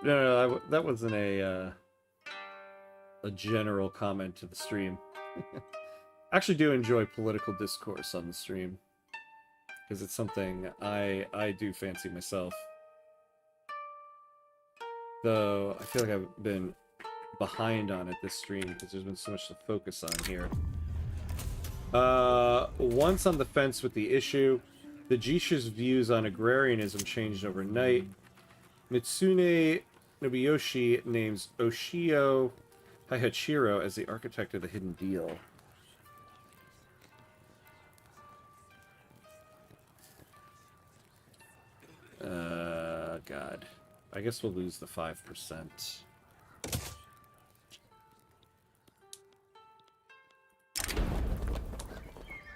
No, that wasn't a general comment to the stream. Actually do enjoy political discourse on the stream, because it's something I do fancy myself. Though I feel like I've been behind on it this stream because there's been so much to focus on here. Once on the fence with the issue, the Jishu's views on agrarianism changed overnight. Mitsune Nobuyoshi names Oshio Haihachiro as the architect of the hidden deal. God. I guess we'll lose the 5%.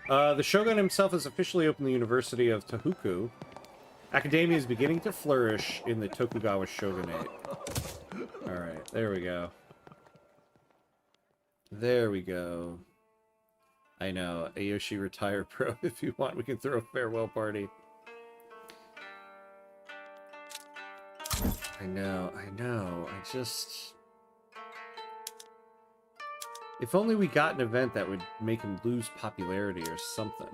The Shogun himself has officially opened the University of Tohoku. Academia is beginning to flourish in the Tokugawa Shogunate. Alright, there we go. There we go. I know. Ayoshi retire pro. If you want, we can throw a farewell party. I know. I just... If only we got an event that would make him lose popularity or something.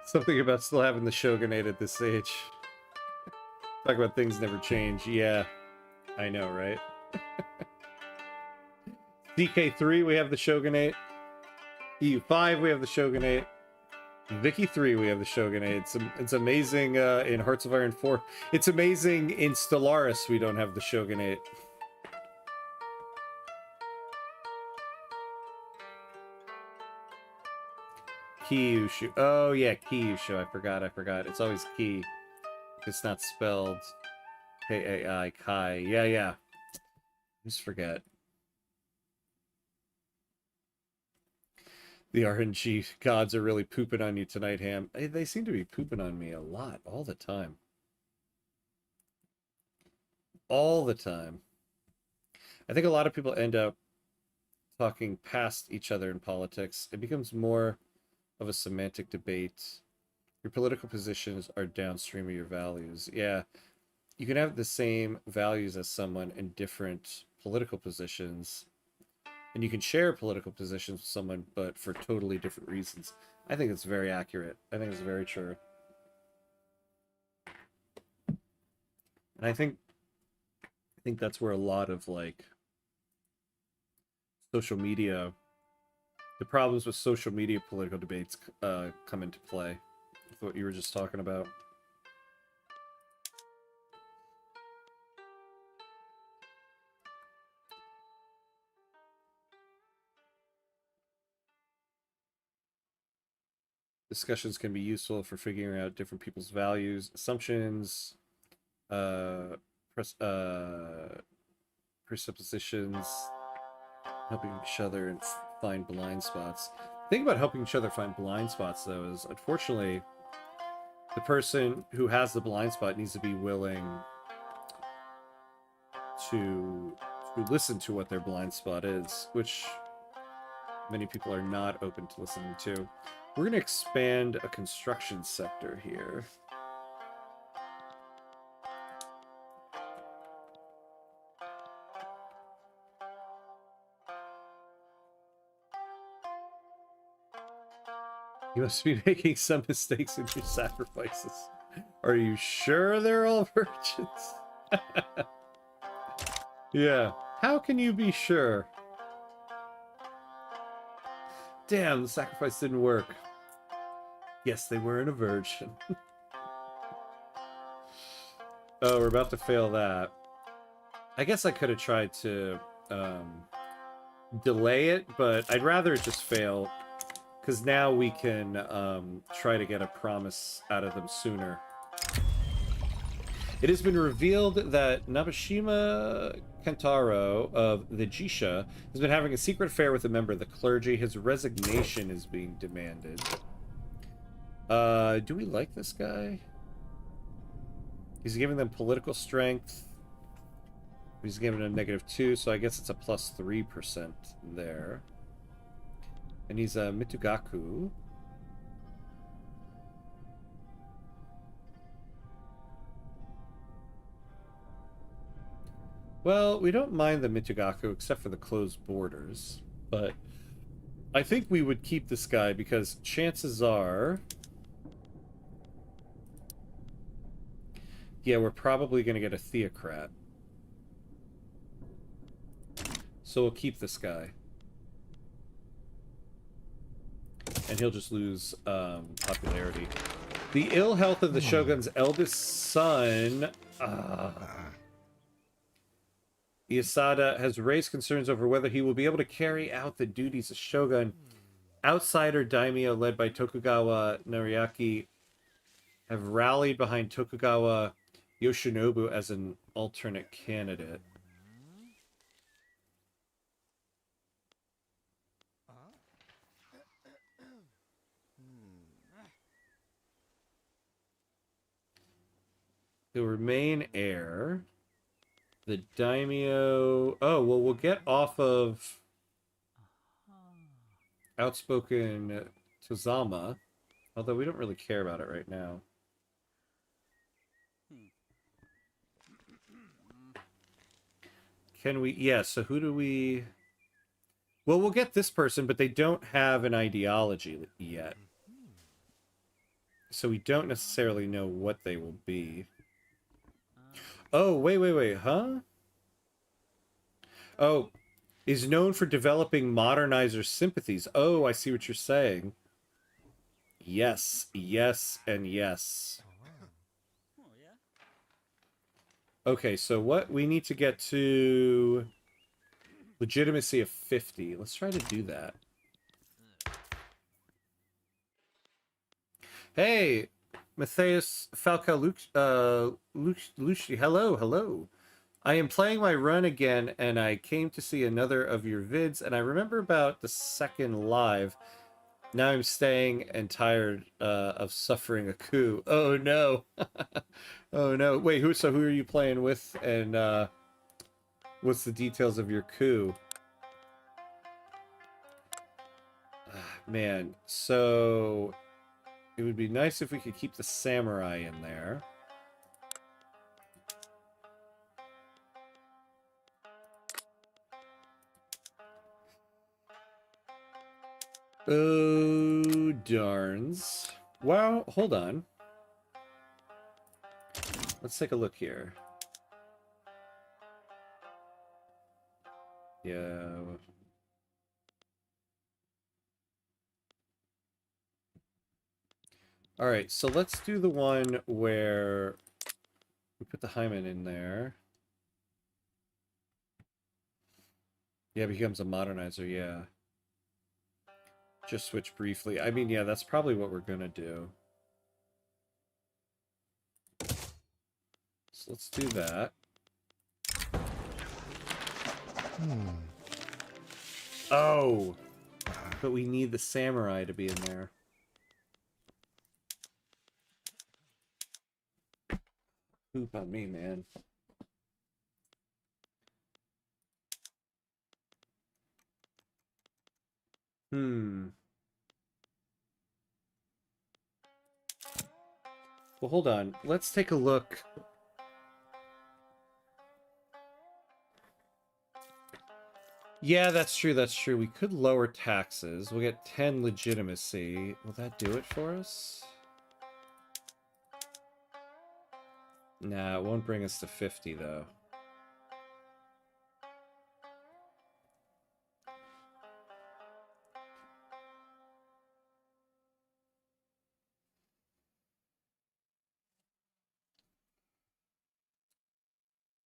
Something about still having the shogunate at this age. Talk about things never change. Yeah, I know, right? DK3, we have the shogunate. EU5, we have the shogunate. Vicky 3, we have the Shogunate. It's amazing in Hearts of Iron 4. It's amazing in Stellaris we don't have the Shogunate. Kyushu. Oh, yeah, Kyushu. I forgot. It's always Ki. It's not spelled K-A-I, Kai. Yeah. Just forget. The RNG gods are really pooping on you tonight, Ham. They seem to be pooping on me a lot, all the time. All the time. I think a lot of people end up talking past each other in politics. It becomes more of a semantic debate. Your political positions are downstream of your values. Yeah, you can have the same values as someone in different political positions, and you can share political positions with someone, but for totally different reasons. I think it's very accurate. I think it's very true. And I think that's where a lot of like social media, the problems with social media political debates come into play. With what you were just talking about. Discussions can be useful for figuring out different people's values, assumptions, presuppositions, helping each other and find blind spots. The thing about helping each other find blind spots, though, is unfortunately the person who has the blind spot needs to be willing to listen to what their blind spot is, which many people are not open to listening to. We're going to expand a construction sector here. You must be making some mistakes in your sacrifices. Are you sure they're all virgins? Yeah. How can you be sure? Damn, the sacrifice didn't work. Yes, they weren't a virgin. Oh, we're about to fail that. I guess I could have tried to delay it, but I'd rather it just fail, because now we can try to get a promise out of them sooner. It has been revealed that Nabashima Kantaro of the Jisha has been having a secret affair with a member of the clergy. His resignation is being demanded. Do we like this guy? He's giving them political strength. He's giving a -2, so I guess it's a +3% there. And he's a Mitugaku. Well, we don't mind the Michigaku except for the closed borders, but I think we would keep this guy because chances are... Yeah, we're probably going to get a theocrat. So we'll keep this guy. And he'll just lose popularity. The ill health of the Shogun's eldest son... Iyasada has raised concerns over whether he will be able to carry out the duties of Shogun. Outsider daimyo led by Tokugawa Nariaki have rallied behind Tokugawa Yoshinobu as an alternate candidate. He'll remain heir. The daimyo... Oh, well, we'll get off of outspoken Tozama, although we don't really care about it right now. Can we... Yeah, so who do we... Well, we'll get this person, but they don't have an ideology yet. So we don't necessarily know what they will be. Oh, wait, huh? Oh, is known for developing modernizer sympathies. Oh, I see what you're saying. Yes, yes, and yes. Oh, yeah. Okay, so what we need to get to legitimacy of 50. Let's try to do that. Hey, Matthias Falca Luci. Hello, hello. I am playing my run again, and I came to see another of your vids, and I remember about the second live. Now I'm staying and tired of suffering a coup. Oh no. Oh no. Wait, who are you playing with, and what's the details of your coup? Man, so it would be nice if we could keep the samurai in there. Oh, darns. Well, hold on. Let's take a look here. Yeah. All right, so let's do the one where we put the hymen in there. Yeah, becomes a modernizer, yeah. Just switch briefly. I mean, yeah, that's probably what we're gonna do. So let's do that. Oh! But we need the samurai to be in there. Poop on me, man. Hmm. Well, hold on. Let's take a look. Yeah, that's true, that's true. We could lower taxes. We'll get 10 legitimacy. Will that do it for us? Nah, it won't bring us to 50, though.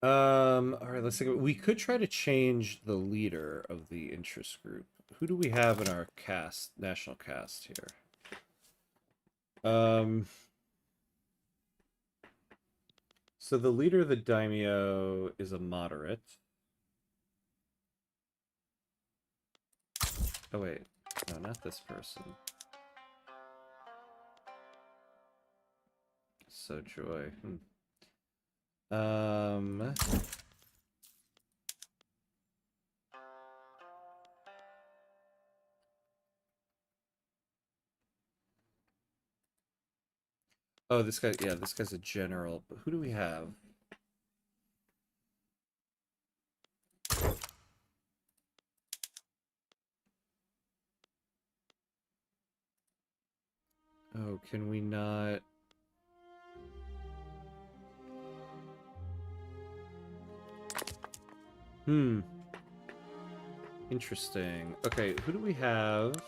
All right, let's think. We could try to change the leader of the interest group. Who do we have in our cast, national cast here? So the leader of the daimyo is a moderate. Oh wait, no, not this person. So joy. Um. Oh, this guy. Yeah, this guy's a general. But who do we have? Oh, can we not? Hmm. Interesting. Okay, who do we have that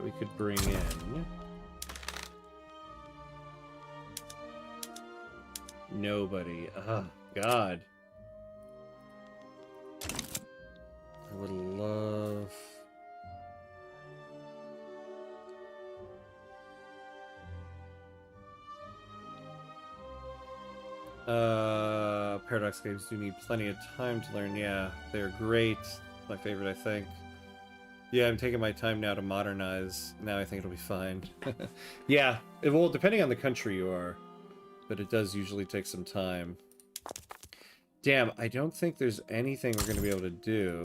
we could bring in? Nobody. Oh, God. I would love... Paradox games do need plenty of time to learn. Yeah, they're great. My favorite, I think. Yeah, I'm taking my time now to modernize. Now I think it'll be fine. Yeah, well, depending on the country you are. But it does usually take some time. Damn, I don't think there's anything we're going to be able to do.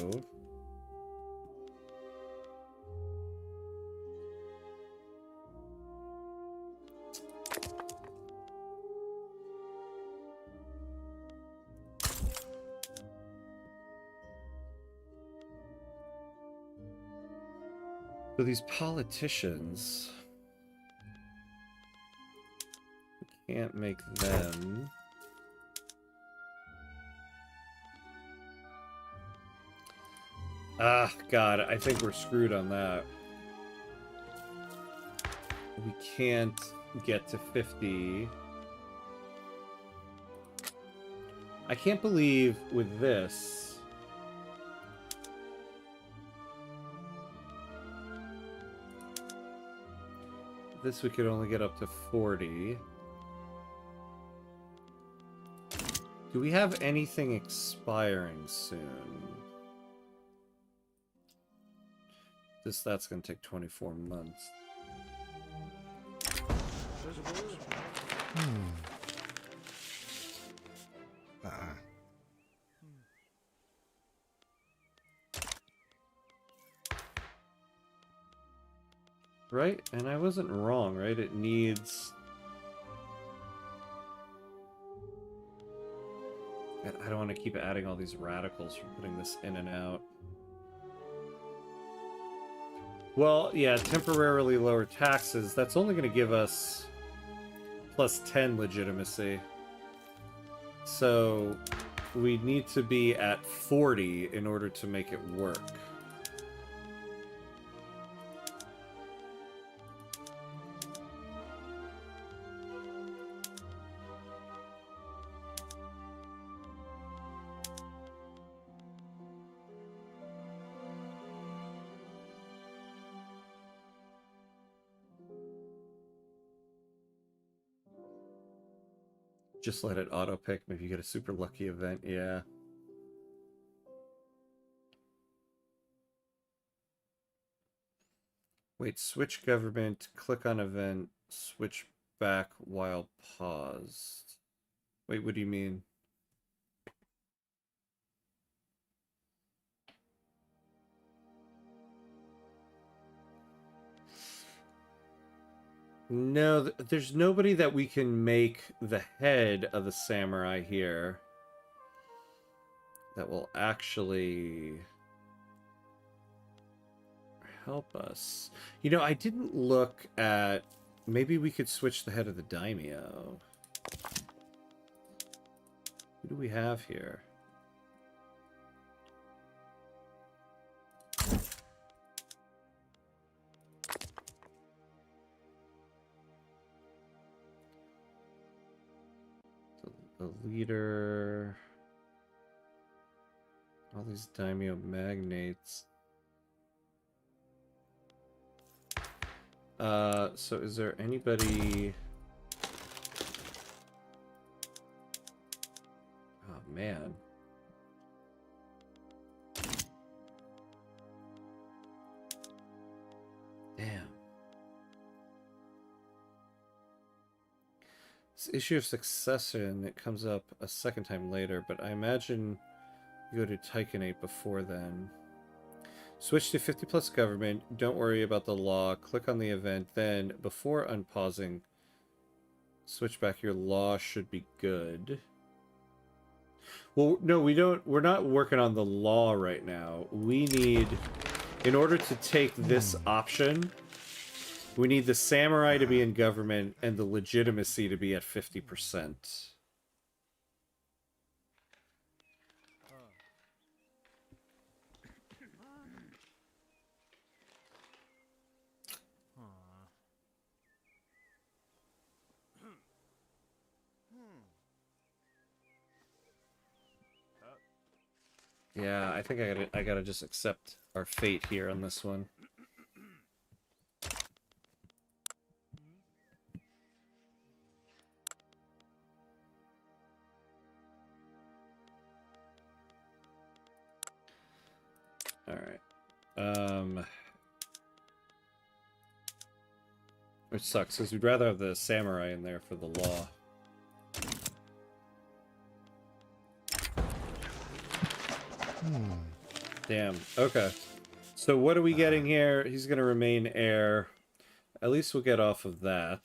So these politicians... we can't make them... Ah, God, I think we're screwed on that. we can't get to 50. I can't believe with this... This we could only get up to 40. Do we have anything expiring soon? That's gonna take 24 months. Right? And I wasn't wrong, right? It needs... I don't want to keep adding all these radicals for putting this in and out. Well, yeah, temporarily lower taxes. That's only going to give us plus 10 legitimacy. So we need to be at 40 in order to make it work. Just let it auto-pick. Maybe you get a super lucky event. Yeah. Wait, switch government, click on event, switch back while paused. Wait, what do you mean? No, there's nobody that we can make the head of the samurai here that will actually help us. You know, I didn't look at... Maybe we could switch the head of the daimyo. Who do we have here? The leader... All these daimyo magnates. So is there anybody... Oh, man. Damn. This issue of succession, it comes up a second time later, but I imagine you go to Taikanate before then. Switch to 50 plus government. Don't worry about the law. Click on the event. Then, before unpausing, switch back. Your law should be good. Well, no, we don't. We're not working on the law right now. We need, in order to take this option, we need the samurai to be in government and the legitimacy to be at 50%. Yeah, I think I gotta just accept our fate here on this one. Alright. Which sucks, because we'd rather have the samurai in there for the law. Damn. Okay. So what are we getting here? He's gonna remain heir. At least we'll get off of that.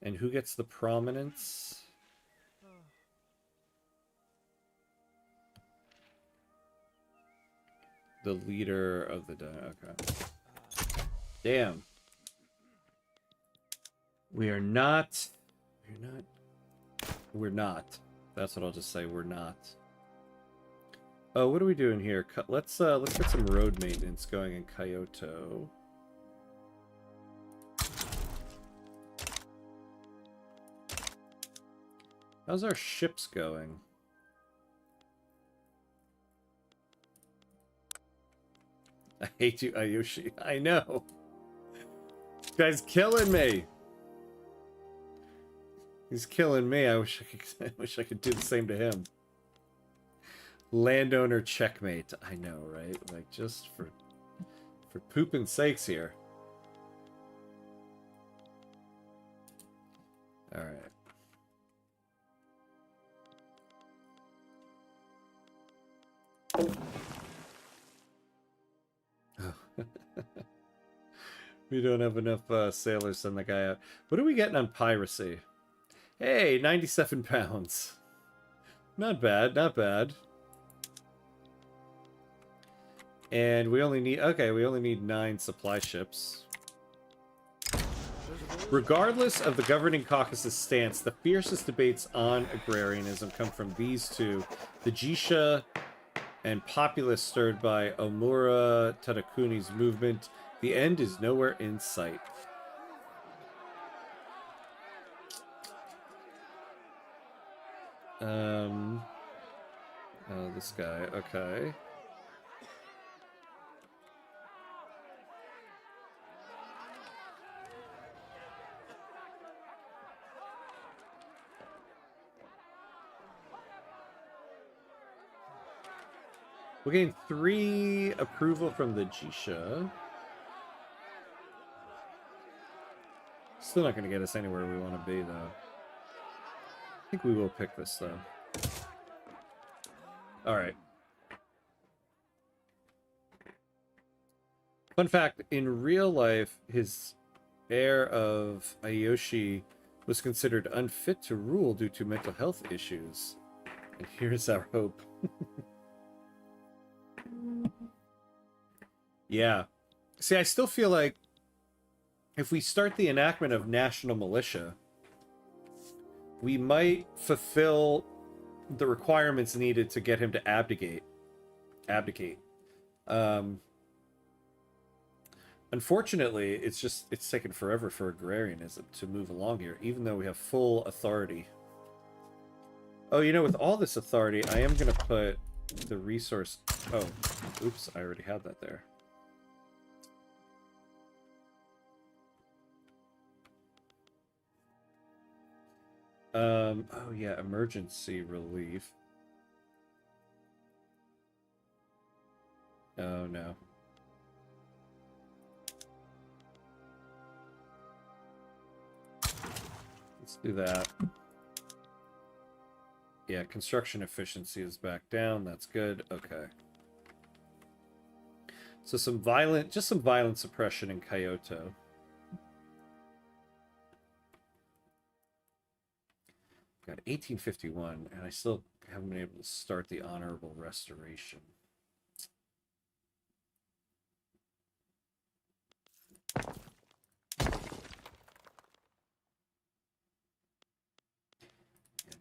And who gets the prominence? The leader of the... Okay. Damn. We're not... We're not. That's what I'll just say. We're not. Oh, what are we doing here? Let's get some road maintenance going in Kyoto. How's our ships going? I hate you, Ayushi. I know. This guy's killing me. He's killing me. I wish I could do the same to him. Landowner checkmate. I know, right? Like, just for pooping sakes here. All right. Oh. We don't have enough sailors to send the guy out. What are we getting on piracy? Hey, 97 pounds. Not bad, not bad. And we only need... Okay, we only need 9 supply ships. Regardless of the governing caucus's stance, the fiercest debates on agrarianism come from these two. The Jisha and populace stirred by Omura Tadakuni's movement. The end is nowhere in sight. Oh, this guy. Okay. We gained 3 approval from the Jisha. Still not going to get us anywhere we want to be, though. I think we will pick this, though. Alright. Fun fact, in real life, his heir of Ayoshi was considered unfit to rule due to mental health issues. And here's our hope. Yeah. See, I still feel like if we start the enactment of national militia, we might fulfill the requirements needed to get him to abdicate. Unfortunately, it's taken forever for agrarianism to move along here, even though we have full authority. Oh, you know, with all this authority, I am going to put the resource... Oh, oops, I already had that there. Oh yeah, emergency relief. Oh no. Let's do that. Yeah, construction efficiency is back down. That's good. Okay. So just some violent suppression in Kyoto. Got 1851, and I still haven't been able to start the honorable restoration. Yeah,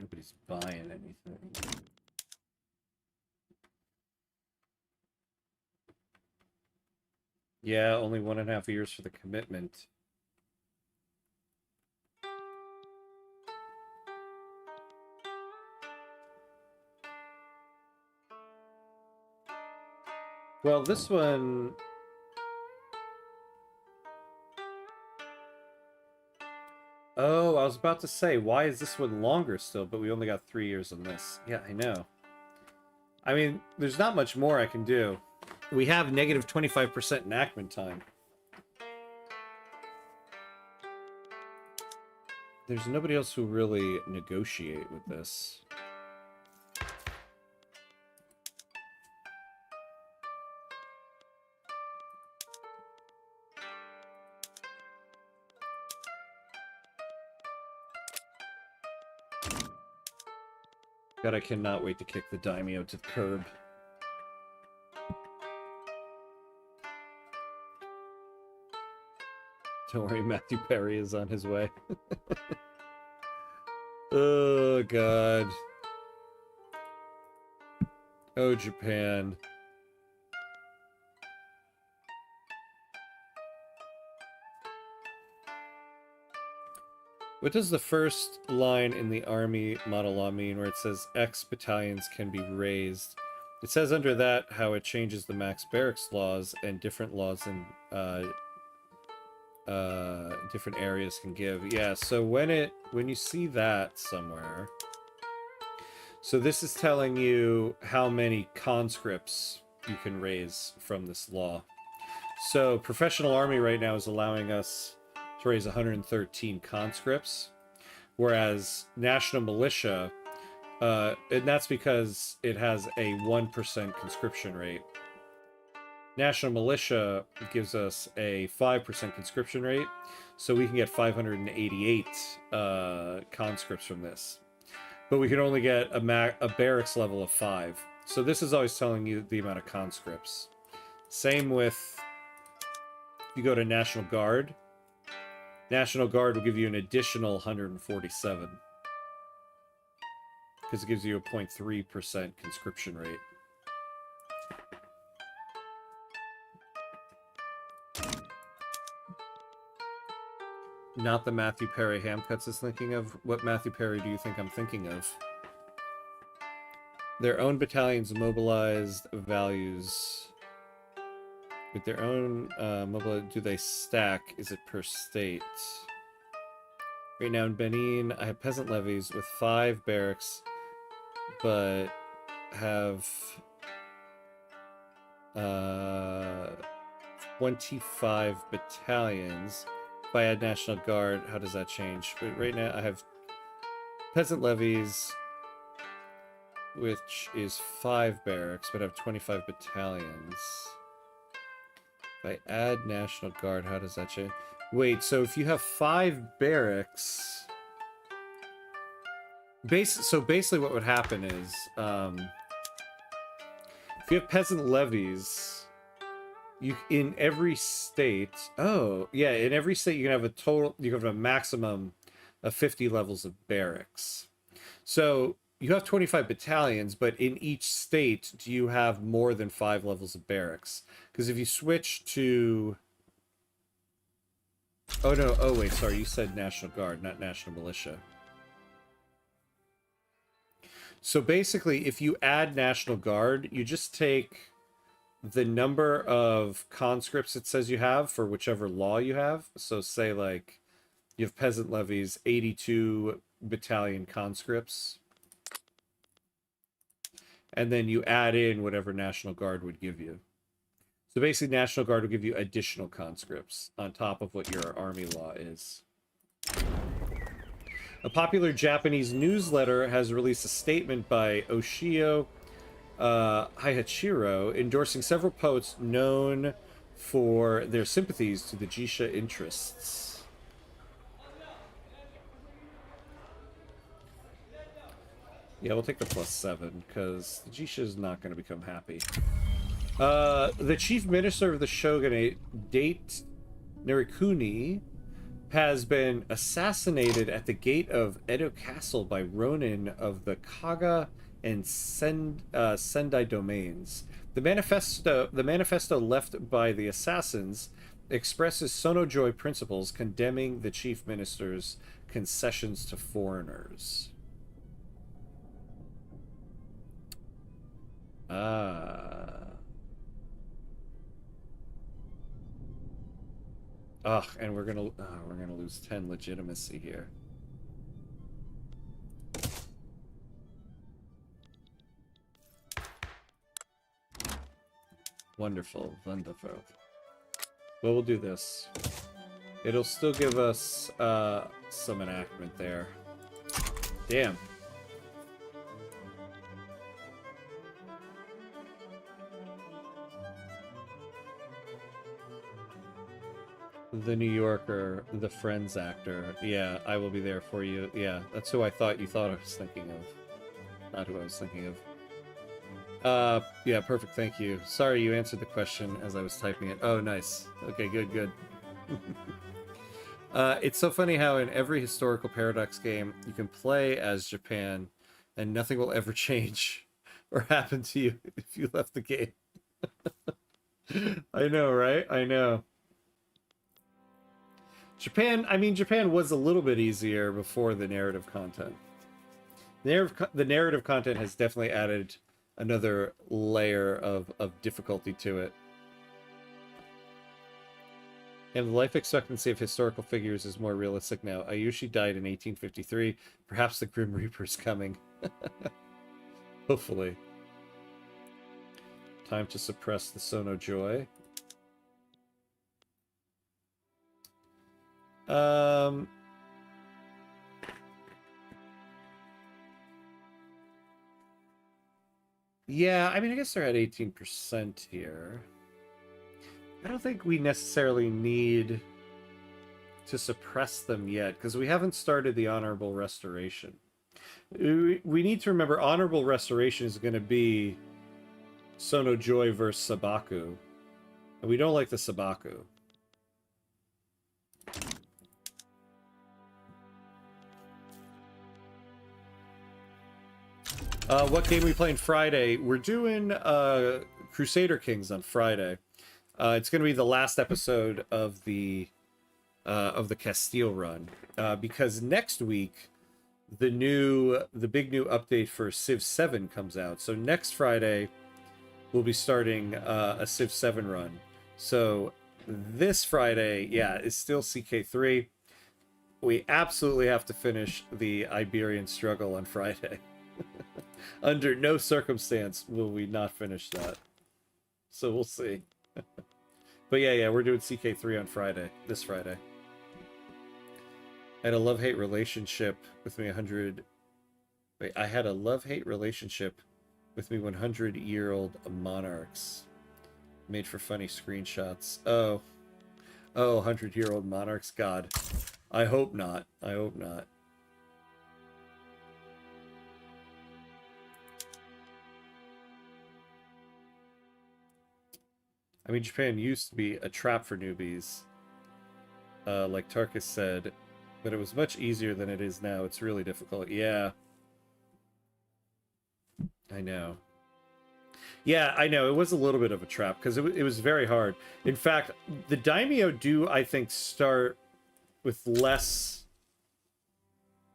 nobody's buying anything. Yeah, only 1.5 years for the commitment. Well, this one... Oh, I was about to say, why is this one longer still, but we only got 3 years on this? Yeah, I know. I mean, there's not much more I can do. We have negative 25% enactment time. There's nobody else who really negotiate with this. God, I cannot wait to kick the daimyo to the curb. Don't worry, Matthew Perry is on his way. Oh, God. Oh, Japan. What does the first line in the Army model law mean where it says X battalions can be raised? It says under that how it changes the max barracks laws and different laws in different areas can give. Yeah, so when you see that somewhere, so this is telling you how many conscripts you can raise from this law. So professional army right now is allowing us to raise 113 conscripts, whereas national militia, and that's because it has a 1% conscription rate. National militia gives us a 5% conscription rate, so we can get 588 conscripts from this. But we can only get a barracks level of 5. So this is always telling you the amount of conscripts. Same with, if you go to National Guard, National Guard will give you an additional 147. Because it gives you a 0.3% conscription rate. Not the Matthew Perry Hamcuts is thinking of. What Matthew Perry do you think I'm thinking of? Their own battalions mobilized values. With their own do they stack? Is it per state? Right now in Benin, I have peasant levies with 5 barracks, but have 25 battalions. If I add National Guard, how does that change? But right now I have peasant levies, which is 5 barracks, but I have 25 battalions. If I add National Guard, how does that change? Wait, so if you have 5 barracks... So basically what would happen is, if you have peasant levies... in every state, in every state you can have a maximum of 50 levels of barracks. So you have 25 battalions, but in each state do you have more than 5 levels of barracks? Because if you switch to, wait, sorry, you said National Guard, not National Militia. So basically, if you add National Guard, you just take the number of conscripts it says you have for whichever law you have. So say like you have peasant levies, 82 battalion conscripts, and then you add in whatever National Guard would give you. So basically National Guard will give you additional conscripts on top of what your army law is. A popular Japanese newsletter has released a statement by Oshio Haihachiro endorsing several poets known for their sympathies to the Jisha interests. Yeah, we'll take the +7, because the Jisha is not going to become happy. The chief minister of the shogunate, Date Narikuni, has been assassinated at the gate of Edo Castle by Ronin of the Kaga and Sendai domains. The manifesto left by the assassins expresses Sonojoy principles condemning the chief minister's concessions to foreigners. And we're gonna lose 10 legitimacy here. Wonderful, wonderful. Well, we'll do this. It'll still give us some enactment there. Damn. The New Yorker, the Friends actor. Yeah, I will be there for you. Yeah, that's who I thought you thought I was thinking of. Not who I was thinking of. Yeah, perfect, thank you. Sorry you answered the question as I was typing it. Oh, nice. Okay, good, good. It's so funny how in every historical paradox game, you can play as Japan, and nothing will ever change or happen to you if you left the game. I know, right? I know. Japan, I mean, Japan was a little bit easier before the narrative content. The narrative content has definitely added another layer of difficulty to it. And the life expectancy of historical figures is more realistic now. Ayushi died in 1853. Perhaps the Grim Reaper's coming. Hopefully. Time to suppress the Sono Joy. Yeah, I mean, I guess they're at 18% here. I don't think we necessarily need to suppress them yet, because we haven't started the Honorable Restoration. We need to remember Honorable Restoration is going to be Sono Joy versus Sabaku. And we don't like the Sabaku. What game we playing Friday? We're doing Crusader Kings on Friday. It's going to be the last episode of the Castile run, because next week the big new update for Civ 7 comes out. So next Friday we'll be starting a Civ 7 run. So this Friday, yeah, is still CK3. We absolutely have to finish the Iberian struggle on Friday. Under no circumstance will we not finish that. So we'll see. But yeah, we're doing CK3 on Friday, this Friday. I had a love-hate relationship with me 100... Wait, I had a love-hate relationship with me 100-year-old monarchs. Made for funny screenshots. Oh, 100-year-old monarchs? God. I hope not. I hope not. I mean, Japan used to be a trap for newbies, like Tarkus said, but it was much easier than it is now. It's really difficult. Yeah. I know. Yeah, I know. It was a little bit of a trap, because it was very hard. In fact, the Daimyo do, I think, start with less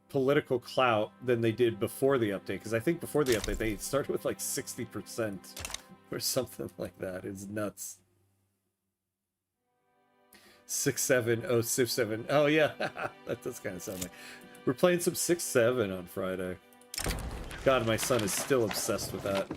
political clout than they did before the update, because I think before the update, they started with like 60% or something like that. It's nuts. 6-7. Oh, Civ 7. Oh, yeah. That does kind of sound like... We're playing some 6-7 on Friday. God, my son is still obsessed with that.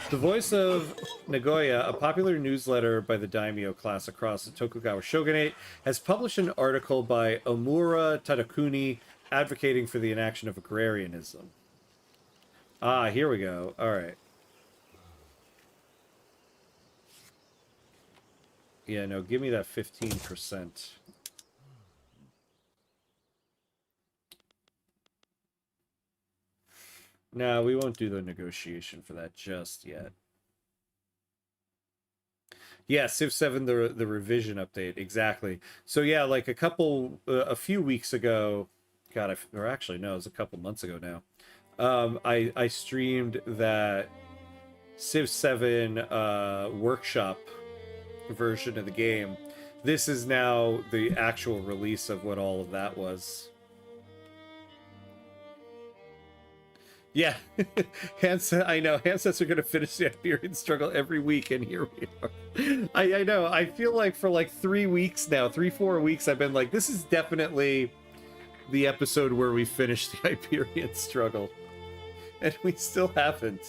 The Voice of Nagoya, a popular newsletter by the Daimyo class across the Tokugawa Shogunate, has published an article by Omura Tadakuni advocating for the inaction of agrarianism. Ah, here we go. All right. Yeah, no, give me that 15%. No, we won't do the negotiation for that just yet. Yeah, Civ 7, the revision update, exactly. So yeah, like a few weeks ago, God, or actually no, it was a couple months ago now. I streamed that Civ 7 workshop version of the game. This is now the actual release of what all of that was. Yeah, I know. Handsets are going to finish the Iberian struggle every week, and here we are. I know. I feel like for like 3 weeks now, 3-4 weeks, I've been like, this is definitely the episode where we finish the Iberian struggle. And we still haven't.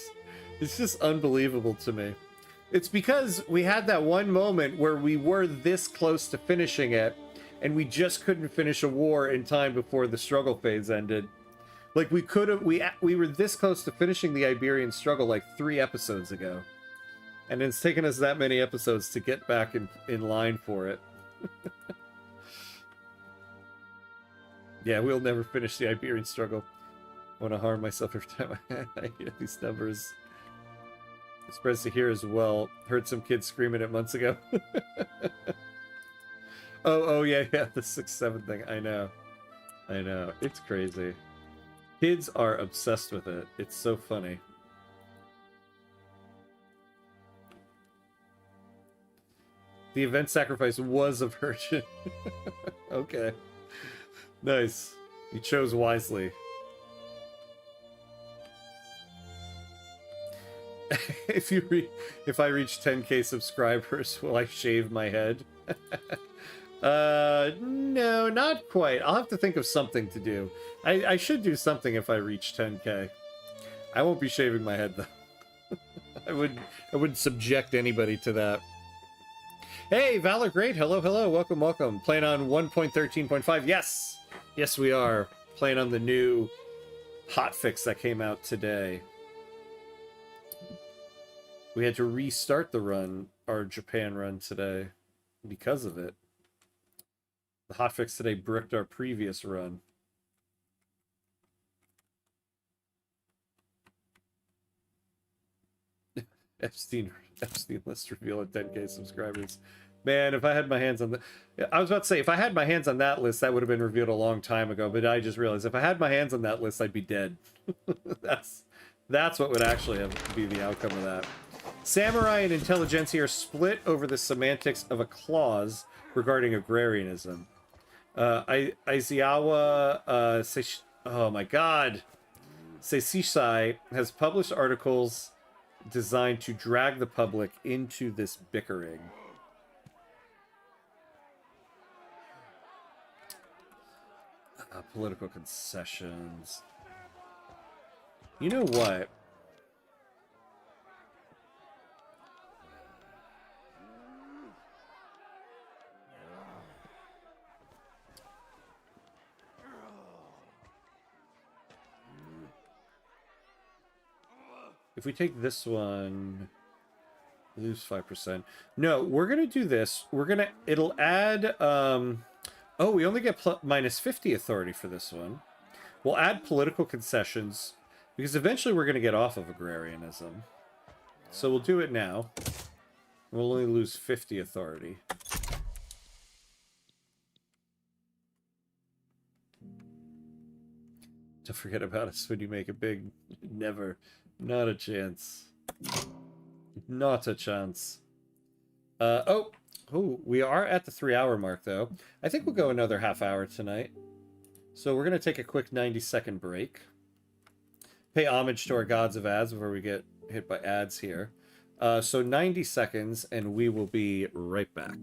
It's just unbelievable to me. It's because we had that one moment where we were this close to finishing it, and we just couldn't finish a war in time before the struggle phase ended. Like, we could have... We were this close to finishing the Iberian struggle like 3 episodes ago. And it's taken us that many episodes to get back in line for it. Yeah, we'll never finish the Iberian struggle. I want to harm myself every time I hear these numbers. It spreads to here as well. Heard some kids screaming it months ago. oh yeah, the 6-7 thing. I know. It's crazy. Kids are obsessed with it. It's so funny. The event sacrifice was a virgin. Okay. Nice. You chose wisely. If I reach 10k subscribers, will I shave my head? No, not quite. I'll have to think of something to do. I should do something if I reach 10k. I won't be shaving my head though. I wouldn't subject anybody to that. Hey, Valor Great, hello, hello, welcome, welcome. Playing on 1.13.5. Yes, yes, we are playing on the new hotfix that came out today. We had to restart the run, our Japan run today, because of it. The hotfix today bricked our previous run. Epstein list reveal at 10k subscribers. Man, if I had my hands on the... I was about to say, if I had my hands on that list, that would have been revealed a long time ago, but I just realized if I had my hands on that list, I'd be dead. That's what would actually be the outcome of that. Samurai and intelligentsia are split over the semantics of a clause regarding agrarianism. Aizawa, oh my god, Seishisai has published articles designed to drag the public into this bickering. Political concessions. You know what? If we take this one, lose 5%. No, we're going to do this. It'll add, oh, we only get minus 50 authority for this one. We'll add political concessions because eventually we're going to get off of agrarianism. So we'll do it now. We'll only lose 50 authority. Don't forget about us when you make it big. Never. Not a chance. Not a chance. Oh, we are at the 3-hour mark, though. I think we'll go another half hour tonight. So we're going to take a quick 90-second break. Pay homage to our gods of ads before we get hit by ads here. So 90 seconds, and we will be right back.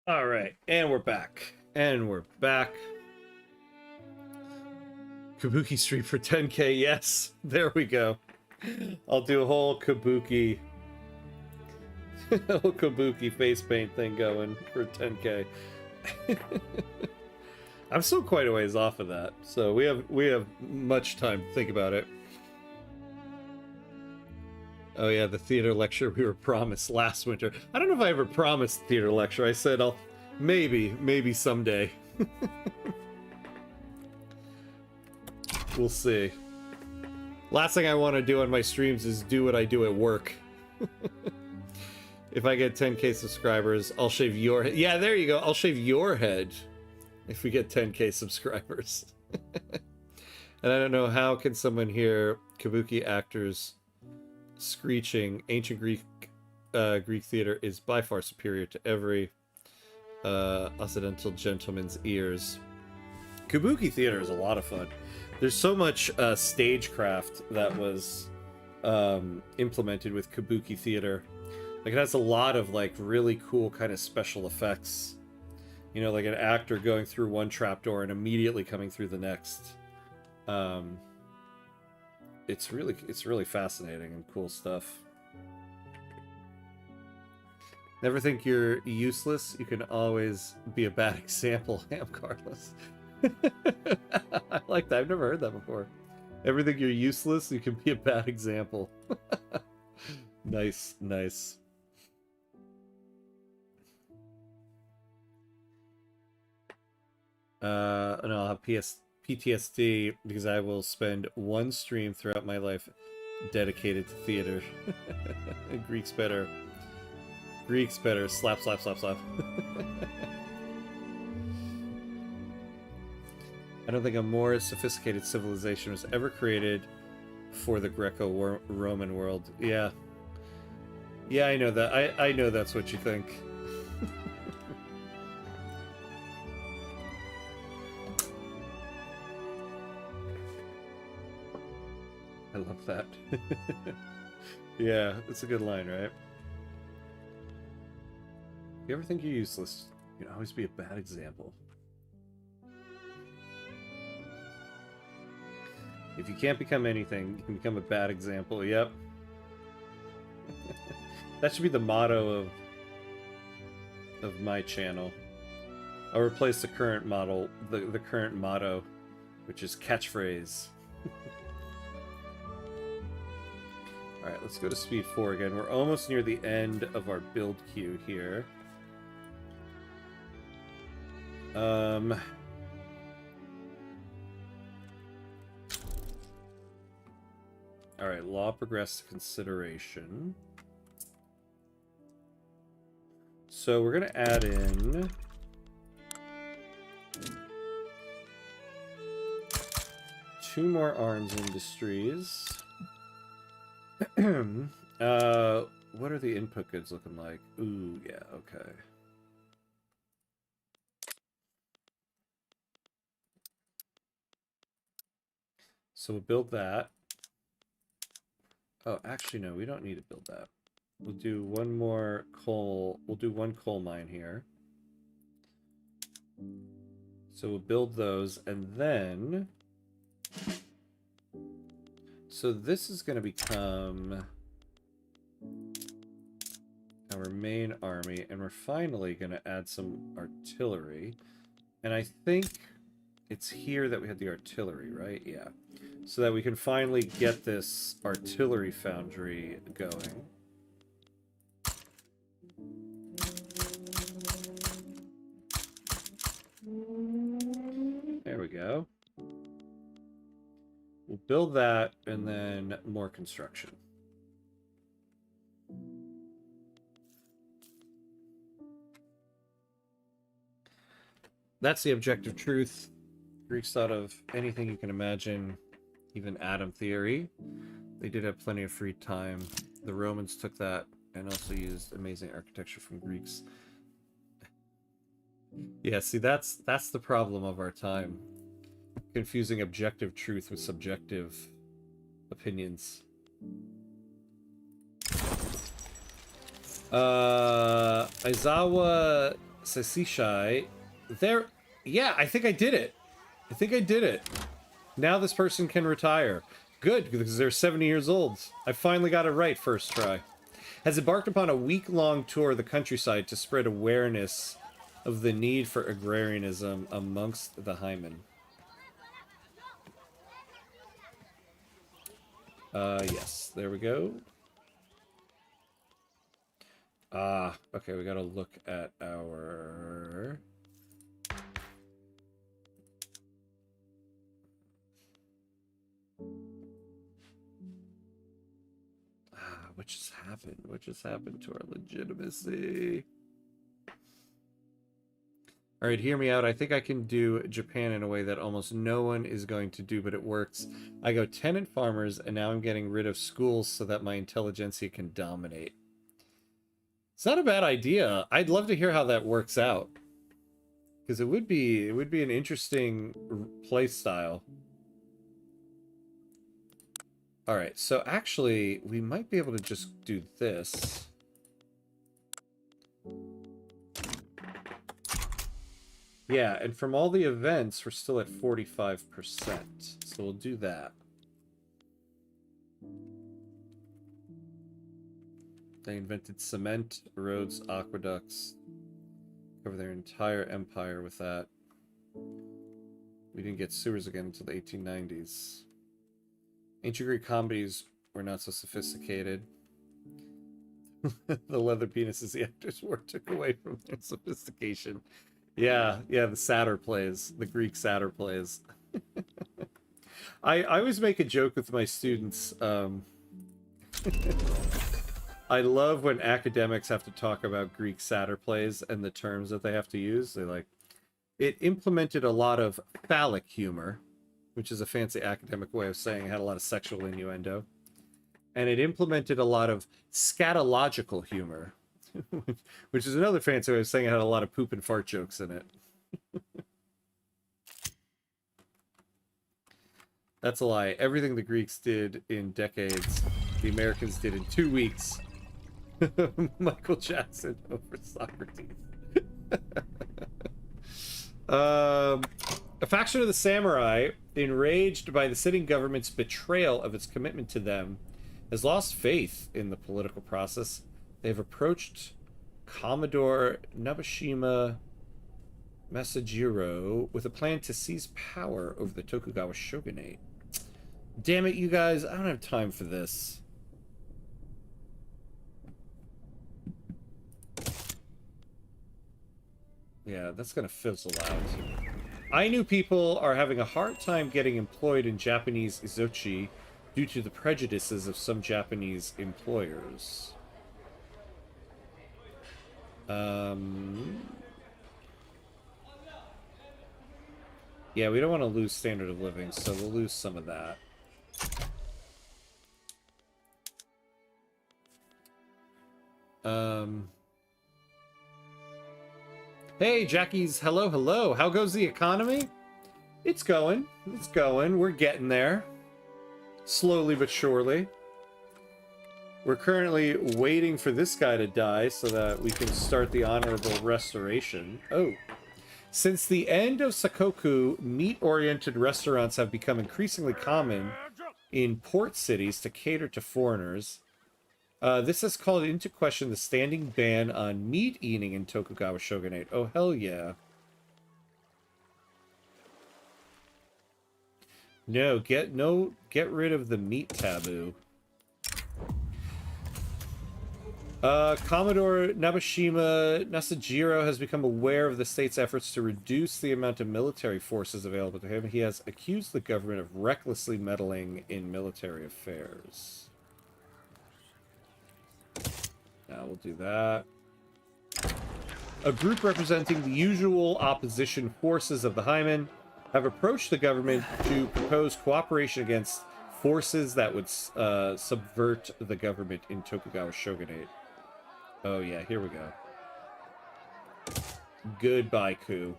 All right, and we're back. And we're back. Kabuki stream for 10k, yes. There we go. I'll do a whole Kabuki face paint thing going for 10k. I'm still quite a ways off of that, so we have much time to think about it. Oh yeah, the theater lecture we were promised last winter. I don't know if I ever promised theater lecture. I said I'll maybe someday. We'll see. Last thing I want to do on my streams is do what I do at work. If I get 10k subscribers, I'll shave your head. Yeah, there you go. I'll shave your head if we get 10k subscribers. And I don't know, how can someone hear kabuki actors screeching? Ancient Greek theater is by far superior to every Occidental gentleman's ears. Kabuki theater is a lot of fun. There's so much stagecraft that was implemented with kabuki theater. Like, it has a lot of like really cool kind of special effects. You know, like an actor going through one trapdoor and immediately coming through the next. It's really fascinating and cool stuff. Never think you're useless. You can always be a bad example, Ham Carlos. I like that. I've never heard that before. Ever think you're useless? You can be a bad example. Nice, nice. And I'll have PTSD because I will spend one stream throughout my life dedicated to theater. Greek's better. Greek's better. Slap, slap, slap, slap. I don't think a more sophisticated civilization was ever created for the Greco-Roman world. Yeah. Yeah, I know that. I know that's what you think. I love that. Yeah, it's a good line, right? If you ever think you're useless, you can always be a bad example. If you can't become anything, you can become a bad example. Yep. That should be the motto of my channel. I'll replace the current model, the current motto, which is catchphrase. Alright, let's go to speed 4 again. We're almost near the end of our build queue here. Alright, law progressed consideration. So we're going to add in... two more arms industries. What are the input goods looking like? Ooh, yeah, okay. So we'll build that. Oh, actually, no, we don't need to build that. We'll do one more coal. We'll do one coal mine here. So we'll build those, and then... So this is going to become our main army, and we're finally going to add some artillery. And I think it's here that we had the artillery, right? Yeah. So that we can finally get this artillery foundry going. There we go. We'll build that, and then more construction. That's the objective truth. Greeks thought of anything you can imagine, even atom theory. They did have plenty of free time. The Romans took that and also used amazing architecture from Greeks. Yeah, see, that's the problem of our time. Confusing objective truth with subjective opinions. Aizawa Sesishai. There... Yeah, I think I did it. I think I did it. Now this person can retire. Good, because they're 70 years old. I finally got it right first try. Has embarked upon a week-long tour of the countryside to spread awareness of the need for agrarianism amongst the Hymen. Yes, there we go. Okay, we gotta look at our... what just happened? What just happened to our legitimacy? All right, hear me out. I think I can do Japan in a way that almost no one is going to do, but it works. I go tenant farmers, and now I'm getting rid of schools so that my intelligentsia can dominate. It's not a bad idea. I'd love to hear how that works out, because it would be an interesting play style. All right, so actually, we might be able to just do this. Yeah, and from all the events, we're still at 45%. So we'll do that. They invented cement, roads, aqueducts. Cover their entire empire with that. We didn't get sewers again until the 1890s. Ancient Greek comedies were not so sophisticated. The leather penises the actors wore took away from their sophistication. Yeah, the satyr plays, the Greek satyr plays. I always make a joke with my students. I love when academics have to talk about Greek satyr plays and the terms that they have to use. They're like, it implemented a lot of phallic humor, which is a fancy academic way of saying it had a lot of sexual innuendo. And it implemented a lot of scatological humor, which is another fancy way of saying it had a lot of poop and fart jokes in it. That's a lie. Everything the Greeks did in decades, the Americans did in 2 weeks. Michael Jackson over Socrates. A faction of the samurai, enraged by the sitting government's betrayal of its commitment to them, has lost faith in the political process. They've approached Commodore Nabeshima Masajiro with a plan to seize power over the Tokugawa shogunate. Damn it, you guys, I don't have time for this. Yeah, that's gonna fizzle out. Ainu people are having a hard time getting employed in Japanese izochi due to the prejudices of some Japanese employers. Yeah, we don't want to lose standard of living, so we'll lose some of that. Hey, Jackie's hello. How goes the economy? It's going. We're getting there. Slowly but surely. We're currently waiting for this guy to die so that we can start the honorable restoration. Oh. Since the end of Sakoku, meat-oriented restaurants have become increasingly common in port cities to cater to foreigners. This has called into question the standing ban on meat eating in Tokugawa shogunate. Oh, hell yeah. No, get rid of the meat taboo. Commodore Nabeshima Nasajiro has become aware of the state's efforts to reduce the amount of military forces available to him. He has accused the government of recklessly meddling in military affairs. Now we'll do that. A group representing the usual opposition forces of the Hymen have approached the government to propose cooperation against forces that would subvert the government in Tokugawa shogunate. Oh yeah, here we go. Goodbye, coup.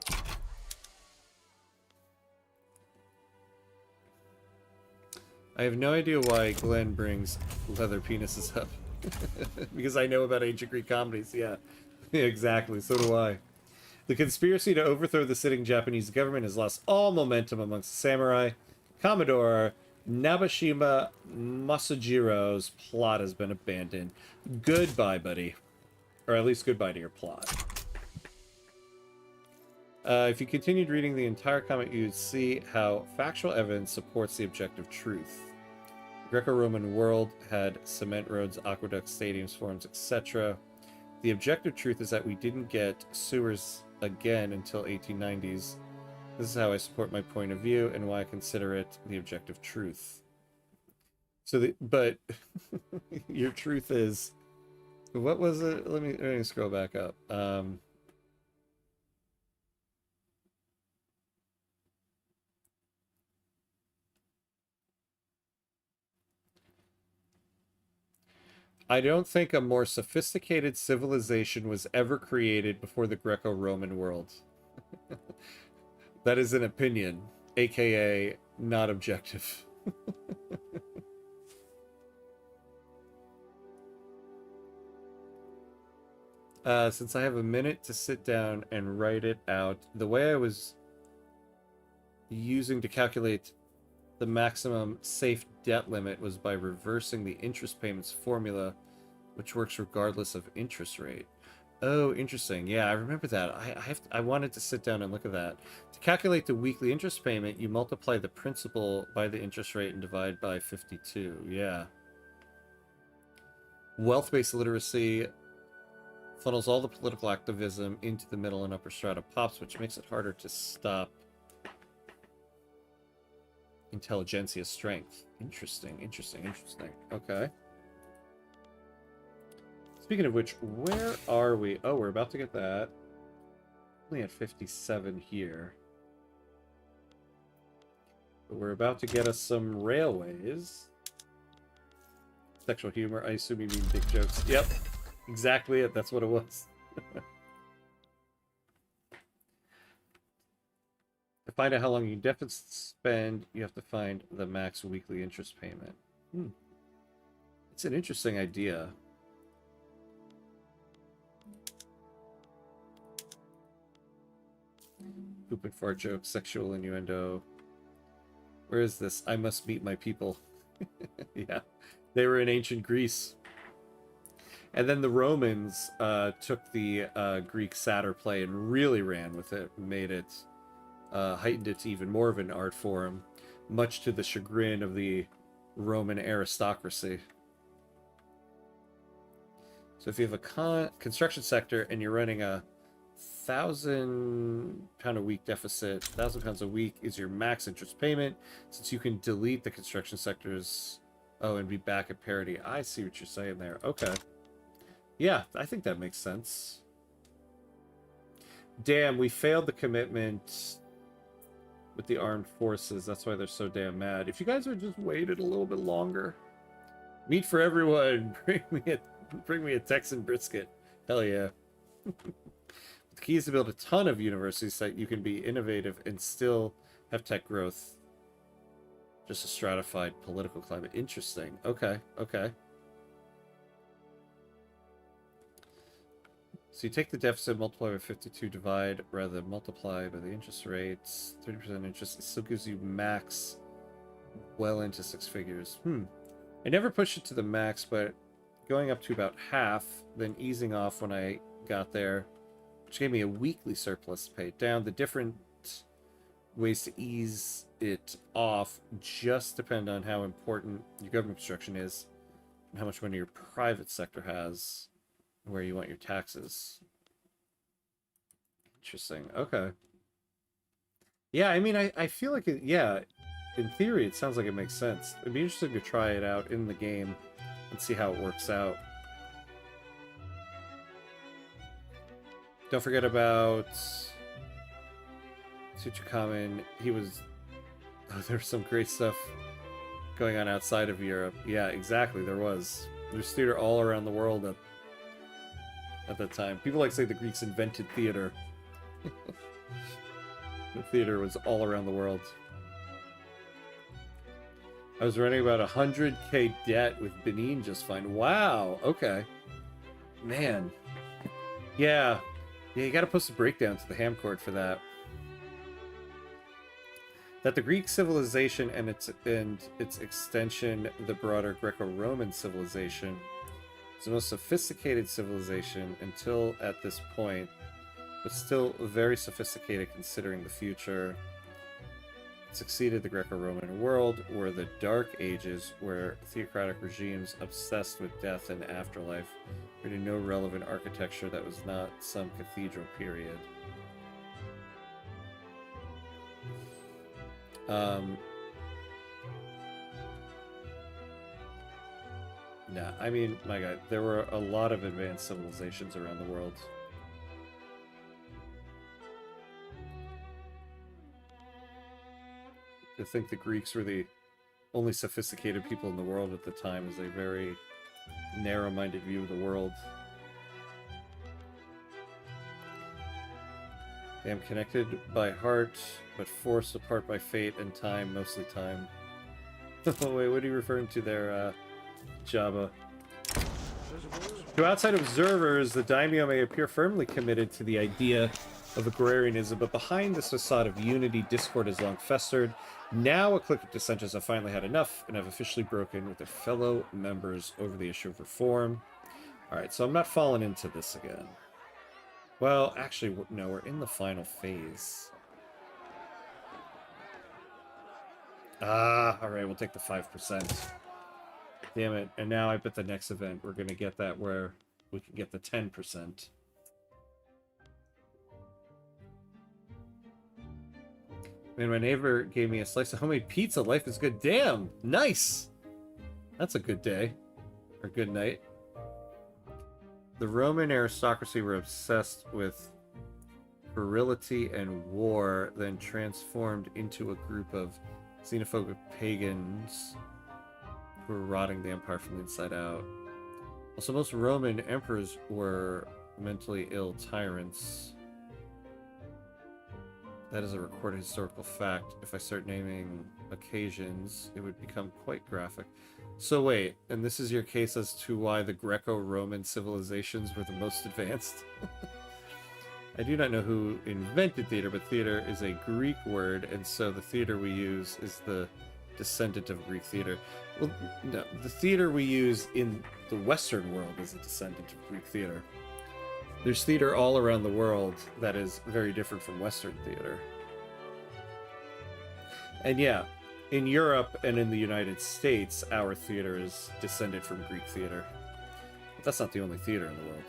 I have no idea why Glenn brings leather penises up. Because I know about ancient Greek comedies, yeah. Exactly, so do I. The conspiracy to overthrow the sitting Japanese government has lost all momentum amongst the samurai. Commodore Nabeshima Masajiro's plot has been abandoned. Goodbye, buddy. Or at least goodbye to your plot. If you continued reading the entire comment, you'd see how factual evidence supports the objective truth. The Greco-Roman world had cement roads, aqueducts, stadiums, forums, etc. The objective truth is that we didn't get sewers again until 1890s. This is how I support my point of view and why I consider it the objective truth. So, but your truth is, what was it? Let me scroll back up. I don't think a more sophisticated civilization was ever created before the Greco-Roman world. That is an opinion, aka not objective. Since I have a minute to sit down and write it out, the way I was using to calculate the maximum safe debt limit was by reversing the interest payments formula, which works regardless of interest rate. Oh, interesting. Yeah, I remember that. I wanted to sit down and look at that. To calculate the weekly interest payment, you multiply the principal by the interest rate and divide by 52. Yeah. Wealth-based literacy funnels all the political activism into the middle and upper strata pops, which makes it harder to stop intelligentsia strength. Interesting, interesting, interesting. Okay. Speaking of which, where are we? Oh, we're about to get that. Only at 57 here. But we're about to get us some railways. Sexual humor. I assume you mean dick jokes. Yep. Exactly it. That's what it was. To find out how long you deficit spend, you have to find the max weekly interest payment. It's an interesting idea. Poop and fart joke, sexual innuendo. Where is this? I must meet my people. Yeah. They were in ancient Greece. And then the Romans took the Greek satyr play and really ran with it, made it, heightened it to even more of an art form, much to the chagrin of the Roman aristocracy. So if you have a construction sector and you're running a £1,000 a week deficit, £1,000 a week is your max interest payment, since you can delete the construction sectors, and be back at parity. I see what you're saying there. Okay. Yeah, I think that makes sense. Damn, we failed the commitment with the armed forces. That's why they're so damn mad. If you guys would just waited a little bit longer. Meat for everyone. Bring me a Texan brisket. Hell yeah. The key is to build a ton of universities so that you can be innovative and still have tech growth. Just a stratified political climate. Interesting. Okay, okay. So you take the deficit, multiply by 52, divide, rather than multiply by the interest rates. 30% interest. It still gives you max well into six figures. I never pushed it to the max, but going up to about half, then easing off when I got there, which gave me a weekly surplus to pay it down. The different ways to ease it off just depend on how important your government construction is and how much money your private sector has, where you want your taxes. Interesting. Okay. Yeah, I mean, I feel like it, yeah, in theory, it sounds like it makes sense. It'd be interesting to try it out in the game and see how it works out. Don't forget about Tutankhamun. He was... Oh, there's some great stuff going on outside of Europe. Yeah, exactly, there was. There's theater all around the world at that time. People like to say the Greeks invented theater. The theater was all around the world. I was running about 100k debt with Benin just fine. Wow, okay. Man. Yeah. Yeah, you gotta post a breakdown to the Hamcord for that. That the Greek civilization and its extension, the broader Greco-Roman civilization, is the most sophisticated civilization until at this point, but still very sophisticated considering the future. succeeded the Greco-Roman world were the Dark Ages, where theocratic regimes obsessed with death and afterlife created no relevant architecture that was not some cathedral period. Nah, I mean, my God, there were a lot of advanced civilizations around the world. To think the Greeks were the only sophisticated people in the world at the time is a very narrow-minded view of the world. They am connected by heart, but forced apart by fate and time, mostly time. Oh, wait, what are you referring to there, Jabba? To outside observers, the daimyo may appear firmly committed to the idea of agrarianism, but behind this facade of unity, discord has long festered. Now a clique of dissenters have finally had enough and have officially broken with their fellow members over the issue of reform. Alright, so I'm not falling into this again. Well, actually, no, we're in the final phase. Ah, alright, we'll take the 5%. Damn it, and now I bet the next event we're gonna get that where we can get the 10%. Man, my neighbor gave me a slice of homemade pizza. Life is good. Damn! Nice! That's a good day. Or good night. The Roman aristocracy were obsessed with virility and war, then transformed into a group of xenophobic pagans who were rotting the empire from the inside out. Also, most Roman emperors were mentally ill tyrants. That is a recorded historical fact. If I start naming occasions, it would become quite graphic. So wait, and this is your case as to why the Greco-Roman civilizations were the most advanced? I do not know who invented theater, but theater is a Greek word, and so the theater we use is the descendant of Greek theater. Well, no, the theater we use in the Western world is a descendant of Greek theater. There's theater all around the world that is very different from Western theater. And yeah, in Europe and in the United States, our theater is descended from Greek theater. But that's not the only theater in the world.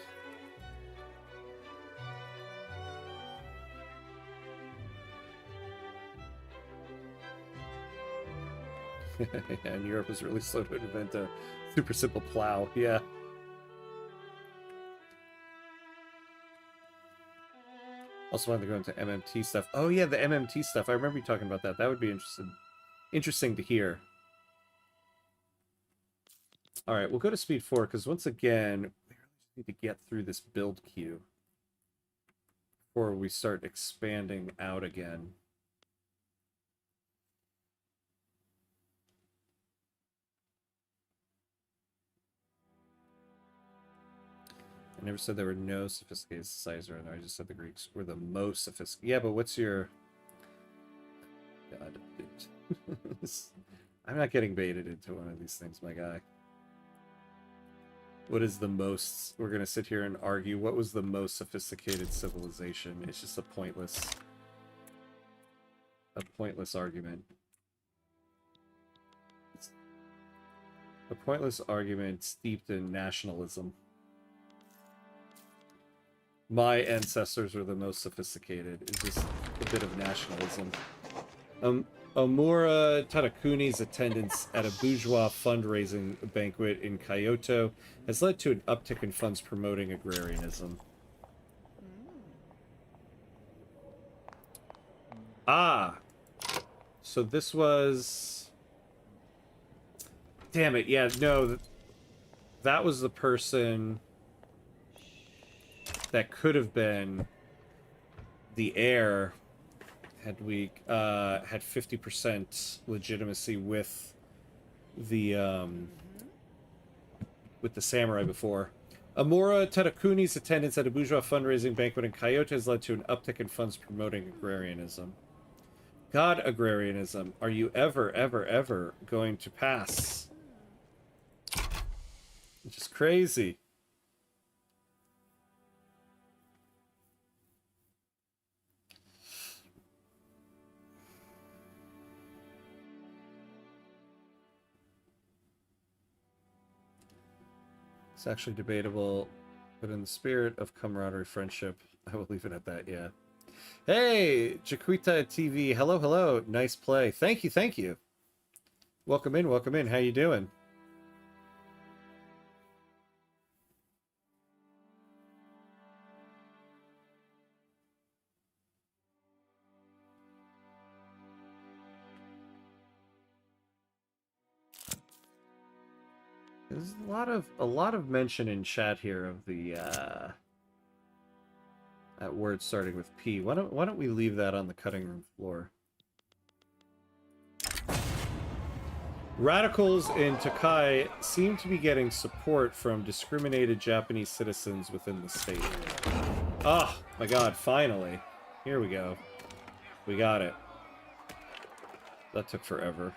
Yeah, and Europe is really slow to invent a super simple plow. Yeah. Also wanted to go into MMT stuff. Oh yeah, the MMT stuff. I remember you talking about that. That would be interesting to hear. All right, we'll go to speed 4 because once again, we really need to get through this build queue before we start expanding out again. I never said there were no sophisticated societies around there. I just said the Greeks were the most sophisticated. Yeah, but what's your... God, I'm not getting baited into one of these things, my guy. What is the most... We're going to sit here and argue what was the most sophisticated civilization. It's just a pointless argument. It's a pointless argument steeped in nationalism. My ancestors were the most sophisticated. It's just a bit of nationalism. Omura Tadakuni's attendance at a bourgeois fundraising banquet in Kyoto has led to an uptick in funds promoting agrarianism. Ah! So this was... Damn it, yeah, no. That was the person that could have been the heir had we had 50% legitimacy with the samurai before. Amura Tadakuni's attendance at a bourgeois fundraising banquet in Kyoto has led to an uptick in funds promoting agrarianism. God, agrarianism, are you ever, ever, ever going to pass? It's just crazy. It's actually debatable, but in the spirit of camaraderie, friendship, I will leave it at that, yeah. Hey, Jaquita TV, hello, hello, nice play. Thank you, thank you. Welcome in, welcome in. How you doing? There's a lot of mention in chat here of the that word starting with P. Why don't we leave that on the cutting room floor? Radicals in Tokai seem to be getting support from discriminated Japanese citizens within the state. Oh my god, finally. Here we go. We got it. That took forever.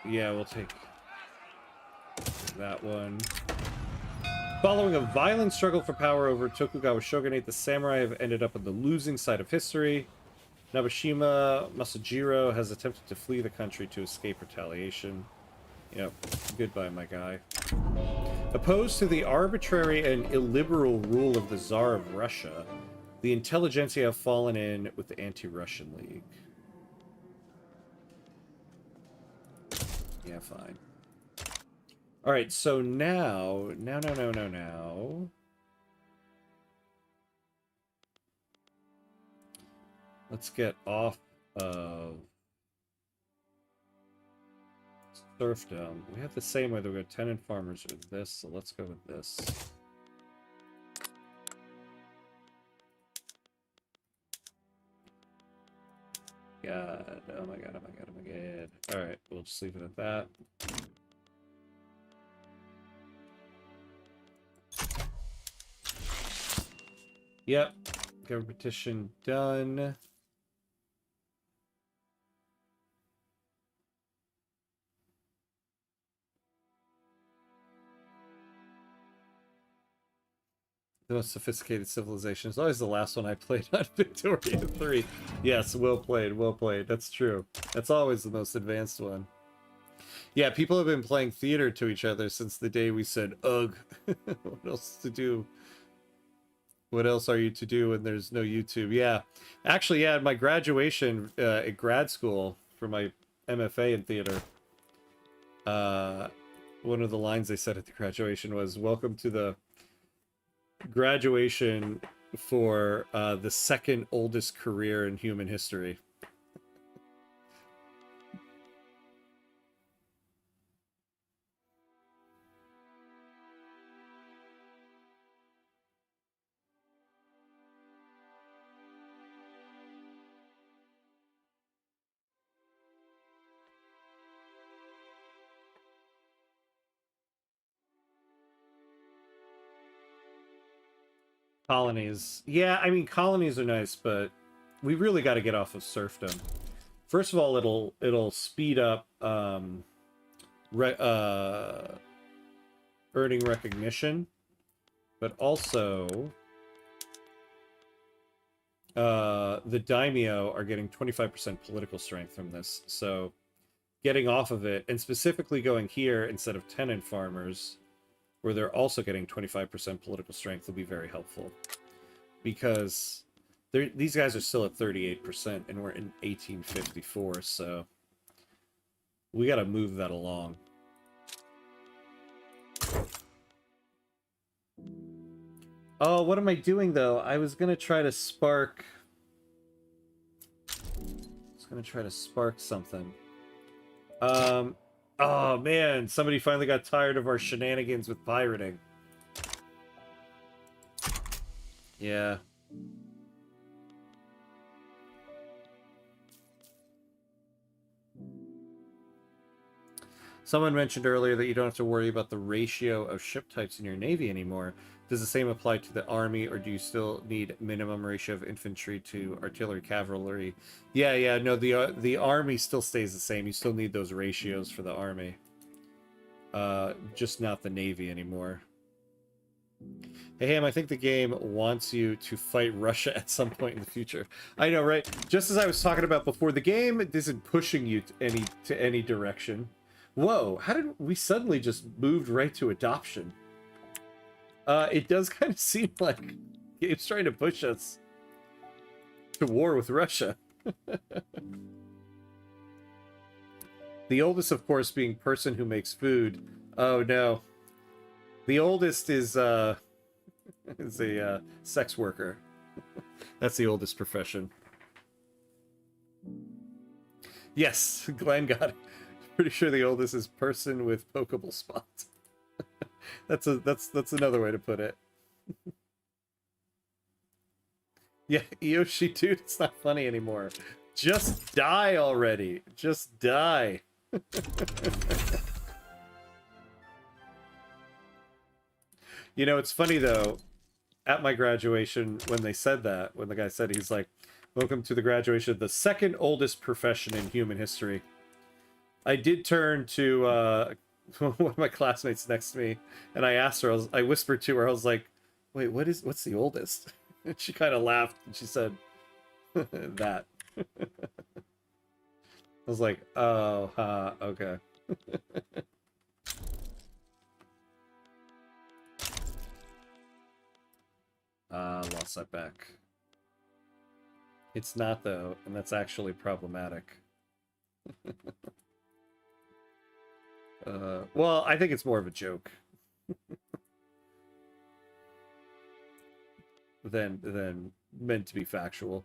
Yeah, we'll take that one. Following a violent struggle for power over Tokugawa shogunate, the samurai have ended up on the losing side of history. Nabeshima Masajiro has attempted to flee the country to escape retaliation. Yep, goodbye, my guy. Opposed to the arbitrary and illiberal rule of the Tsar of Russia, the intelligentsia have fallen in with the anti-Russian League. Yeah, fine. Alright, so now... Let's get off of serfdom. We have the same whether we go tenant farmers or this, so let's go with this. God, oh my god, oh my god, oh my god. Alright, we'll just leave it at that. Yep, government petition done. The most sophisticated civilization is always the last one I played on Victoria 3. Yes, well played, well played. That's true. That's always the most advanced one. Yeah, people have been playing theater to each other since the day we said, ugh. What else to do? What else are you to do when there's no YouTube? Yeah. Actually, yeah, at my graduation at grad school for my MFA in theater, one of the lines they said at the graduation was, welcome to the graduation for the second oldest career in human history. Colonies. Yeah, I mean, colonies are nice, but we really got to get off of serfdom. First of all, it'll speed up earning recognition, but also the daimyo are getting 25% political strength from this. So getting off of it, and specifically going here instead of tenant farmers, where they're also getting 25% political strength, will be very helpful. Because these guys are still at 38%, and we're in 1854, so we got to move that along. Oh, what am I doing, though? I was going to try to spark... something. Oh, man. Somebody finally got tired of our shenanigans with pirating. Yeah. Someone mentioned earlier that you don't have to worry about the ratio of ship types in your navy anymore. Does the same apply to the army, or do you still need minimum ratio of infantry to artillery, cavalry? Yeah, no, the army still stays the same. You still need those ratios for the army. Just not the navy anymore. Hey, Ham, I think the game wants you to fight Russia at some point in the future. I know, right? Just as I was talking about before, the game isn't pushing you to any direction. Whoa, how did we suddenly just moved right to adoption? It does kind of seem like game's trying to push us to war with Russia. The oldest, of course, being person who makes food. Oh no. The oldest is a sex worker. That's the oldest profession. Yes, Glenn got it. Pretty sure the oldest is person with pokeable spots. that's another way to put it. Yeah, Yoshi, dude, it's not funny anymore. Just die already. Just die. You know, it's funny though, at my graduation, when they said that, when the guy said, he's like, welcome to the graduation of the second oldest profession in human history. I did turn to one of my classmates next to me, and I asked her, I whispered to her, I was like, wait, what's the oldest? And she kind of laughed, and she said, that. I was like, oh, okay. Lost that back. It's not, though, and that's actually problematic. Well, I think it's more of a joke than meant to be factual.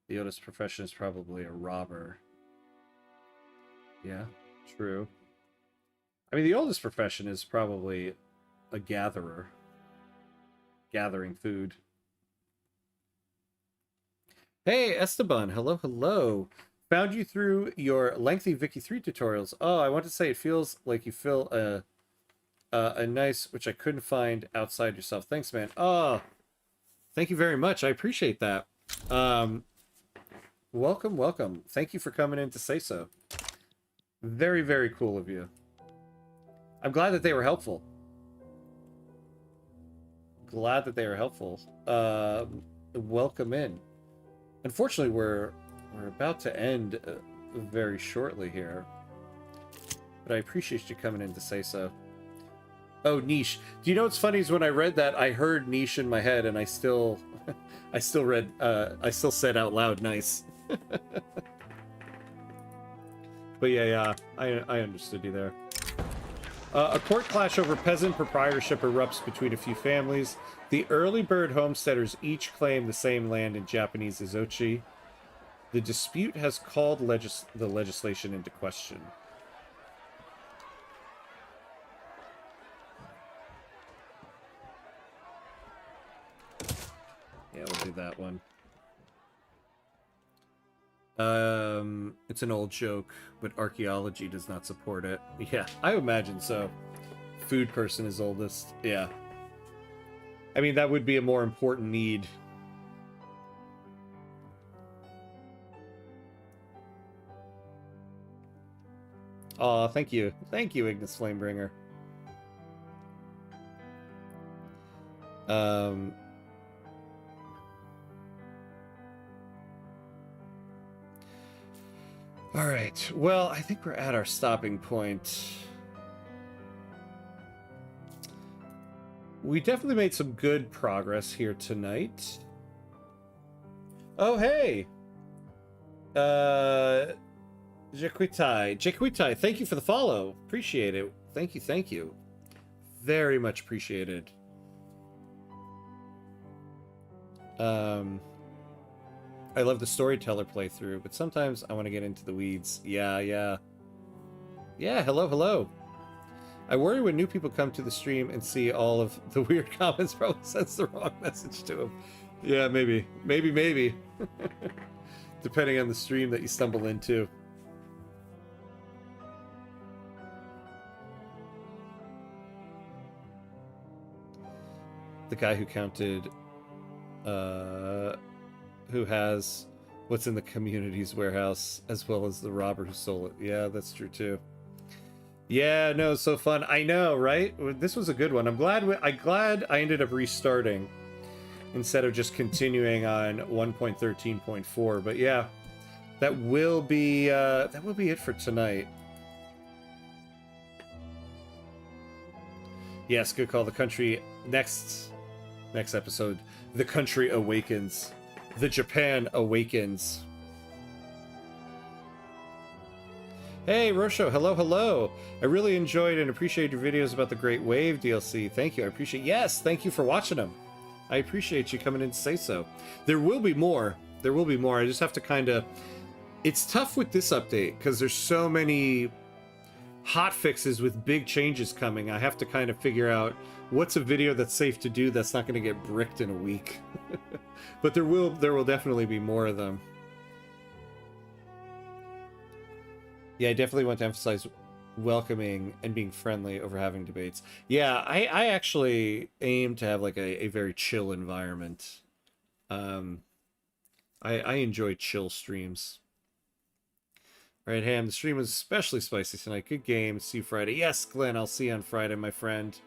The oldest profession is probably a robber. Yeah, true. I mean, the oldest profession is probably a gatherer. Gathering food. Hey, Esteban. Hello, hello. Found you through your lengthy Vicky 3 tutorials. Oh, I want to say it feels like you fill a nice, which I couldn't find outside yourself. Thanks, man. Oh, thank you very much. I appreciate that. Welcome, welcome. Thank you for coming in to say so. Very, very cool of you. I'm glad that they were helpful. Glad that they were helpful. Welcome in. Unfortunately, we're about to end very shortly here, but I appreciate you coming in to say so. Oh, niche. Do you know what's funny is when I read that, I heard niche in my head, and I still read, I still said out loud, nice. But yeah, I understood you there. A court clash over peasant proprietorship erupts between a few families. The early bird homesteaders each claim the same land in Japanese Izochi. The dispute has called the legislation into question. Yeah, we'll do that one. It's an old joke, but archaeology does not support it. Yeah, I imagine so. Food person is oldest. Yeah. I mean, that would be a more important need. Aw, thank you. Thank you, Ignis Flamebringer. Alright, well, I think we're at our stopping point. We definitely made some good progress here tonight. Oh, hey! Jequitai, thank you for the follow. Appreciate it. Thank you, thank you. Very much appreciated. I love the storyteller playthrough, but sometimes I want to get into the weeds. Yeah. Yeah, hello, hello. I worry when new people come to the stream and see all of the weird comments probably sends the wrong message to them. Yeah, maybe. Depending on the stream that you stumble into. The guy who counted who has what's in the community's warehouse, as well as the robber who stole it. Yeah, that's true too. Yeah, no, so fun. I know, right? This was a good one. I'm glad I ended up restarting instead of just continuing on 1.13.4. But yeah, that will be it for tonight. Yes, good call. The country next episode. The country awakens. The Japan awakens. Hey, Rosho, hello, hello. I really enjoyed and appreciate your videos about the Great Wave DLC. Thank you. I appreciate. Yes, thank you for watching them. I appreciate you coming in to say so. There will be more. There will be more. I just have to kind of. It's tough with this update because there's so many hot fixes with big changes coming. I have to kind of figure out what's a video that's safe to do that's not going to get bricked in a week. But there will definitely be more of them. Yeah, I definitely want to emphasize welcoming and being friendly over having debates. Yeah, I actually aim to have like a very chill environment. I enjoy chill streams. All right, Ham, the stream was especially spicy tonight. Good game. See you Friday. Yes, Glenn, I'll see you on Friday, my friend.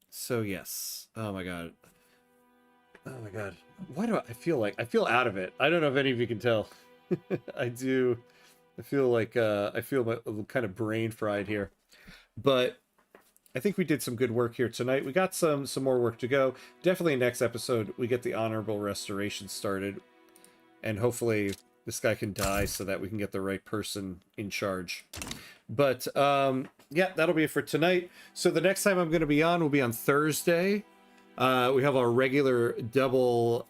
So yes. Oh my god. Oh my god. Why do I feel out of it? I don't know if any of you can tell. I do. I feel like I feel kind of brain fried here. But I think we did some good work here tonight. We got some more work to go. Definitely next episode we get the honorable restoration started. And hopefully this guy can die so that we can get the right person in charge. But yeah, that'll be it for tonight. So the next time I'm going to be on will be on Thursday. We have our regular double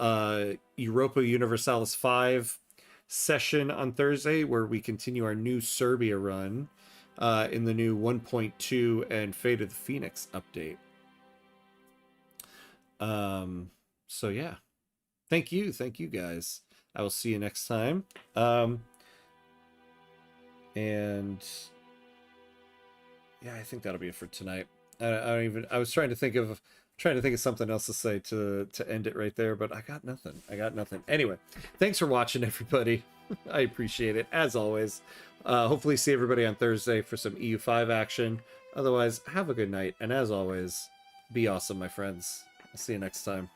Europa Universalis 5 session on Thursday, where we continue our new Serbia run in the new 1.2 and Fate of the Phoenix update. So yeah, thank you guys. I will see you next time. And yeah, I think that'll be it for tonight. I was trying to think of something else to say to end it right there, but I got nothing. Anyway, thanks for watching, everybody. I appreciate it as always. Hopefully see everybody on Thursday for some EU5 action. Otherwise, have a good night, and as always, be awesome, my friends. I'll see you next time.